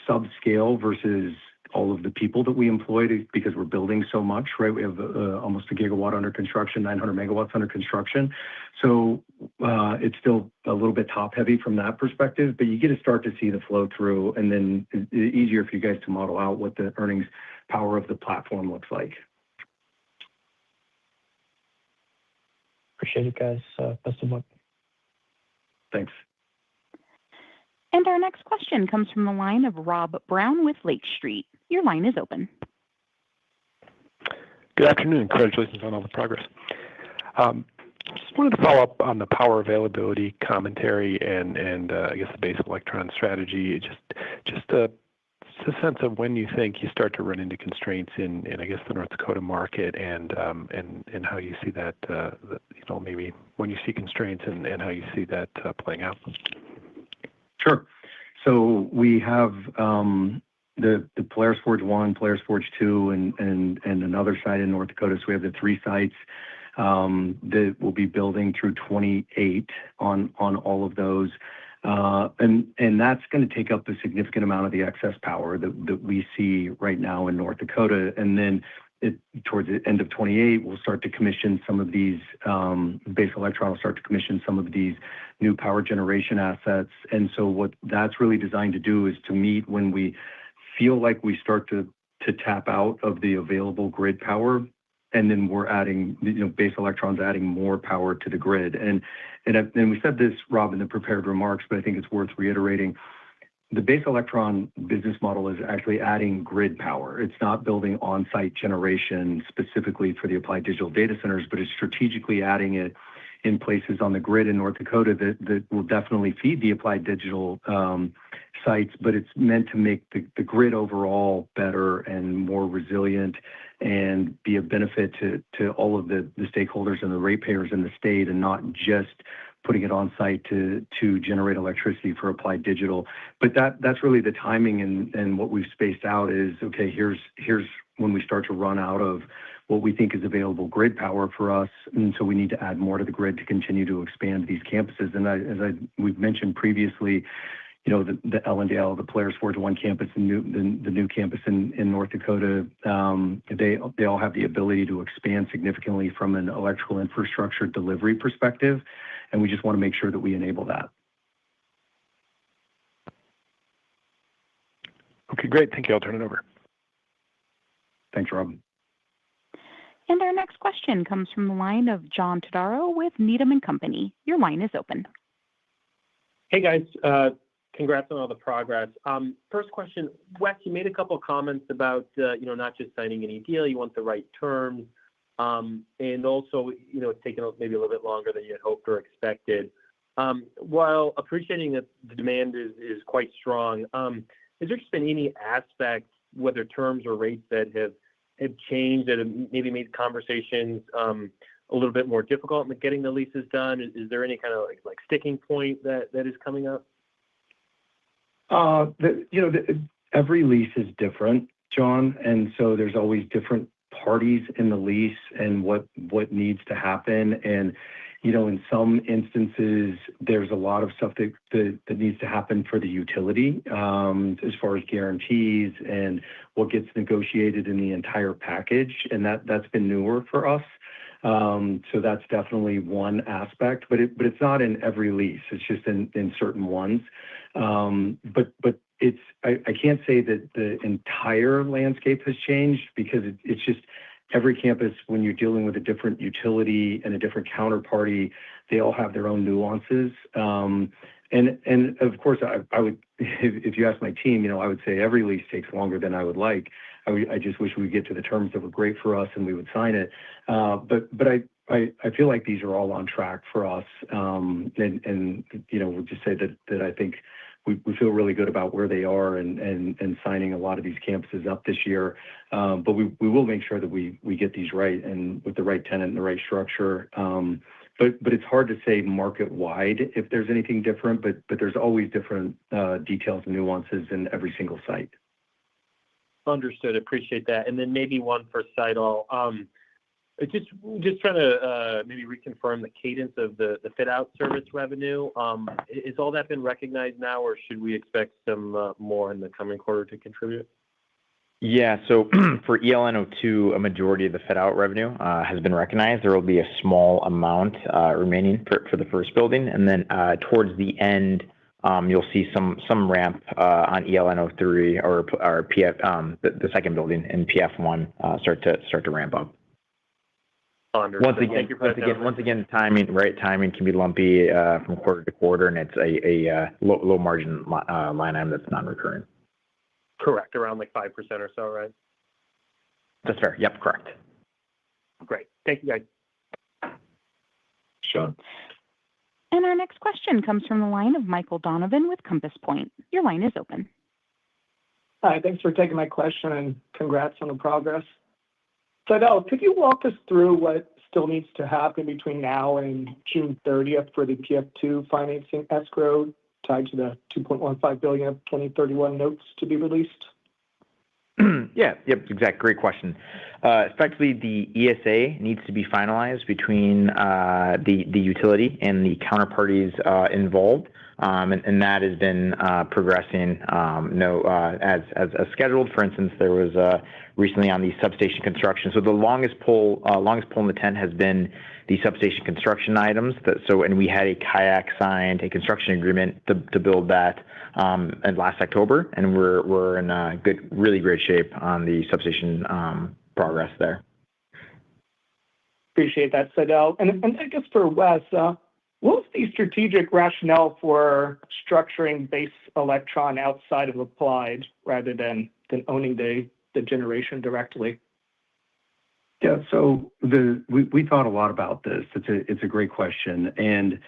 subscale versus all of the people that we employed, because we're building so much, right? We have almost a gigawatt under construction, 900 megawatts under construction. So it's still a little bit top heavy from that perspective, but you get to start to see the flow through, and then it's easier for you guys to model out what the earnings power of the platform looks like. Appreciate it, guys. Best of luck. Thanks. And our next question comes from the line of Rob Brown with Lake Street. Your line is open. Good afternoon. Congratulations on all the progress. Just wanted to follow up on the power availability commentary and I guess the base electron strategy. Just a sense of when you think you start to run into constraints in I guess the North Dakota market, and how you see that maybe when you see constraints and how you see that playing out. Sure. So we have the Polaris Forge 1, Polaris Forge 2, and another site in North Dakota. So we have the 3 sites that will be building through 28 on all of those. And that's going to take up a significant amount of the excess power that we see right now in North Dakota. And then towards the end of 28, we'll start to commission some of these, Base Electron will start to commission some of these new power generation assets. And so what that's really designed to do is to meet when we feel like we start to tap out of the available grid power, and then we're adding, Base Electron's adding more power to the grid. And we said this, Rob, in the prepared remarks, but I think it's worth reiterating. The Base Electron business model is actually adding grid power. It's not building on-site generation specifically for the Applied Digital data centers, but it's strategically adding it in places on the grid in North Dakota that will definitely feed the Applied Digital sites, but it's meant to make the grid overall better and more resilient and be a benefit to all of the stakeholders and the ratepayers in the state, and not just putting it on site to generate electricity for Applied Digital. But that's really the timing, and what we've spaced out is, okay, here's when we start to run out of what we think is available grid power for us, and so we need to add more to the grid to continue to expand these campuses. And we've mentioned previously, the Ellendale, the Polaris Forge 1 campus, and the new campus in North Dakota, they all have the ability to expand significantly from an electrical infrastructure delivery perspective, and we just want to make sure that we enable that. Okay, great. Thank you. I'll turn it over. Thanks, Rob. And our next question comes from the line of John Todaro with Needham & Company. Your line is open. Hey, guys. Congrats on all the progress. First question, Wes, you made a couple of comments about, not just signing any deal, you want the right terms, and also, it's taken maybe a little bit longer than you had hoped or expected. While appreciating that the demand is quite strong, has there just been any aspects, whether terms or rates, that have changed, that have maybe made conversations a little bit more difficult in getting the leases done? Is there any kind of like sticking point that is coming up? Every lease is different, John, and so there's always different parties in the lease and what needs to happen. And in some instances, there's a lot of stuff that needs to happen for the utility, as far as guarantees and what gets negotiated in the entire package, and that's been newer for us. So that's definitely one aspect, but it's not in every lease. It's just in certain ones. But I can't say that the entire landscape has changed, because it's just every campus, when you're dealing with a different utility and a different counterparty, they all have their own nuances. And of course, I would, if you ask my team, I would say every lease takes longer than I would like. I just wish we would get to the terms that were great for us and we would sign it. But I feel like these are all on track for us. And we'll just say that I think we feel really good about where they are and signing a lot of these campuses up this year. But we will make sure that we get these right and with the right tenant and the right structure. But it's hard to say market-wide if there's anything different, but there's always different details and nuances in every single site. Understood. Appreciate that. And then maybe one for Seidal. Just trying to maybe reconfirm the cadence of the fit-out service revenue. Is all that been recognized now, or should we expect some more in the coming quarter to contribute? Yeah, so for ELN02, a majority of the fit-out revenue has been recognized. There will be a small amount remaining for the first building, and then towards the end, you'll see some ramp on ELN03 or PF, the second building in PF1 start to ramp up. Once again, timing can be lumpy from quarter to quarter, and it's a low margin line item that's non-recurring. Correct, around like 5% or so, right? That's fair. Yep, correct. Great. Thank you, guys. Sure. And our next question comes from the line of Michael Donovan with Compass Point. Your line is open. Hi, thanks for taking my question, and congrats on the progress. Seidal, could you walk us through what still needs to happen between now and June 30th for the PF2 financing escrow tied to the $2.15 billion of 2031 notes to be released? Yep, exactly. Great question. Effectively, the ESA needs to be finalized between the utility and the counterparties involved. and that has been progressing as scheduled. For instance, there was recently on the substation construction. So the longest pole in the tent has been the substation construction items. And we had a kayak signed a construction agreement to build that last October, and we're in really great shape on the substation progress there. Appreciate that, Seidel. And I guess for Wes, what was the strategic rationale for structuring Base Electron outside of Applied rather than owning the generation directly? Yeah, so we thought a lot about this. It's a great question, and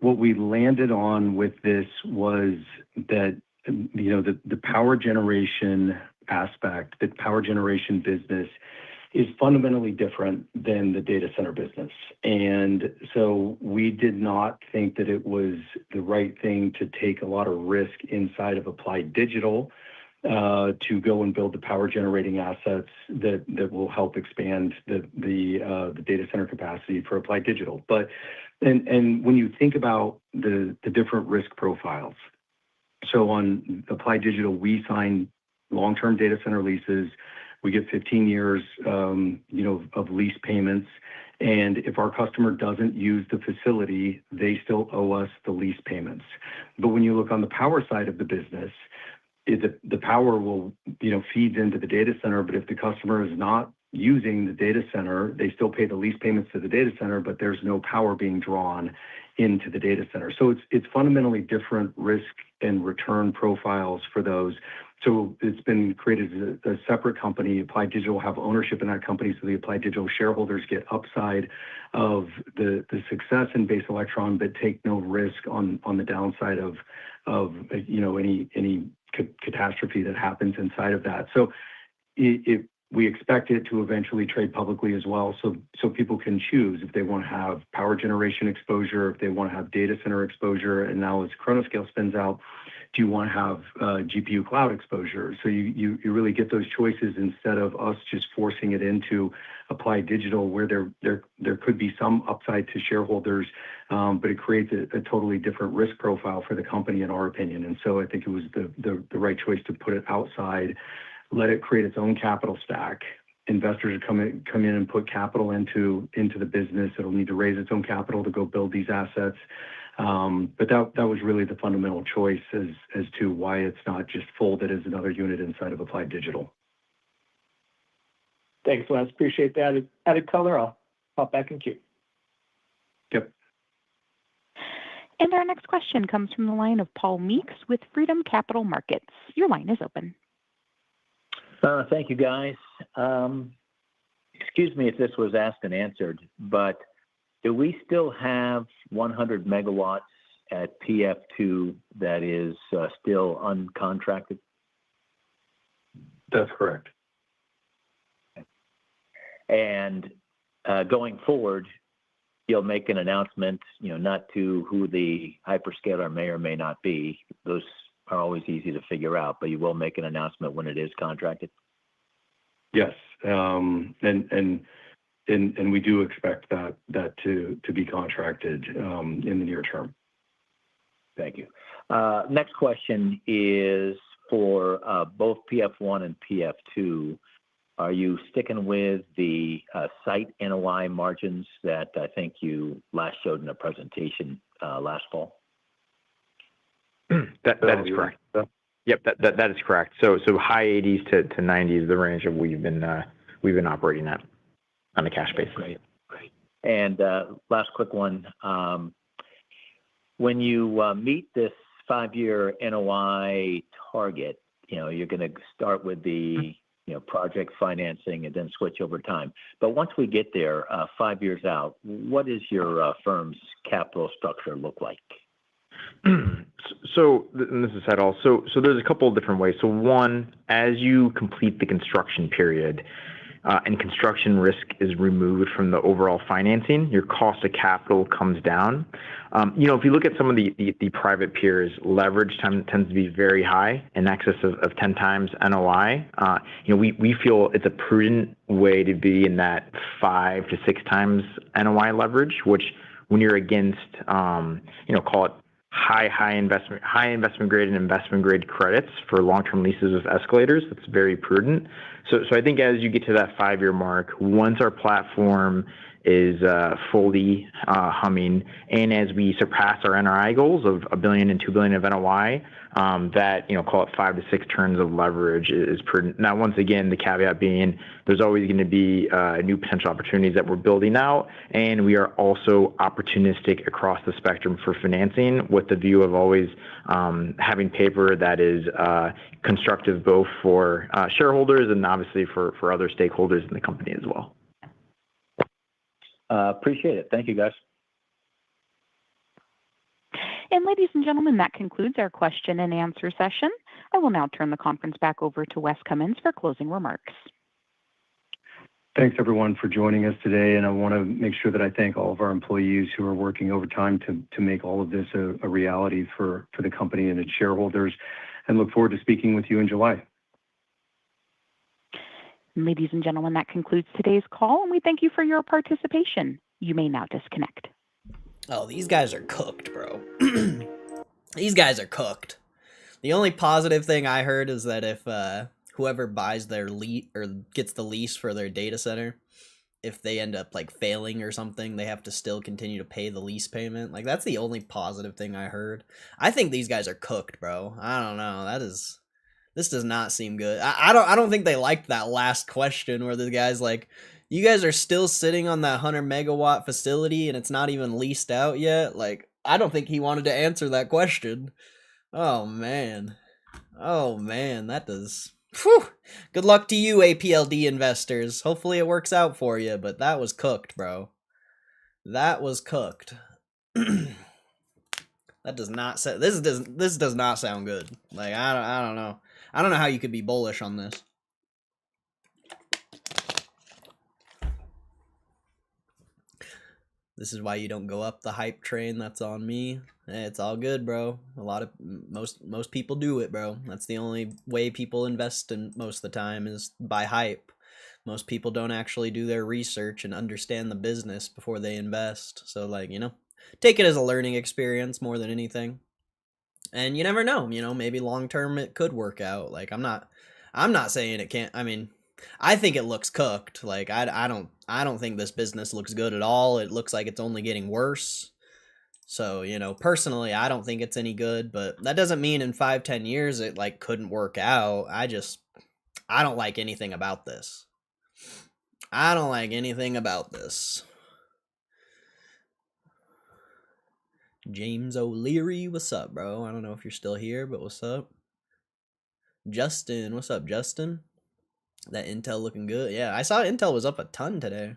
what we landed on with this was that the power generation aspect, the power generation business, is fundamentally different than the data center business. And so we did not think that it was the right thing to take a lot of risk inside of Applied Digital to go and build the power generating assets that will help expand the data center capacity for Applied Digital. And when you think about the different risk profiles, so on Applied Digital, we sign long-term data center leases. We get 15 years, of lease payments. And if our customer doesn't use the facility, they still owe us the lease payments. But when you look on the power side of the business, the power will, feeds into the data center. But if the customer is not using the data center, they still pay the lease payments to the data center, but there's no power being drawn into the data center. So it's fundamentally different risk and return profiles for those. So it's been created as a separate company. Applied Digital will have ownership in that company, so the Applied Digital shareholders get upside of the success in Base Electron, but take no risk on the downside of any catastrophe that happens inside of that. So we expect it to eventually trade publicly as well, so people can choose if they want to have power generation exposure, if they want to have data center exposure, and now as Chronoscale spins out, do you want to have GPU cloud exposure? So you really get those choices instead of us just forcing it into Applied Digital, where there could be some upside to shareholders, but it creates a totally different risk profile for the company, in our opinion. And so I think it was the right choice to put it outside, let it create its own capital stack. Investors come in and put capital into the business. It'll need to raise its own capital to go build these assets. But that was really the fundamental choice as to why it's not just folded as another unit inside of Applied Digital. Thanks, Wes. Appreciate the added color. I'll hop back in queue. Yep. And our next question comes from the line of Paul Meeks with Freedom Capital Markets. Your line is open. Thank you, guys. Excuse me if this was asked and answered, but do we still have 100 megawatts at PF2 that is still uncontracted? That's correct. And going forward, you'll make an announcement, not to who the hyperscaler may or may not be. Those are always easy to figure out, but you will make an announcement when it is contracted? Yes. And we do expect that to be contracted in the near term. Thank you. Next question is for both PF1 and PF2. Are you sticking with the site NOI margins that I think you last showed in a presentation last fall? That is correct. Yep, that is correct. So high 80s to 90s is the range that we've been operating at on a cash basis. Great. And last quick one. When you meet this 5-year NOI target, you're going to start with the project financing and then switch over time. But once we get there, 5 years out, what does your firm's capital structure look like? So, and this is Seidel. So there's a couple of different ways. So one, as you complete the construction period and construction risk is removed from the overall financing, your cost of capital comes down. If you look at some of the private peers, leverage tends to be very high, in excess of 10 times NOI. We feel it's a prudent way to be in that 5 to 6 times NOI leverage, which when you're against, call it high investment grade and investment grade credits for long-term leases with escalators. That's very prudent. So I think as you get to that 5-year mark, once our platform is fully humming, and as we surpass our NRI goals of $1 billion and $2 billion of NOI, that, call it 5 to 6 turns of leverage is prudent. Now, once again, the caveat being there's always going to be new potential opportunities that we're building out, and we are also opportunistic across the spectrum for financing, with the view of always having paper that is constructive both for shareholders and obviously for other stakeholders in the company as well. Appreciate it. Thank you, guys. And ladies and gentlemen, that concludes our question and answer session. I will now turn the conference back over to Wes Cummins for closing remarks. Thanks, everyone, for joining us today. And I want to make sure that I thank all of our employees who are working overtime to make all of this a reality for the company and its shareholders, and look forward to speaking with you in July. Ladies and gentlemen, that concludes today's call, and we thank you for your participation. You may now disconnect. Oh, these guys are cooked, bro. These guys are cooked. The only positive thing I heard is that if whoever buys their lease or gets the lease for their data center, if they end up like failing or something, they have to still continue to pay the lease payment. Like, that's the only positive thing I heard. I think these guys are cooked, bro. I don't know. This does not seem good. I don't think they liked that last question where the guy's like, you guys are still sitting on that 100 megawatt facility and it's not even leased out yet. Like, I don't think he wanted to answer that question. Oh man, that does. Whew. Good luck to you, APLD investors. Hopefully it works out for you, but that was cooked, bro. That was cooked. That does not say this does not sound good. Like, I don't know. I don't know how you could be bullish on this. This is why you don't go up the hype train. That's on me. It's all good, bro. Most people do it, bro. That's the only way people invest in most of the time is by hype. Most people don't actually do their research and understand the business before they invest. So, like, take it as a learning experience more than anything. And you never know, maybe long term it could work out. Like, I'm not saying it can't. I mean, I think it looks cooked. Like, I don't think this business looks good at all. It looks like it's only getting worse. So, personally, I don't think it's any good, but that doesn't mean in 5-10 years it like couldn't work out. I don't like anything about this. I don't like anything about this. James O'Leary, what's up, bro? I don't know if you're still here, but what's up? Justin, what's up, Justin? That Intel looking good. Yeah, I saw Intel was up a ton today.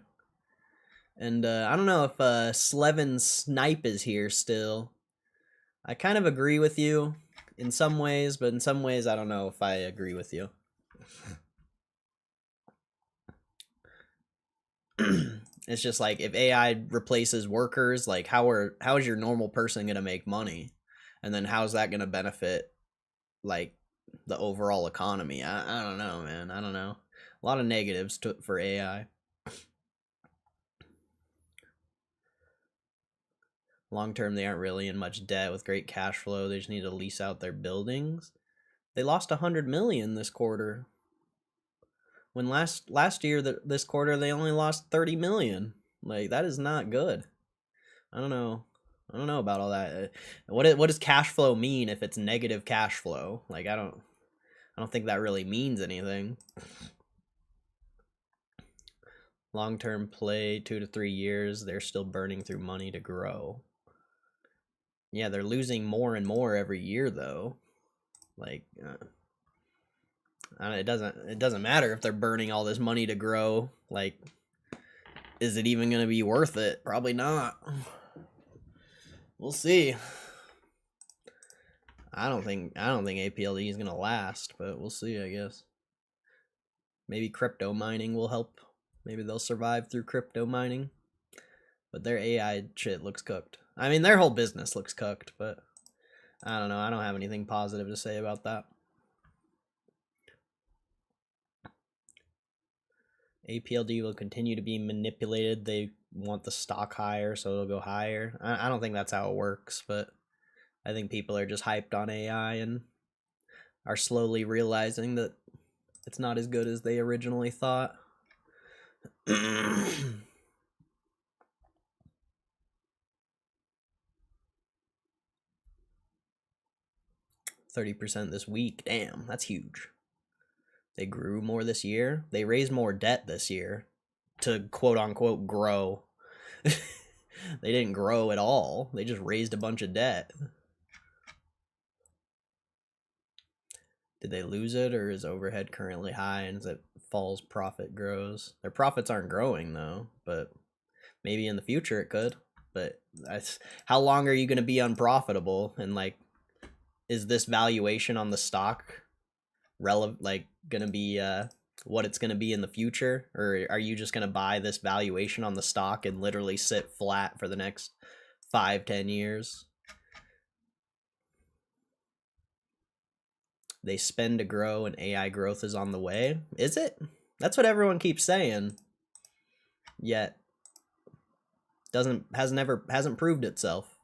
And I don't know if Slevin Snipe is here still. I kind of agree with you in some ways, but in some ways I don't know if I agree with you. It's just like, if AI replaces workers, like how is your normal person going to make money? And then how's that going to benefit like the overall economy? I don't know, man. I don't know. A lot of negatives for AI. Long term, they aren't really in much debt with great cash flow. They just need to lease out their buildings. They lost $100 million this quarter. When last year, this quarter, they only lost $30 million. Like, that is not good. I don't know about all that. What does cash flow mean if it's negative cash flow? Like, I don't think that really means anything. Long-term play, 2 to 3 years, they're still burning through money to grow. Yeah, they're losing more and more every year, though. Like, it doesn't matter if they're burning all this money to grow. Like, is it even going to be worth it? Probably not. We'll see. I don't think APLD is going to last, but we'll see, I guess. Maybe crypto mining will help. Maybe they'll survive through crypto mining. But their AI shit looks cooked. I mean, their whole business looks cooked, but I don't know. I don't have anything positive to say about that. APLD will continue to be manipulated. They want the stock higher, so it'll go higher. I don't think that's how it works, but I think people are just hyped on AI and are slowly realizing that it's not as good as they originally thought. 30% this week. Damn, that's huge. They grew more this year. They raised more debt this year to quote unquote grow. They didn't grow at all. They just raised a bunch of debt. Did they lose it, or is overhead currently high and as it falls, profit grows? Their profits aren't growing though, but maybe in the future it could. But how long are you going to be unprofitable? And like, is this valuation on the stock going to be what it's going to be in the future, or are you just going to buy this valuation on the stock and literally sit flat for the next 5-10 years? They spend to grow and AI growth is on the way. Is it? That's what everyone keeps saying. Yet hasn't proved itself.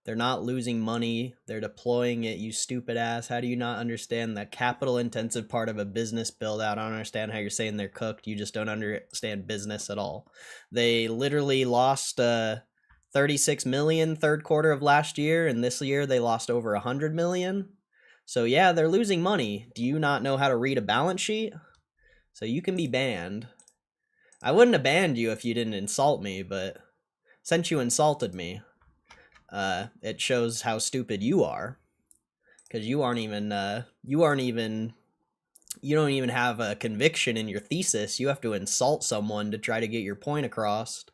They're not losing money. They're deploying it, you stupid ass. How do you not understand the capital intensive part of a business build out? I don't understand how you're saying they're cooked. You just don't understand business at all. They literally lost 36 million third quarter of last year, and this year they lost over 100 million. So yeah, they're losing money. Do you not know how to read a balance sheet? So you can be banned. I wouldn't have banned you if you didn't insult me, but since you insulted me, it shows how stupid you are, because you don't even have a conviction in your thesis. You have to insult someone to try to get your point across.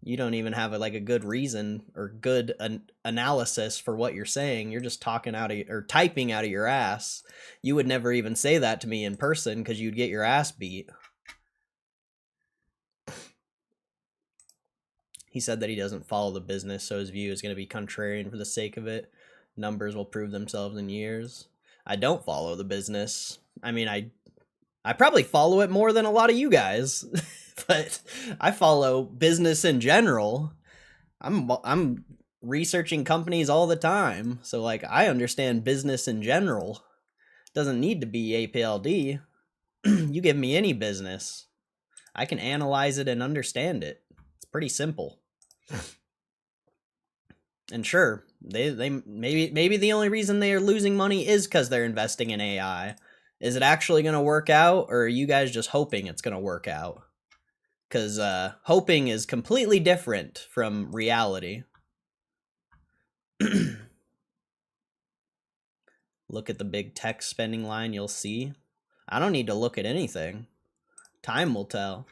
You don't even have a good reason or good analysis for what you're saying. You're just talking out of or typing out of your ass. You would never even say that to me in person because you'd get your ass beat. He said that he doesn't follow the business, so his view is going to be contrarian for the sake of it. Numbers will prove themselves in years. I don't follow the business. I mean, I probably follow it more than a lot of you guys, but I follow business in general. I'm researching companies all the time, so like I understand business in general. It doesn't need to be Apld. You give me any business, I can analyze it and understand it. It's pretty simple. And sure, they maybe the only reason they are losing money is because they're investing in AI. Is it actually going to work out, or are you guys just hoping it's going to work out? Because hoping is completely different from reality. Look at the big tech spending line, you'll see. I don't need to look at anything. Time will tell.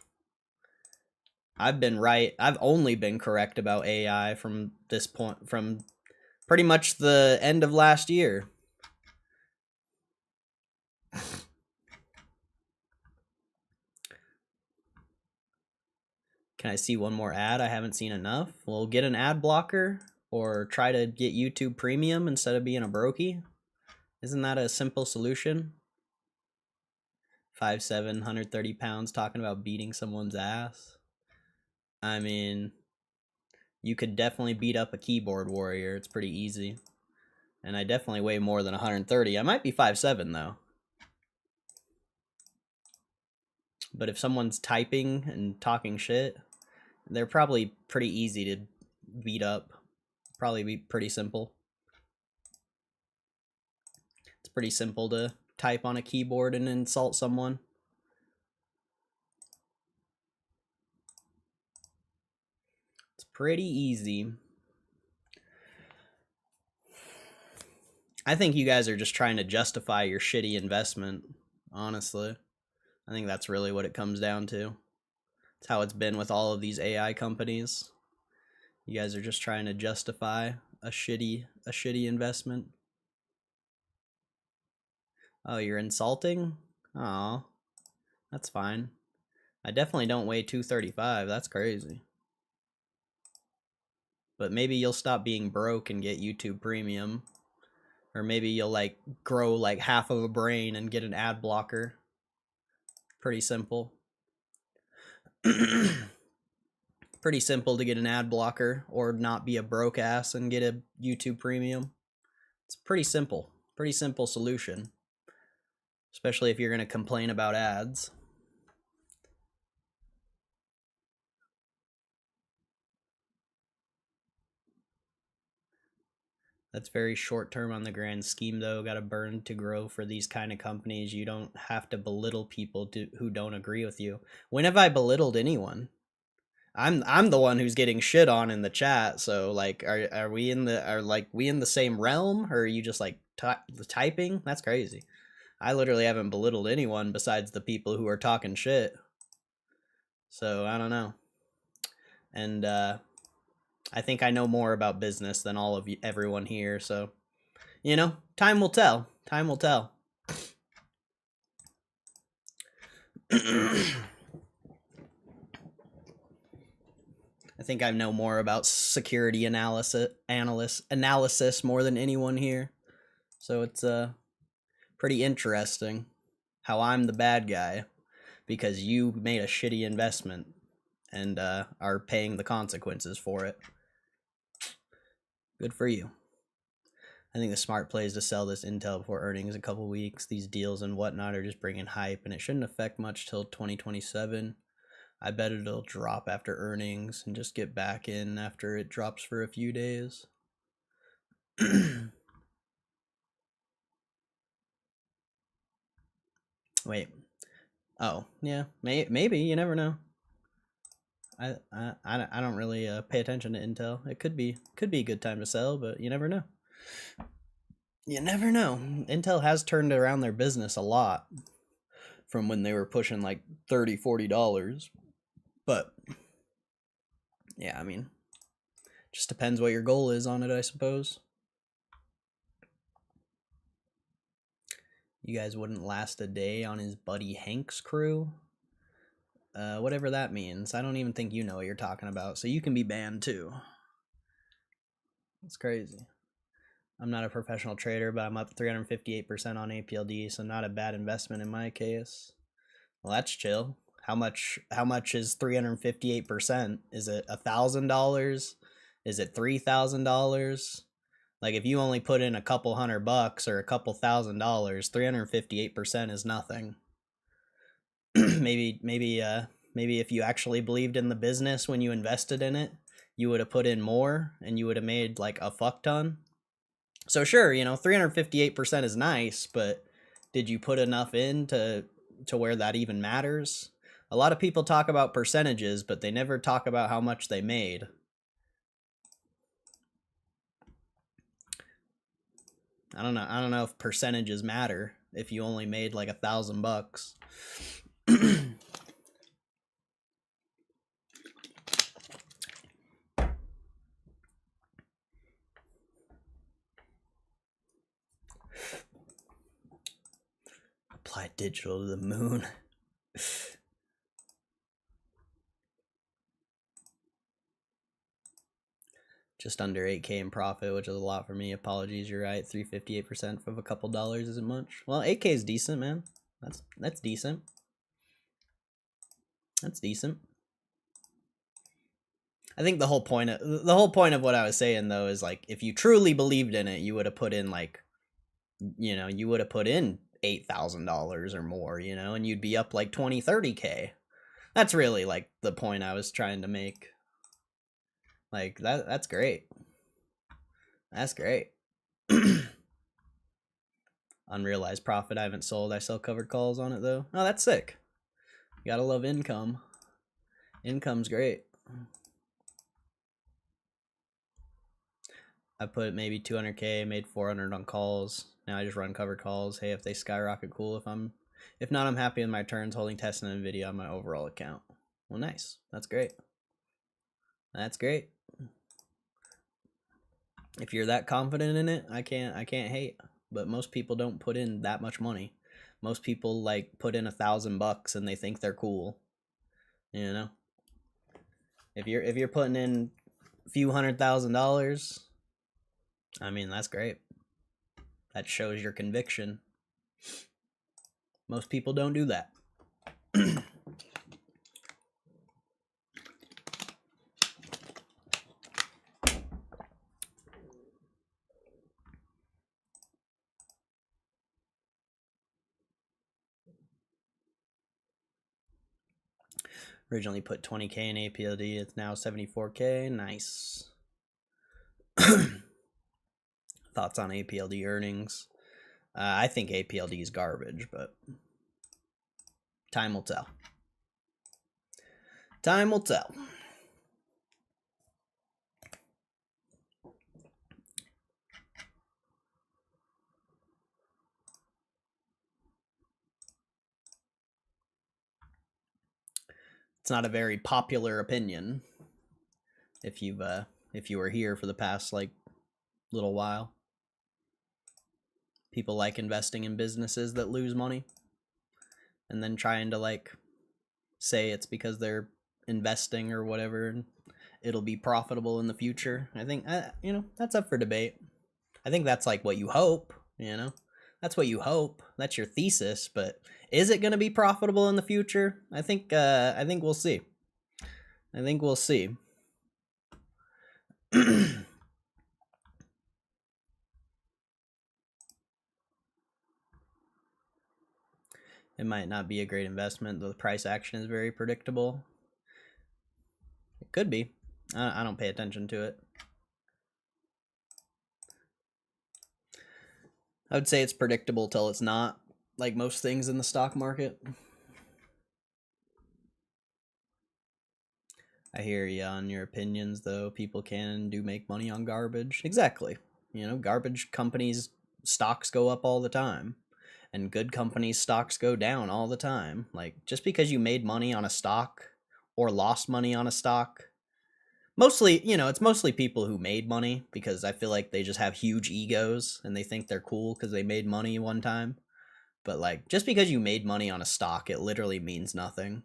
I've been right. I've only been correct about AI from this point, from pretty much the end of last year. Can I see one more ad? I haven't seen enough. Well, get an ad blocker or try to get YouTube Premium instead of being a brokey. Isn't that a simple solution? 5'7", 130 pounds, talking about beating someone's ass. I mean, you could definitely beat up a keyboard warrior. It's pretty easy. And I definitely weigh more than 130. I might be 5'7", though. But if someone's typing and talking shit, they're probably pretty easy to beat up. Probably be pretty simple. It's pretty simple to type on a keyboard and insult someone. It's pretty easy. I think you guys are just trying to justify your shitty investment, honestly. I think that's really what it comes down to. It's how it's been with all of these AI companies. You guys are just trying to justify a shitty investment. Oh, you're insulting? Oh, that's fine. I definitely don't weigh 235. That's crazy. But maybe you'll stop being broke and get YouTube Premium. Or maybe you'll like grow like half of a brain and get an ad blocker. Pretty simple. Pretty simple to get an ad blocker or not be a broke ass and get a YouTube premium. It's pretty simple solution, especially if you're going to complain about ads. That's very short term on the grand scheme, though. Got to burn to grow for these kind of companies. You don't have to belittle people who don't agree with you. When have I belittled anyone? I'm the one who's getting shit on in the chat. So like, are we in the same realm, or are you just like typing? That's crazy. I literally haven't belittled anyone besides the people who are talking shit. So I don't know. And I think I know more about business than all of everyone here. So, you know, time will tell. Time will tell. I think I know more about security analysis more than anyone here. So it's pretty interesting how I'm the bad guy because you made a shitty investment and are paying the consequences for it. Good for you. I think the smart play is to sell this Intel before earnings in a couple weeks. These deals and whatnot are just bringing hype, and it shouldn't affect much till 2027. I bet it'll drop after earnings and just get back in after it drops for a few days. Wait. Oh, yeah. Maybe. You never know. I don't really pay attention to Intel. It could be a good time to sell, but you never know. You never know. Intel has turned around their business a lot from when they were pushing like $30, $40. But yeah, I mean, just depends what your goal is on it, I suppose. You guys wouldn't last a day on his buddy Hank's crew? Whatever that means. I don't even think you know what you're talking about, so you can be banned too. That's crazy. I'm not a professional trader, but I'm up 358% on Apld, so not a bad investment in my case. Well, that's chill. How much is 358%? Is it $1,000? Is it $3,000? Like if you only put in a couple $100 or a couple $1,000, 358% is nothing. maybe if you actually believed in the business when you invested in it, you would have put in more and you would have made like a fuck ton. So sure, 358% is nice, but did you put enough in to where that even matters? A lot of people talk about percentages, but they never talk about how much they made. I don't know if percentages matter if you only made like $1,000. Apply digital to the moon. Just under 8K in profit, which is a lot for me. Apologies, you're right. 358% of a couple dollars isn't much. Well, 8K is decent, man. That's decent. That's decent. I think the whole point of what I was saying though is like if you truly believed in it, you would have put in like, you would have put in $8,000 or more, and you'd be up like 20, 30K. That's really like the point I was trying to make. Like that's great. That's great. Unrealized profit I haven't sold. I sell covered calls on it though. Oh, that's sick. You gotta love income. Income's great. I put maybe 200K, made 400 on calls. Now I just run covered calls. Hey, if they skyrocket, cool. If not, I'm happy with my turns holding tests and NVIDIA on my overall account. Well, nice. That's great. That's great. If you're that confident in it, I can't hate. But most people don't put in that much money. Most people like put in $1,000 and they think they're cool. If you're putting in a few $100,000, I mean, that's great. That shows your conviction. Most people don't do that. Originally put 20K in APLD, it's now 74K. Nice. Thoughts on APLD earnings? I think APLD is garbage, but time will tell. Time will tell. It's not a very popular opinion. If you were here for the past like little while, people like investing in businesses that lose money, and then trying to like say it's because they're investing or whatever, and it'll be profitable in the future. I think that's up for debate. I think that's like what you hope. That's what you hope. That's your thesis, but is it going to be profitable in the future? I think we'll see. I think we'll see. It might not be a great investment. The price action is very predictable. It could be. I don't pay attention to it. I would say it's predictable till it's not, like most things in the stock market. I hear you on your opinions, though. People can and do make money on garbage. Exactly. Garbage companies' stocks go up all the time, and good companies' stocks go down all the time. Like, just because you made money on a stock or lost money on a stock, mostly, it's mostly people who made money, because I feel like they just have huge egos and they think they're cool because they made money one time. But like, just because you made money on a stock, it literally means nothing.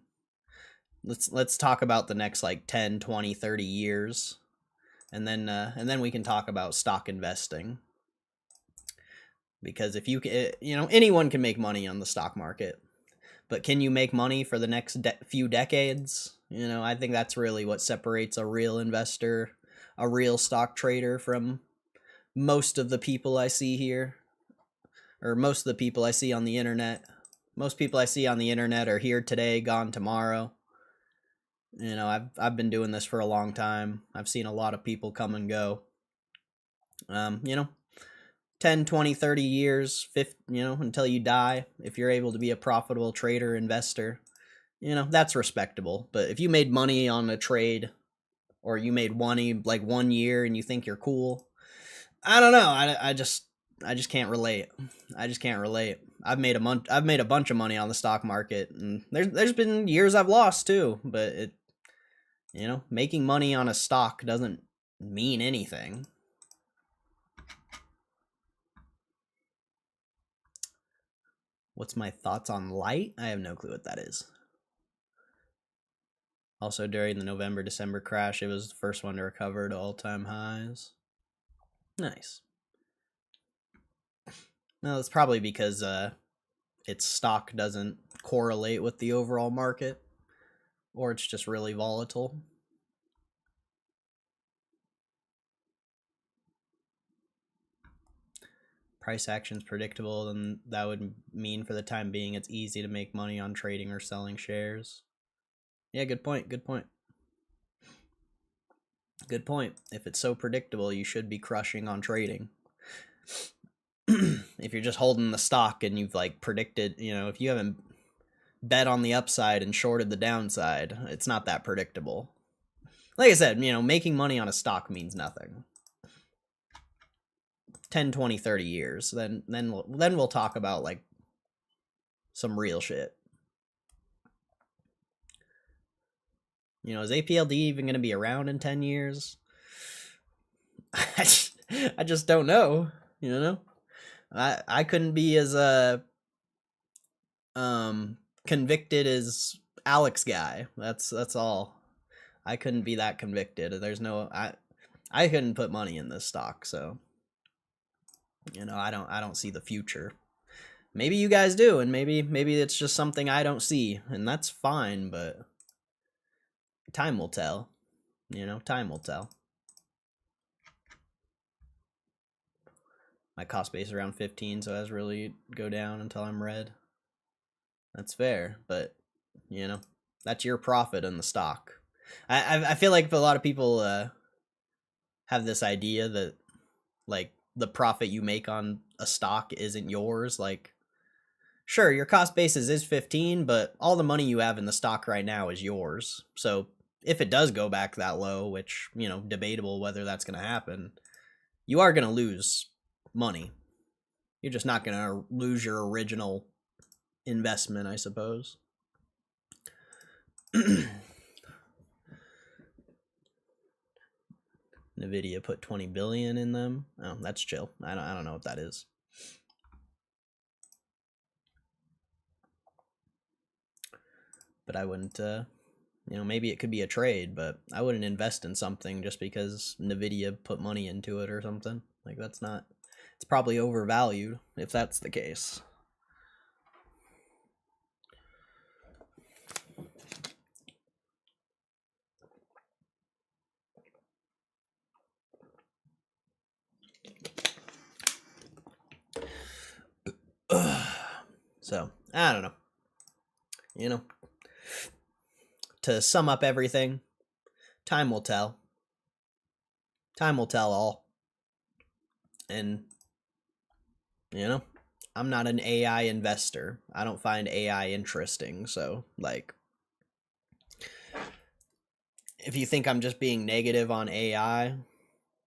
Let's talk about the next like 10, 20, 30 years, and then we can talk about stock investing. Because if anyone can make money on the stock market, but can you make money for the next few decades? I think that's really what separates a real investor, a real stock trader, from most of the people I see here, or most of the people I see on the internet. Most people I see on the internet are here today, gone tomorrow. I've been doing this for a long time. I've seen a lot of people come and go. 10, 20, 30 years, 50, until you die, if you're able to be a profitable trader, investor, that's respectable. But if you made money on a trade, or you made money like 1 year and you think you're cool, I don't know. I just can't relate. I just can't relate. I've made a bunch of money on the stock market, and there's been years I've lost too, but making money on a stock doesn't mean anything. What's my thoughts on light? I have no clue what that is. Also, during the November-December crash, it was the first one to recover to all-time highs. Nice. No, it's probably because its stock doesn't correlate with the overall market, or it's just really volatile. Price action's predictable, then that would mean for the time being it's easy to make money on trading or selling shares. Yeah, good point, good point. Good point. If it's so predictable, you should be crushing on trading. If you're just holding the stock and you've like predicted, if you haven't bet on the upside and shorted the downside, it's not that predictable. Like I said, making money on a stock means nothing. 10, 20, 30 years, then we'll talk about like some real shit. Is APLD even going to be around in 10 years? I just don't know, I couldn't be as convicted as Alex guy. That's all. I couldn't be that convicted. I couldn't put money in this stock, so I don't see the future. Maybe you guys do, and maybe it's just something I don't see, and that's fine, but time will tell. Time will tell. My cost base is around 15, so it has really go down until I'm red. That's fair, but That's your profit in the stock. I feel like a lot of people have this idea that like the profit you make on a stock isn't yours. Like, sure, your cost basis is 15, but all the money you have in the stock right now is yours. So if it does go back that low, which, you know, debatable whether that's going to happen, you are going to lose money. You're just not going to lose your original investment, I suppose. Nvidia put 20 billion in them. Oh, that's chill. I don't know what that is. But I wouldn't you know, maybe it could be a trade, but I wouldn't invest in something just because Nvidia put money into it or something. Like, that's not, it's probably overvalued if that's the case. So, I don't know. You know, to sum up everything, time will tell. Time will tell all. And, you know, I'm not an AI investor. I don't find AI interesting. So, like, if you think I'm just being negative on AI,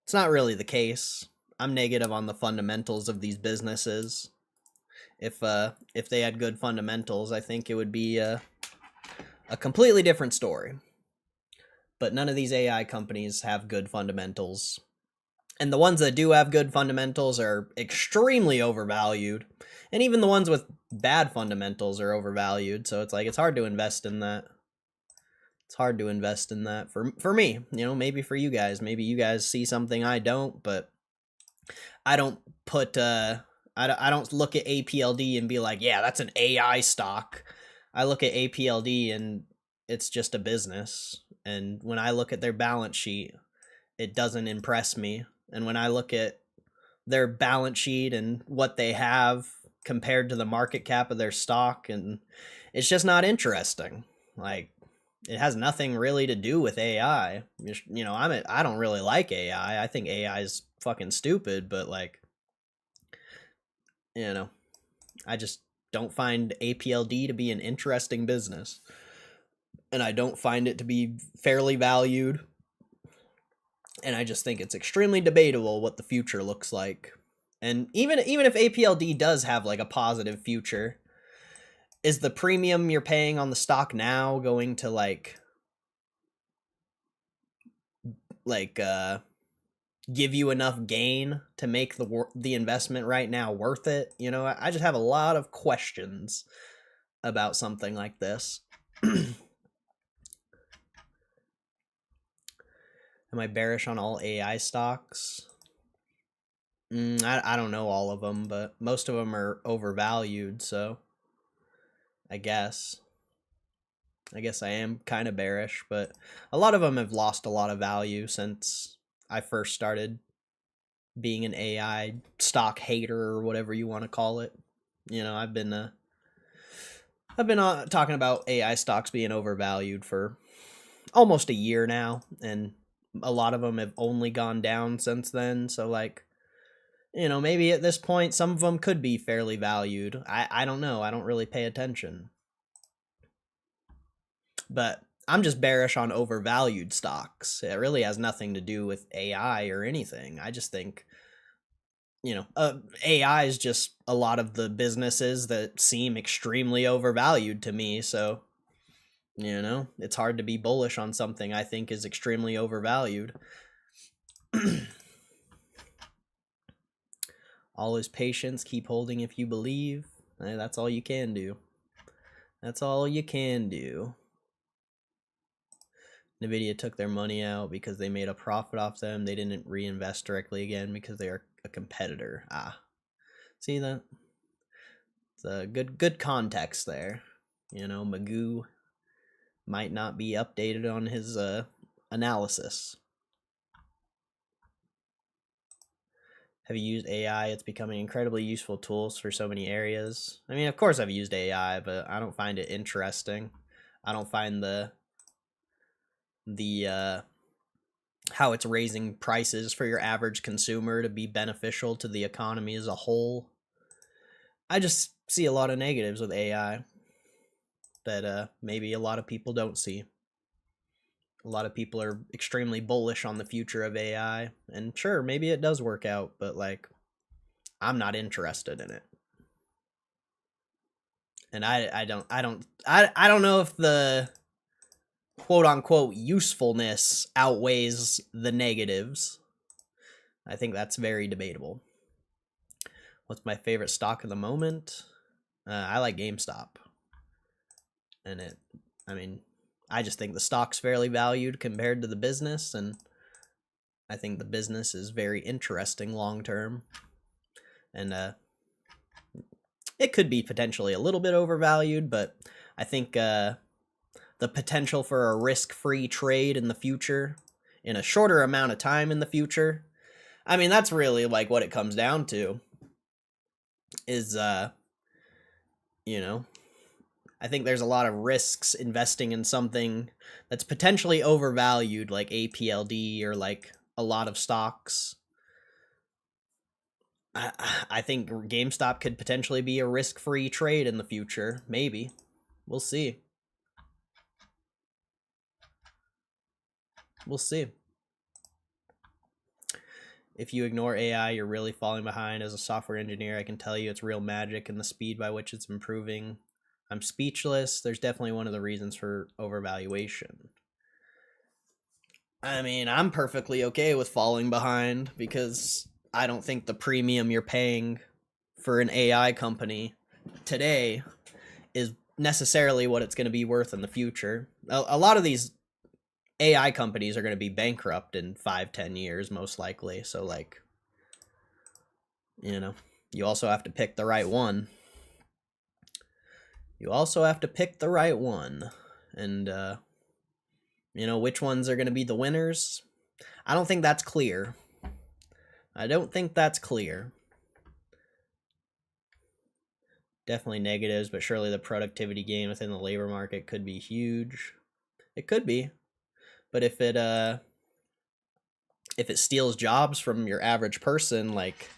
it's not really the case. I'm negative on the fundamentals of these businesses. If they had good fundamentals, I think it would be a completely different story. But none of these AI companies have good fundamentals. And the ones that do have good fundamentals are extremely overvalued. And even the ones with bad fundamentals are overvalued. So it's like, it's hard to invest in that. It's hard to invest in that for me. You know, maybe for you guys. Maybe you guys see something I don't, but I don't put I don't look at APLD and be like, yeah, that's an AI stock. I look at APLD and it's just a business. And when I look at their balance sheet, it doesn't impress me. And when I look at their balance sheet and what they have compared to the market cap of their stock, and it's just not interesting. Like, it has nothing really to do with AI. You know, I don't really like AI. I think AI is fucking stupid, but like, you know, I just don't find APLD to be an interesting business. And I don't find it to be fairly valued. And I just think it's extremely debatable what the future looks like. And even if APLD does have like a positive future, is the premium you're paying on the stock now going to like give you enough gain to make the investment right now worth it? You know, I just have a lot of questions about something like this. Am I bearish on all AI stocks? I don't know all of them, but most of them are overvalued, so I guess I am kind of bearish, but a lot of them have lost a lot of value since I first started being an AI stock hater or whatever you want to call it. You know, I've been talking about AI stocks being overvalued for almost a year now, and a lot of them have only gone down since then. So like, you know, maybe at this point some of them could be fairly valued. I don't know. I don't really pay attention. But I'm just bearish on overvalued stocks. It really has nothing to do with AI or anything. I just think, you know, AI is just a lot of the businesses that seem extremely overvalued to me. So, you know, it's hard to be bullish on something I think is extremely overvalued. All is patience. Keep holding if you believe. That's all you can do. That's all you can do. Nvidia took their money out because they made a profit off them. They didn't reinvest directly again because they are a competitor. See that? It's a good context there. You know, Magoo might not be updated on his analysis. Have you used AI? It's becoming incredibly useful tools for so many areas. I mean, of course I've used AI, but I don't find it interesting. I don't find the how it's raising prices for your average consumer to be beneficial to the economy as a whole. I just see a lot of negatives with AI that maybe a lot of people don't see. A lot of people are extremely bullish on the future of AI, and sure, maybe it does work out, but like, I'm not interested in it. And I don't know if the quote unquote usefulness outweighs the negatives. I think that's very debatable. What's my favorite stock at the moment? I like GameStop. And I just think the stock's fairly valued compared to the business, and I think the business is very interesting long term. And it could be potentially a little bit overvalued, but I think the potential for a risk-free trade in the future, in a shorter amount of time in the future, that's really like what it comes down to. Is I think there's a lot of risks investing in something that's potentially overvalued, like APLD or like a lot of stocks. I think GameStop could potentially be a risk-free trade in the future. Maybe. We'll see. We'll see. If you ignore AI, you're really falling behind. As a software engineer, I can tell you it's real magic and the speed by which it's improving. I'm speechless. There's definitely one of the reasons for overvaluation. I'm perfectly okay with falling behind because I don't think the premium you're paying for an AI company today is necessarily what it's going to be worth in the future. A lot of these AI companies are going to be bankrupt in 5-10 years, most likely. So, like, you also have to pick the right one. And, which ones are going to be the winners? I don't think that's clear. Definitely negatives, but surely the productivity gain within the labor market could be huge. It could be. But if it steals jobs from your average person, like,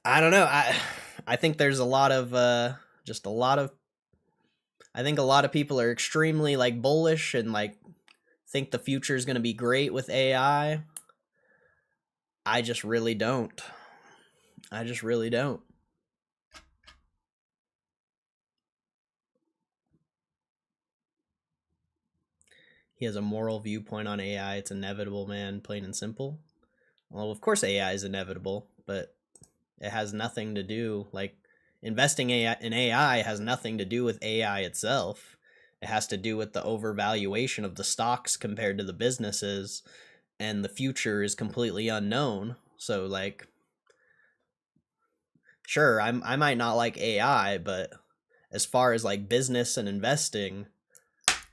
I don't know. I think there's a lot of I think a lot of people are extremely like bullish and like think the future is going to be great with AI. I just really don't. He has a moral viewpoint on AI. It's inevitable, man, plain and simple. Well, of course AI is inevitable, but it has nothing to do, like, investing in AI has nothing to do with AI itself. It has to do with the overvaluation of the stocks compared to the businesses, and the future is completely unknown. So, like, sure, I might not like AI, but as far as like business and investing,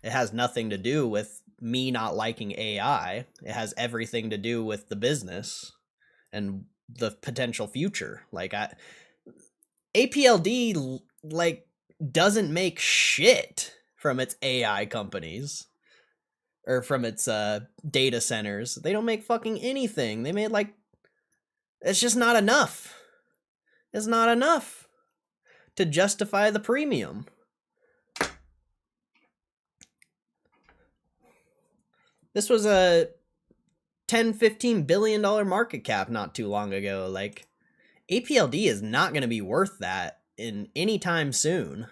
it has nothing to do with me not liking AI. It has everything to do with the business and the potential future. Like, APLD like doesn't make shit from its AI companies or from its data centers. They don't make fucking anything. They made like, it's just not enough. It's not enough to justify the premium. This was a $10-15 billion market cap not too long ago. Like, APLD is not going to be worth that in any time soon.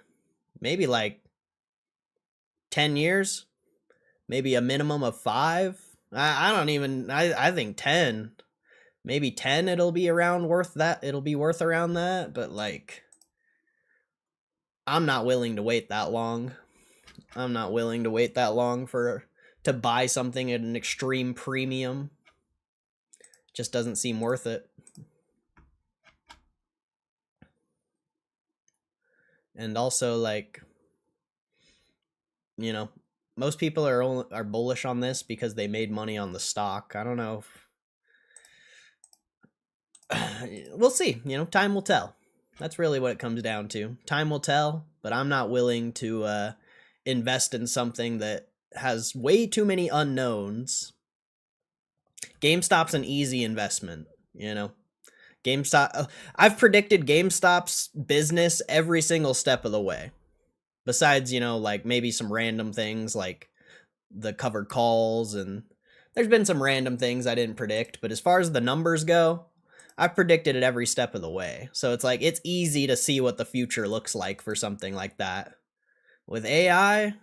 Maybe like 10 years, maybe a minimum of 5. I think 10, maybe 10. It'll be worth around that. But like, I'm not willing to wait that long. To buy something at an extreme premium. Just doesn't seem worth it. And also, like, most people are bullish on this because they made money on the stock. I don't know. We'll see. Time will tell. That's really what it comes down to. Time will tell, but I'm not willing to invest in something that has way too many unknowns. GameStop's an easy investment, you know. GameStop, I've predicted GameStop's business every single step of the way. Besides, you know, like maybe some random things like the covered calls, and there's been some random things I didn't predict, but as far as the numbers go, I've predicted it every step of the way. So it's like it's easy to see what the future looks like for something like that. With AI,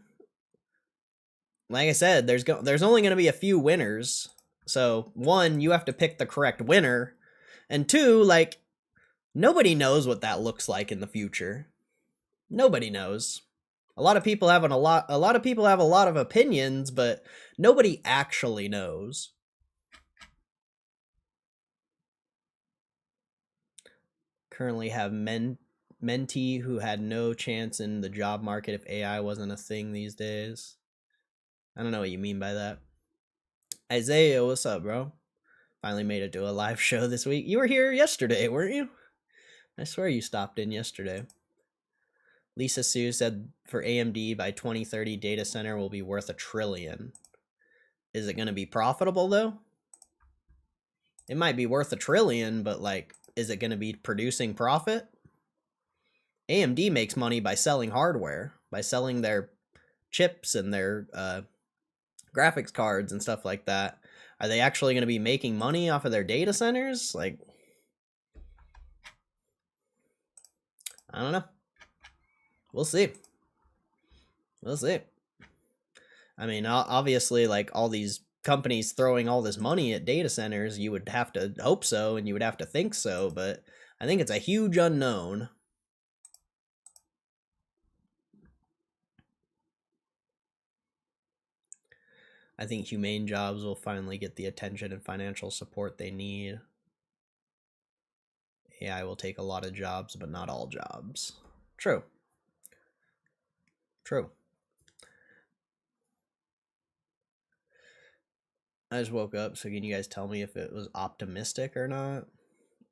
like I said, there's only going to be a few winners. So one, you have to pick the correct winner, and two, like nobody knows what that looks like in the future. Nobody knows. A lot of people have a lot of opinions, but nobody actually knows. Currently have mentee who had no chance in the job market if AI wasn't a thing these days. I don't know what you mean by that. Isaiah, what's up, bro? Finally made it to a live show this week. You were here yesterday, weren't you? I swear you stopped in yesterday. Lisa Sue said for AMD by 2030 data center will be worth $1 trillion. Is it going to be profitable though? It might be worth $1 trillion, but like, is it going to be producing profit? AMD makes money by selling hardware, by selling their chips and their graphics cards and stuff like that. Are they actually going to be making money off of their data centers? Like, I don't know. We'll see. We'll see. I mean, obviously, like all these companies throwing all this money at data centers, you would have to hope so and you would have to think so, but I think it's a huge unknown. I think humane jobs will finally get the attention and financial support they need. AI will take a lot of jobs, but not all jobs. True. True. I just woke up, so can you guys tell me if it was optimistic or not?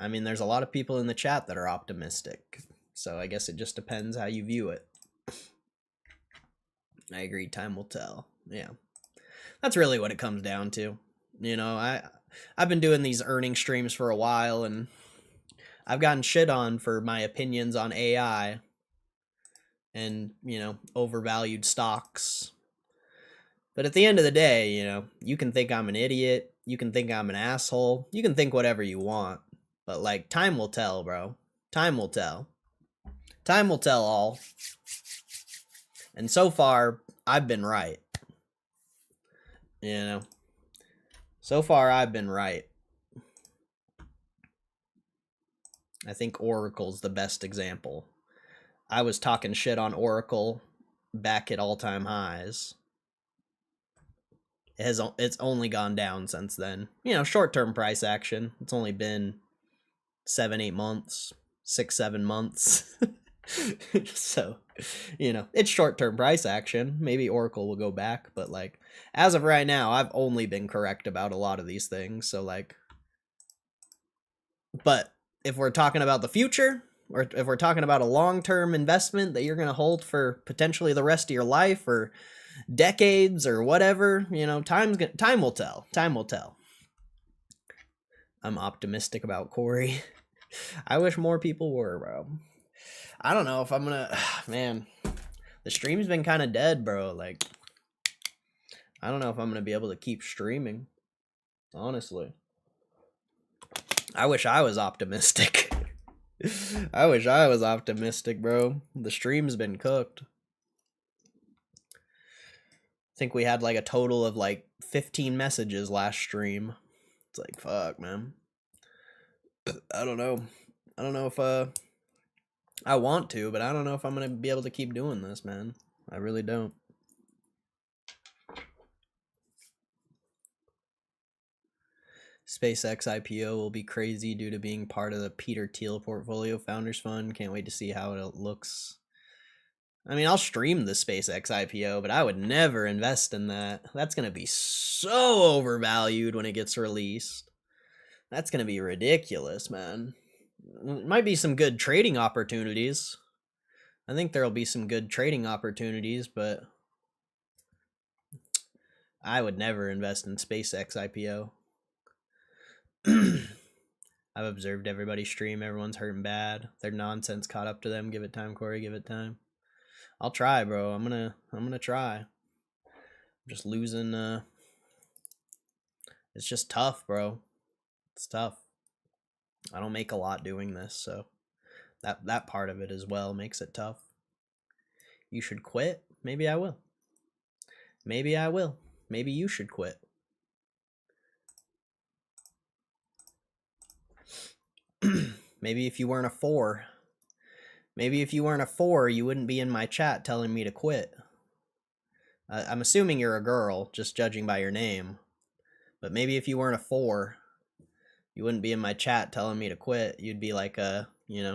I mean, there's a lot of people in the chat that are optimistic, so I guess it just depends how you view it. I agree, time will tell. Yeah. That's really what it comes down to. You know, I've been doing these earning streams for a while, and I've gotten shit on for my opinions on AI and, you know, overvalued stocks. But at the end of the day, you know, you can think I'm an idiot, you can think I'm an asshole, you can think whatever you want. But like, time will tell, bro. Time will tell. Time will tell all. And so far, I've been right. You know, so far I've been right. I think Oracle's the best example. I was talking shit on Oracle back at all-time highs. It's only gone down since then. You know, short-term price action. It's only been 7-8 months, 6-7 months. So, you know, it's short-term price action. Maybe Oracle will go back, but like as of right now, I've only been correct about a lot of these things. So like, but if we're talking about the future, or if we're talking about a long-term investment that you're going to hold for potentially the rest of your life or decades or whatever, you know, time will tell. Time will tell. I'm optimistic about Corey. I wish more people were, bro. I don't know if I'm gonna, man, the stream's been kind of dead, bro. Like, I don't know if I'm gonna be able to keep streaming, honestly. I wish I was optimistic. I wish I was optimistic, bro. The stream's been cooked. I think we had like a total of like 15 messages last stream. It's like, fuck, man. I don't know. I don't know if I want to, but I don't know if I'm gonna be able to keep doing this, man. I really don't. SpaceX IPO will be crazy due to being part of the Peter Thiel Portfolio Founders Fund. Can't wait to see how it looks. I mean, I'll stream the SpaceX IPO, but I would never invest in that. That's going to be so overvalued when it gets released. That's going to be ridiculous, man. It might be some good trading opportunities. I think there'll be some good trading opportunities, but I would never invest in SpaceX IPO. I've observed everybody stream. Everyone's hurting bad. Their nonsense caught up to them. Give it time, Corey. Give it time. I'll try, bro. I'm gonna try. I'm just losing. It's just tough, bro. It's tough. I don't make a lot doing this, so that part of it as well makes it tough. You should quit. Maybe I will. Maybe I will. Maybe you should quit. Maybe if you weren't a 4. Maybe if you weren't a 4, you wouldn't be in my chat telling me to quit. I'm assuming you're a girl, just judging by your name. But maybe if you weren't a 4, you wouldn't be in my chat telling me to quit. You'd be like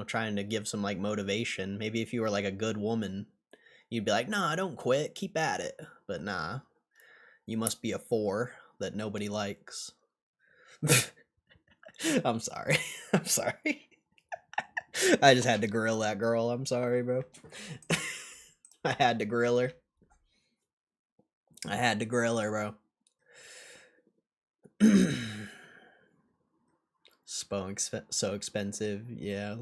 trying to give some like motivation. Maybe if you were like a good woman, you'd be like, nah, don't quit, keep at it. But nah, you must be a 4 that nobody likes. I'm sorry. I'm sorry. I just had to grill that girl. I'm sorry, bro. I had to grill her. I had to grill her, bro. So expensive. Yeah.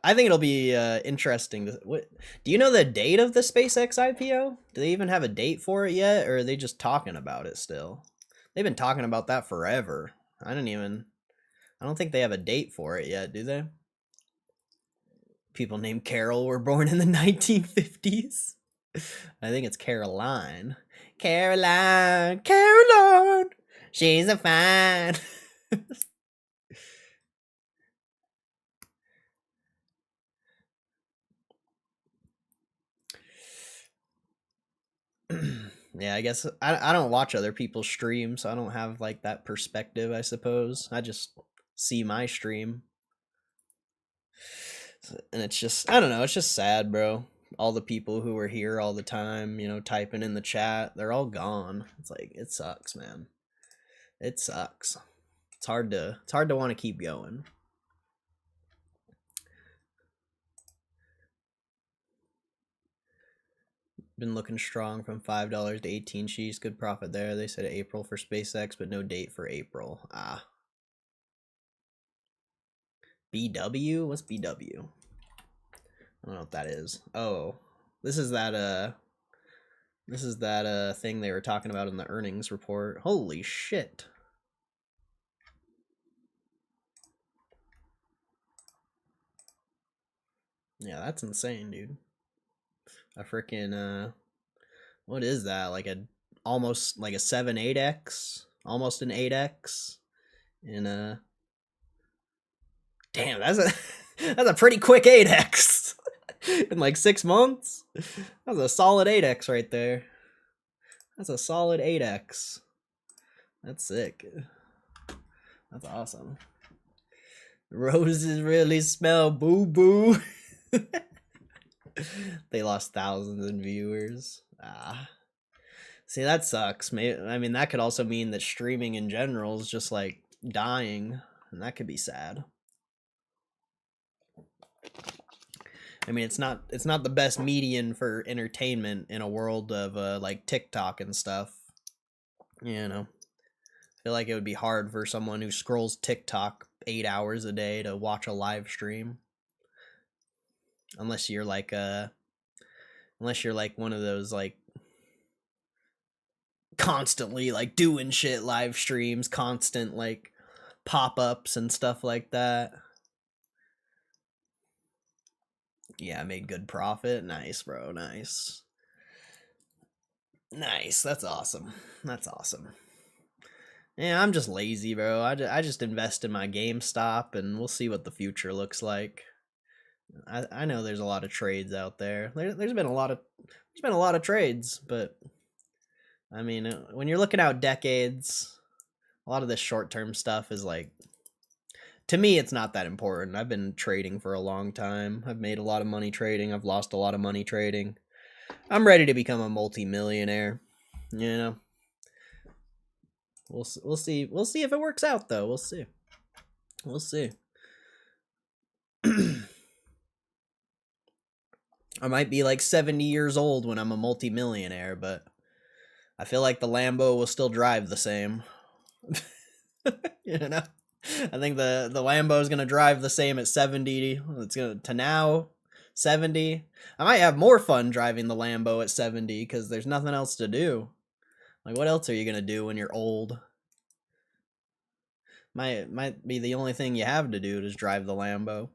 I think it'll be interesting. Do you know the date of the SpaceX IPO? Do they even have a date for it yet, or are they just talking about it still? They've been talking about that forever. I don't think they have a date for it yet, do they? People named Carol were born in the 1950s. I think it's Caroline. Caroline. She's a fine. Yeah, I guess I don't watch other people's streams, so I don't have like that perspective, I suppose. I just see my stream. And it's just, I don't know, it's just sad, bro. All the people who were here all the time, typing in the chat, they're all gone. It's like, it sucks, man. It sucks. It's hard to want to keep going. Been looking strong from $5 to 18 G's. Good profit there. They said April for SpaceX, but no date for April. BW? What's BW? I don't know what that is. Oh, this is that thing they were talking about in the earnings report. Holy shit. Yeah, that's insane, dude. A freaking what is that? Like almost like a 7-8x, almost an 8x in damn, that's a pretty quick 8x in like 6 months. That's a solid 8x right there. That's a solid 8x. That's sick. That's awesome. Roses really smell boo boo. They lost thousands in viewers. See, that sucks. I mean, that could also mean that streaming in general is just like dying, and that could be sad. I mean, it's not the best median for entertainment in a world of like TikTok and stuff. I feel like it would be hard for someone who scrolls TikTok 8 hours a day to watch a live stream. Unless you're like one of those like constantly like doing shit live streams, constant like pop-ups and stuff like that. Yeah, I made good profit. Nice, bro. Nice. That's awesome. Yeah, I'm just lazy, bro. I just invest in my GameStop, and we'll see what the future looks like. I know there's a lot of trades out there. There's been a lot of trades, but I mean, when you're looking out decades, a lot of this short-term stuff is like, to me, it's not that important. I've been trading for a long time. I've made a lot of money trading. I've lost a lot of money trading. I'm ready to become a multi-millionaire. We'll see. We'll see if it works out, though. We'll see. I might be like 70 years old when I'm a multi-millionaire, but I feel like the Lambo will still drive the same. You know? I think the Lambo is going to drive the same at 70. It's going to now 70. I might have more fun driving the Lambo at 70 because there's nothing else to do. Like, what else are you going to do when you're old? Might be the only thing you have to do is drive the Lambo.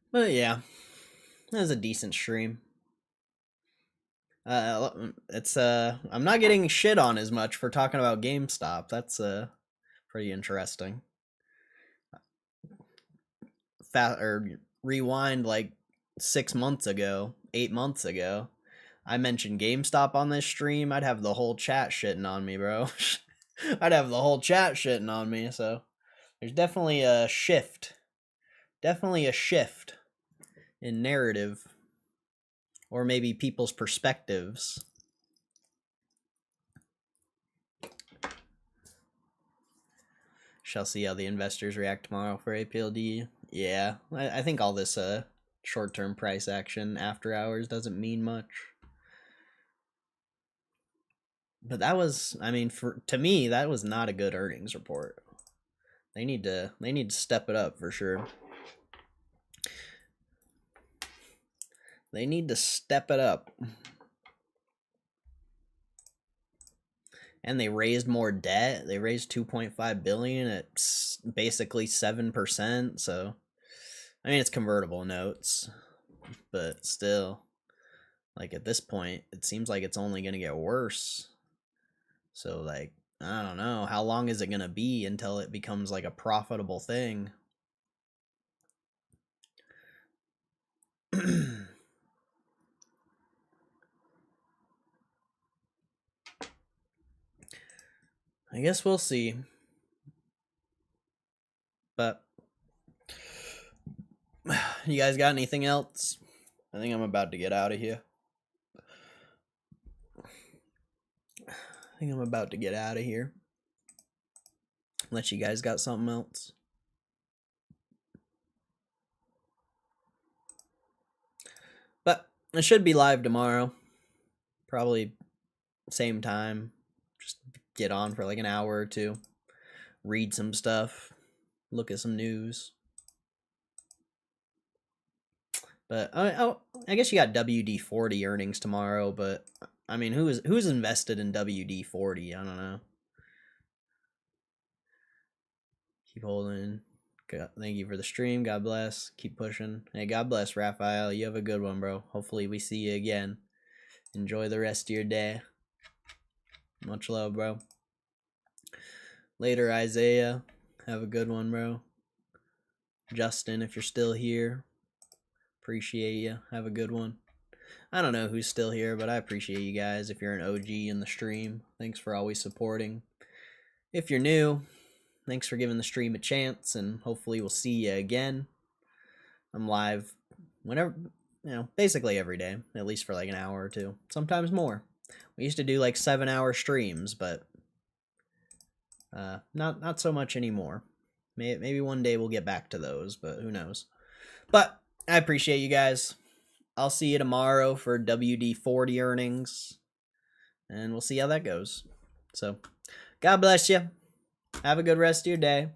But yeah, that was a decent stream. It's I'm not getting shit on as much for talking about GameStop. That's pretty interesting. Rewind like 6 months ago, 8 months ago, I mentioned GameStop on this stream, I'd have the whole chat shitting on me, bro. I'd have the whole chat shitting on me, so there's definitely a shift. Definitely a shift in narrative. Or maybe people's perspectives. Shall see how the investors react tomorrow for Apld. Yeah, I think all this short-term price action after hours doesn't mean much. But that was, I mean, to me, that was not a good earnings report. They need to step it up for sure. They need to step it up. And they raised more debt. They raised 2.5 billion at basically 7%, so I mean, it's convertible notes, but still, like, at this point, it seems like it's only going to get worse. So, like, I don't know. How long is it going to be until it becomes, like, a profitable thing? I guess we'll see. But, you guys got anything else? I think I'm about to get out of here. Unless you guys got something else. But it should be live tomorrow. Probably same time. Just get on for like an hour or two. Read some stuff. Look at some news. But I guess you got WD-40 earnings tomorrow, but I mean, who's invested in WD-40? I don't know. Keep holding. Thank you for the stream. God bless. Keep pushing. Hey, God bless, Raphael. You have a good one, bro. Hopefully we see you again. Enjoy the rest of your day. Much love, bro. Later, Isaiah. Have a good one, bro. Justin, if you're still here, appreciate you. Have a good one. I don't know who's still here, but I appreciate you guys. If you're an OG in the stream, thanks for always supporting. If you're new, thanks for giving the stream a chance, and hopefully we'll see you again. I'm live whenever, basically every day, at least for like an hour or two, sometimes more. We used to do like 7-hour streams, but not so much anymore. Maybe one day we'll get back to those, but who knows. But I appreciate you guys. I'll see you tomorrow for WD-40 earnings, and we'll see how that goes. So, God bless you. Have a good rest of your day.